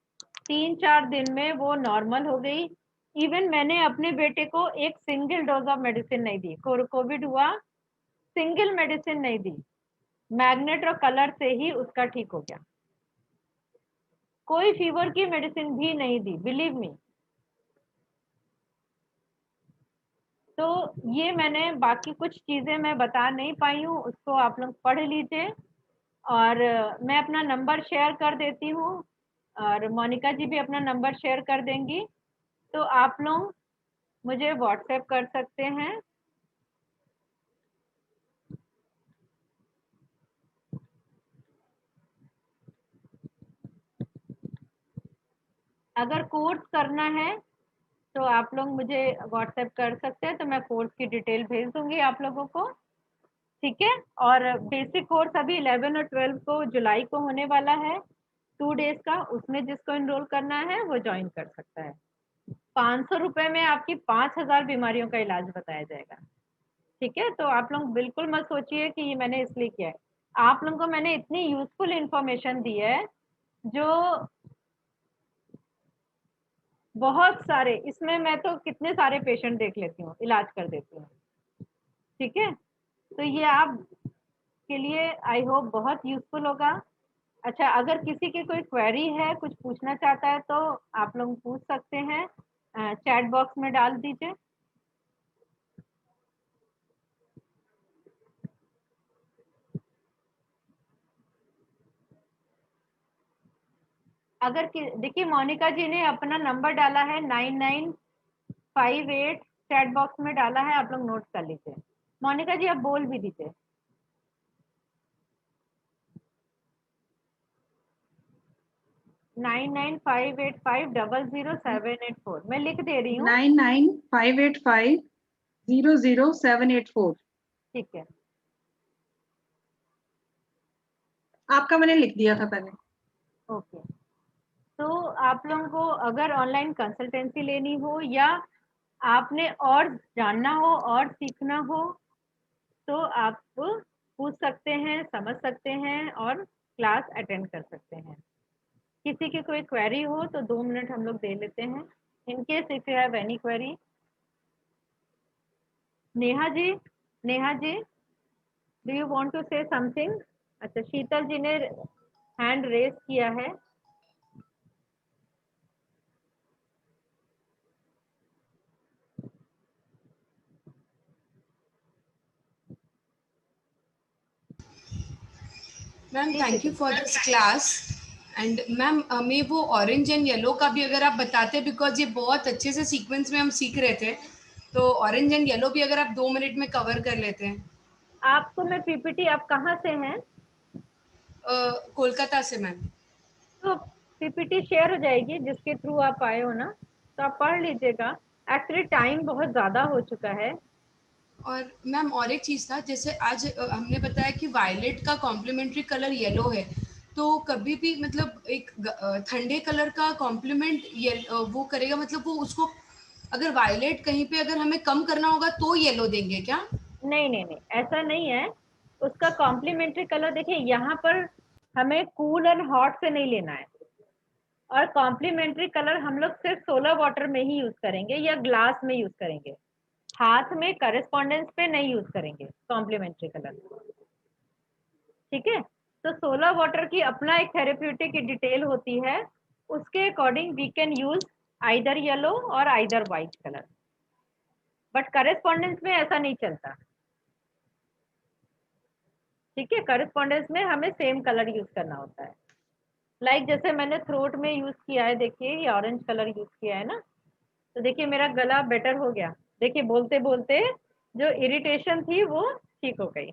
3-4 दिन में वो नॉर्मल हो गई। इवन मैंने अपने बेटे को एक सिंगल डोज ऑफ मेडिसिन नहीं दी, कोविड हुआ, सिंगल मेडिसिन नहीं दी, मैग्नेट और कलर से ही उसका ठीक हो गया। कोई फीवर की मेडिसिन भी नहीं दी, बिलीव मी। तो ये मैंने बाकी कुछ चीजें मैं बता नहीं पाई हूँ, उसको आप लोग पढ़ लीजिए। और मैं अपना नंबर शेयर कर देती हूँ और मोनिका जी भी अपना नंबर शेयर कर देंगी, तो आप लोग मुझे व्हाट्सएप कर सकते हैं। अगर कोर्स करना है तो आप लोग मुझे व्हाट्सएप कर सकते हैं, तो मैं कोर्स की डिटेल भेज दूंगी आप लोगों को, ठीक है। और बेसिक कोर्स अभी 11 और 12 को जुलाई को होने वाला है, 2 डेज का। उसमें जिसको इनरोल करना है वो ज्वाइन कर सकता है। 500 रुपए में आपकी 5000 बीमारियों का इलाज बताया जाएगा, ठीक है। तो आप लोग बिल्कुल मत सोचिए कि ये मैंने इसलिए किया है। आप लोगों को मैंने इतनी यूजफुल इंफॉर्मेशन दी है, जो बहुत सारे, इसमें मैं तो कितने सारे पेशेंट देख लेती हूँ, इलाज कर देती हूँ, ठीक है। तो ये आप के लिए आई होप बहुत यूजफुल होगा। अच्छा, अगर किसी की कोई क्वेरी है, कुछ पूछना चाहता है, तो आप लोग पूछ सकते हैं, चैट बॉक्स में डाल दीजिए। अगर देखिए, मोनिका जी ने अपना नंबर डाला है 9958, चैट बॉक्स में डाला है, आप लोग नोट कर लीजिए। मोनिका जी आप बोल भी दीजिए। नाइन 9958500784, मैं लिख दे रही हूँ। 9958500784। ठीक है, आपका मैंने लिख दिया था पहले। ओके। तो आप लोगों को अगर ऑनलाइन कंसल्टेंसी लेनी हो या आपने और जानना हो और सीखना हो, तो आप पूछ सकते हैं, समझ सकते हैं और क्लास अटेंड कर सकते हैं। किसी की कोई क्वेरी हो तो 2 मिनट हम लोग दे लेते हैं, in case if you have any query. Neha ji do you want to say something? अच्छा, शीतल जी ने हैंड रेज किया है। Ma'am thank you for this class. And ma'am हमें वो ऑरेंज एंड येलो का भी अगर आप बताते, बिकॉज ये बहुत अच्छे से सीक्वेंस में हम सीख रहे थे, तो ऑरेंज एंड येलो भी अगर आप 2 मिनट में कवर कर लेते हैं। आपको मैं पीपीटी, आप कहाँ से हैं? कोलकाता से मैम। तो पीपीटी शेयर हो जाएगी, जिसके थ्रू आप आए हो ना, तो आप पढ़ लीजिएगा। एक्चुअली टाइम बहुत ज़्यादा हो चुका है। और मैम और एक चीज़ था, जैसे आज हमने बताया कि वायलेट का कॉम्प्लीमेंट्री कलर येलो है, तो कभी भी मतलब एक ठंडे कलर का कॉम्प्लीमेंट वो करेगा, मतलब वो उसको अगर वायलेट कहीं पे अगर हमें कम करना होगा तो येलो देंगे क्या? नहीं नहीं नहीं, ऐसा नहीं है। उसका कॉम्प्लीमेंट्री कलर देखिए, यहाँ पर हमें कूल एंड हॉट से नहीं लेना है, और कॉम्प्लीमेंट्री कलर हम लोग सिर्फ सोलर वाटर में ही यूज करेंगे या ग्लास में यूज करेंगे, हाथ में करस्पॉन्डेंस पे नहीं यूज करेंगे कॉम्प्लीमेंट्री कलर। ठीक है, तो सोलर वाटर की अपना एक थेरेप्यूटिक डिटेल होती है, उसके according we can use either yellow और either white colour, but correspondence में ऐसा नहीं चलता। ठीक है, करस्पॉन्डेंस में हमें सेम कलर यूज करना होता है। लाइक जैसे मैंने थ्रोट में यूज किया है, देखिए ये ऑरेंज कलर यूज किया है ना, तो देखिए मेरा गला बेटर हो गया। देखिए बोलते बोलते जो इरिटेशन थी वो ठीक हो गई।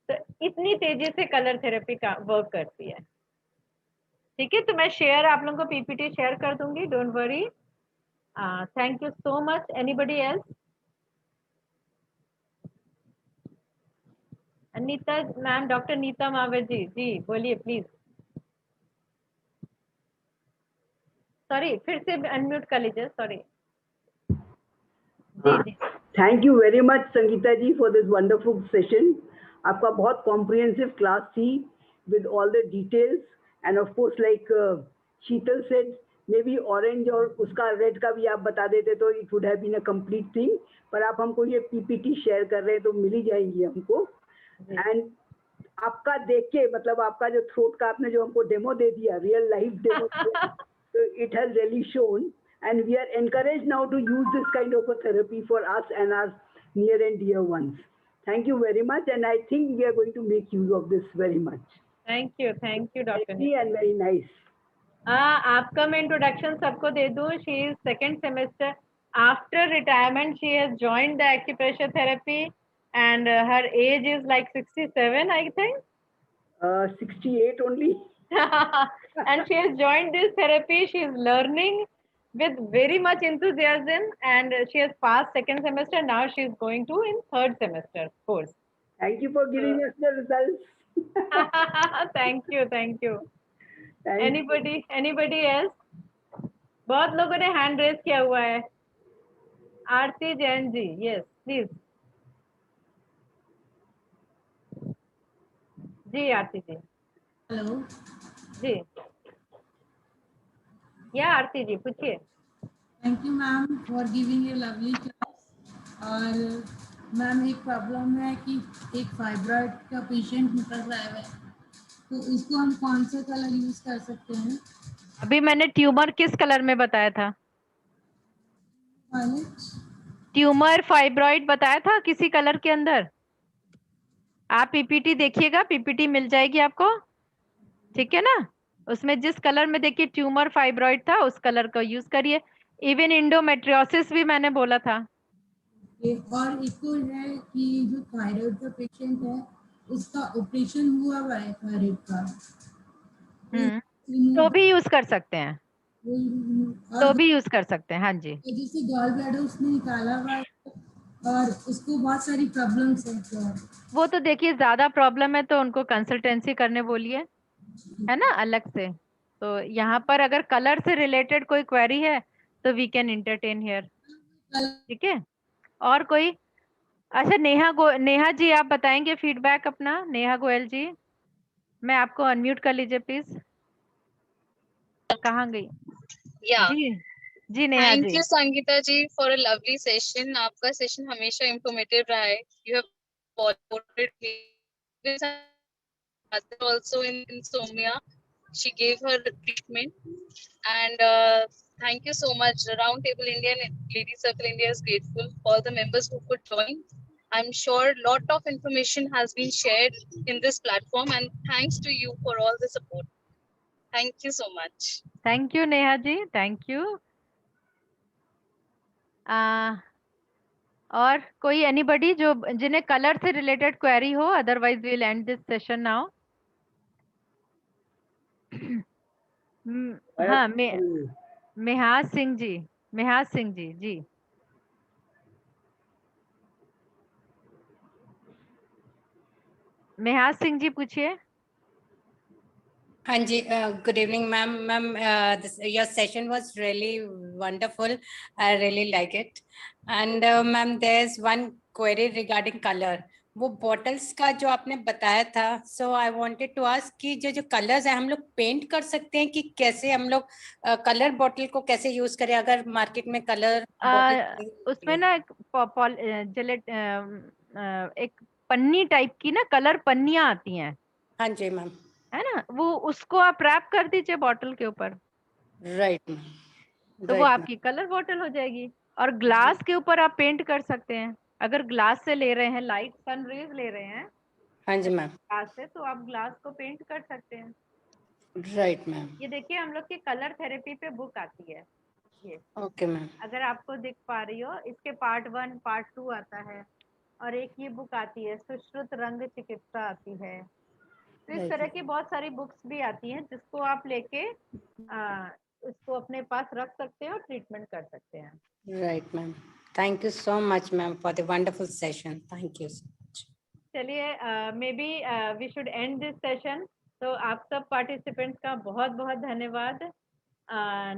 तो इतनी तेजी से कलर थेरेपी का वर्क करती है। ठीक है, तो मैं शेयर आप लोगों को पीपीटी शेयर कर दूंगी, don't worry. Thank you so much. Anybody else? Neeta ma'am, doctor Neeta Mawar ji, जी बोलिए प्लीज। सॉरी, फिर से अनम्यूट कर लीजिए, सॉरी। जी जी। Thank you very much Sangeeta ji for this wonderful session. आपका बहुत कॉम्प्रिहेंसिव क्लास थी with all the details, and of course like Sheetal said maybe orange और उसका रेड का भी आप बता देते तो it would have been a complete thing, पर आप हमको ये पीपीटी शेयर कर रहे हैं तो मिल ही जाएंगी हमको। एंड आपका देख के मतलब आपका जो थ्रोट का आपने जो हमको डेमो दे दिया, real life demo, so it has really shown, and we are encouraged now to use this kind of a therapy for us and our near and dear ones. Thank you very much, and I think we are going to make use of this very much. Thank you doctor. And very nice. आपका मैं introduction सबको दे दूं। She is second semester after retirement, she has joined the acupressure therapy and her age is like 67, I think. 68 only. And she has joined this therapy. She is learning with very much enthusiasm, and she has passed second semester. Now she is going to in third semester course. Thank you for giving us the results. Thank you, thank you. Thank Anybody else? बहुत लोगों ने hand raise किया हुआ है। Aarti Jain ji, yes please. जी Aarti ji. Hello जी, या आरती जी पूछिए। Thank you ma'am for giving a lovely class. और मैम एक प्रॉब्लम है कि एक फाइब्रॉइड का पेशेंट निकल रहा है, तो उसको हम कौन सा कलर यूज कर सकते हैं? अभी मैंने ट्यूमर किस कलर में बताया था? ट्यूमर फाइब्रॉइड बताया था किसी कलर के अंदर। आप पीपीटी देखिएगा, पीपीटी मिल जाएगी आपको, ठीक है ना। उसमें जिस कलर में देखिए ट्यूमर फाइब्रॉइड था उस कलर का यूज करिए। इवन इंडोमेट्रियोसिस भी मैंने बोला था। और एक तो है कि जो थायराइड का पेशेंट है उसका ऑपरेशन हुआ हुआ है थायराइड का, तो भी यूज कर सकते हैं, तो भी यूज कर सकते हैं। हाँ जी, जैसे गॉल ब्लैडर उसने निकाला हुआ है और उसको बहुत सारी प्रॉब्लम्स हैं। तो वो तो देखिए ज्यादा प्रॉब्लम है तो उनको कंसल्टेंसी करने बोलिए, है ना, अलग से। तो यहाँ पर अगर कलर से रिलेटेड कोई क्वेरी है तो वी कैन इंटरटेन हियर। ठीक है, और कोई? अच्छा, नेहा जी आप बताएंगे फीडबैक अपना। नेहा गोयल जी, मैं आपको अनम्यूट कर लीजिए प्लीज। कहाँ गई? Yeah. Ji Neha Thank ji. you, Sangeeta ji, for a lovely session. आपका session हमेशा informative रहा है. You have supported me also in insomnia. She gave her treatment, and thank you so much. Roundtable India and Ladies Circle India is grateful for all the members who could join. I'm sure a lot of information has been shared in this platform, and thanks to you for all the support. Thank you so much. Thank you Neha ji, thank you. और कोई anybody जो जिन्हें colour से related query हो? Otherwise we will end this session now. हाँ, मेहाज सिंह जी, मेहाज सिंह जी, जी मेहाज सिंह जी पूछिए। हाँ जी, good evening, ma'am. Ma'am, your session was really wonderful. I really like it. And ma'am, there's one query regarding color. वो bottles का जो आपने बताया था, so I wanted to ask कि जो colors है हम लोग paint कर सकते हैं कि कैसे हम लोग color bottle को कैसे use करें अगर market में color bottle उसमें ना एक पन्नी टाइप की ना कलर पन्नियां आती हैं। हाँ जी मैम, है ना, वो उसको आप रैप कर दीजिए बॉटल के ऊपर, राइट तो वो आपकी कलर बॉटल हो जाएगी। और ग्लास के ऊपर आप पेंट कर सकते हैं, अगर ग्लास से ले रहे हैं, लाइट सन रेज ले रहे हैं हाँ जी मैम, ग्लास से, तो आप ग्लास को पेंट कर सकते हैं। राइट मैम, ये देखिए हम लोग की कलर थेरेपी पे बुक आती है ये, ओके मैम, अगर आपको दिख पा रही हो, इसके पार्ट 1 पार्ट 2 आता है, और एक ये बुक आती है सुश्रुत रंग चिकित्सा आती है। तो इस तरह की बहुत सारी बुक्स भी आती हैं जिसको आप लेके इसको अपने पास रख सकते हैं और ट्रीटमेंट कर सकते हैं। Right ma'am, thank you so much ma'am for the wonderful session, thank you so much. चलिए, maybe we should end this session. तो आप सब पार्टिसिपेंट्स का बहुत बहुत धन्यवाद।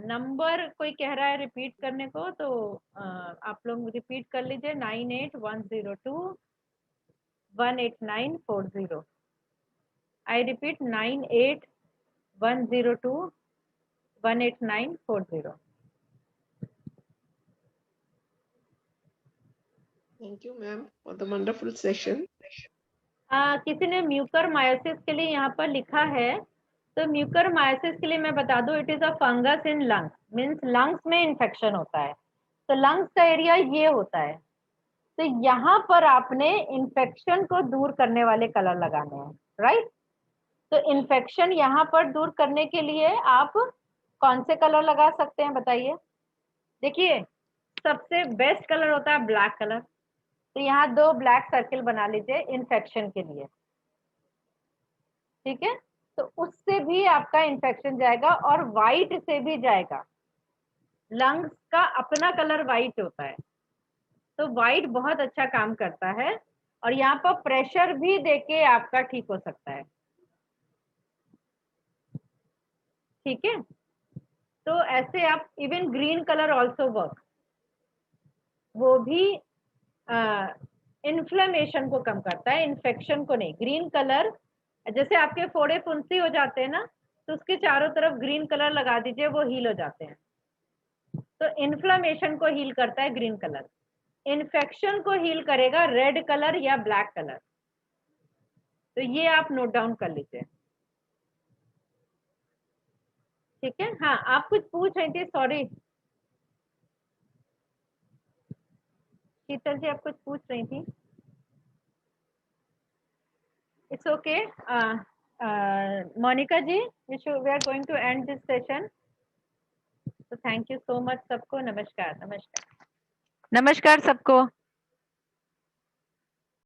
नंबर कोई कह रहा है रिपीट करने को, तो आप लोग रिपीट कर लीजिए 9810218940। I repeat 9810218940। Thank you, ma'am, for the wonderful session. किसी ने म्यूकरमायोसिस के लिए यहाँ पर लिखा है, तो म्यूकरमायोसिस के लिए मैं बता दूं, it is a fungus in lungs, means lungs में इन्फेक्शन होता है। तो लंग्स का एरिया ये होता है, तो यहाँ पर आपने इन्फेक्शन को दूर करने वाले कलर लगाने हैं, राइट। तो इन्फेक्शन यहाँ पर दूर करने के लिए आप कौन से कलर लगा सकते हैं बताइए। देखिए सबसे बेस्ट कलर होता है ब्लैक कलर, तो यहाँ 2 ब्लैक सर्किल बना लीजिए इन्फेक्शन के लिए, ठीक है। तो उससे भी आपका इन्फेक्शन जाएगा, और वाइट से भी जाएगा। लंग्स का अपना कलर वाइट होता है, तो वाइट बहुत अच्छा काम करता है, और यहाँ पर प्रेशर भी देके आपका ठीक हो सकता है, ठीक है। तो ऐसे आप even green colour also work, वो भी इन्फ्लेमेशन को कम करता है, इन्फेक्शन को नहीं। ग्रीन कलर, जैसे आपके फोड़े फुंसी हो जाते हैं ना, तो उसके चारों तरफ ग्रीन कलर लगा दीजिए, वो हील हो जाते हैं। तो इन्फ्लेमेशन को हील करता है ग्रीन कलर, इन्फेक्शन को हील करेगा रेड कलर या ब्लैक कलर। तो ये आप नोट डाउन कर लीजिए, ठीक है। हाँ, आप कुछ पूछ रही थी, सॉरी शीतल जी, आप कुछ पूछ रही थी। It's okay. Monica ji, we are going to end this session. So thank you so much सबको। नमस्कार, नमस्कार, नमस्कार सबको।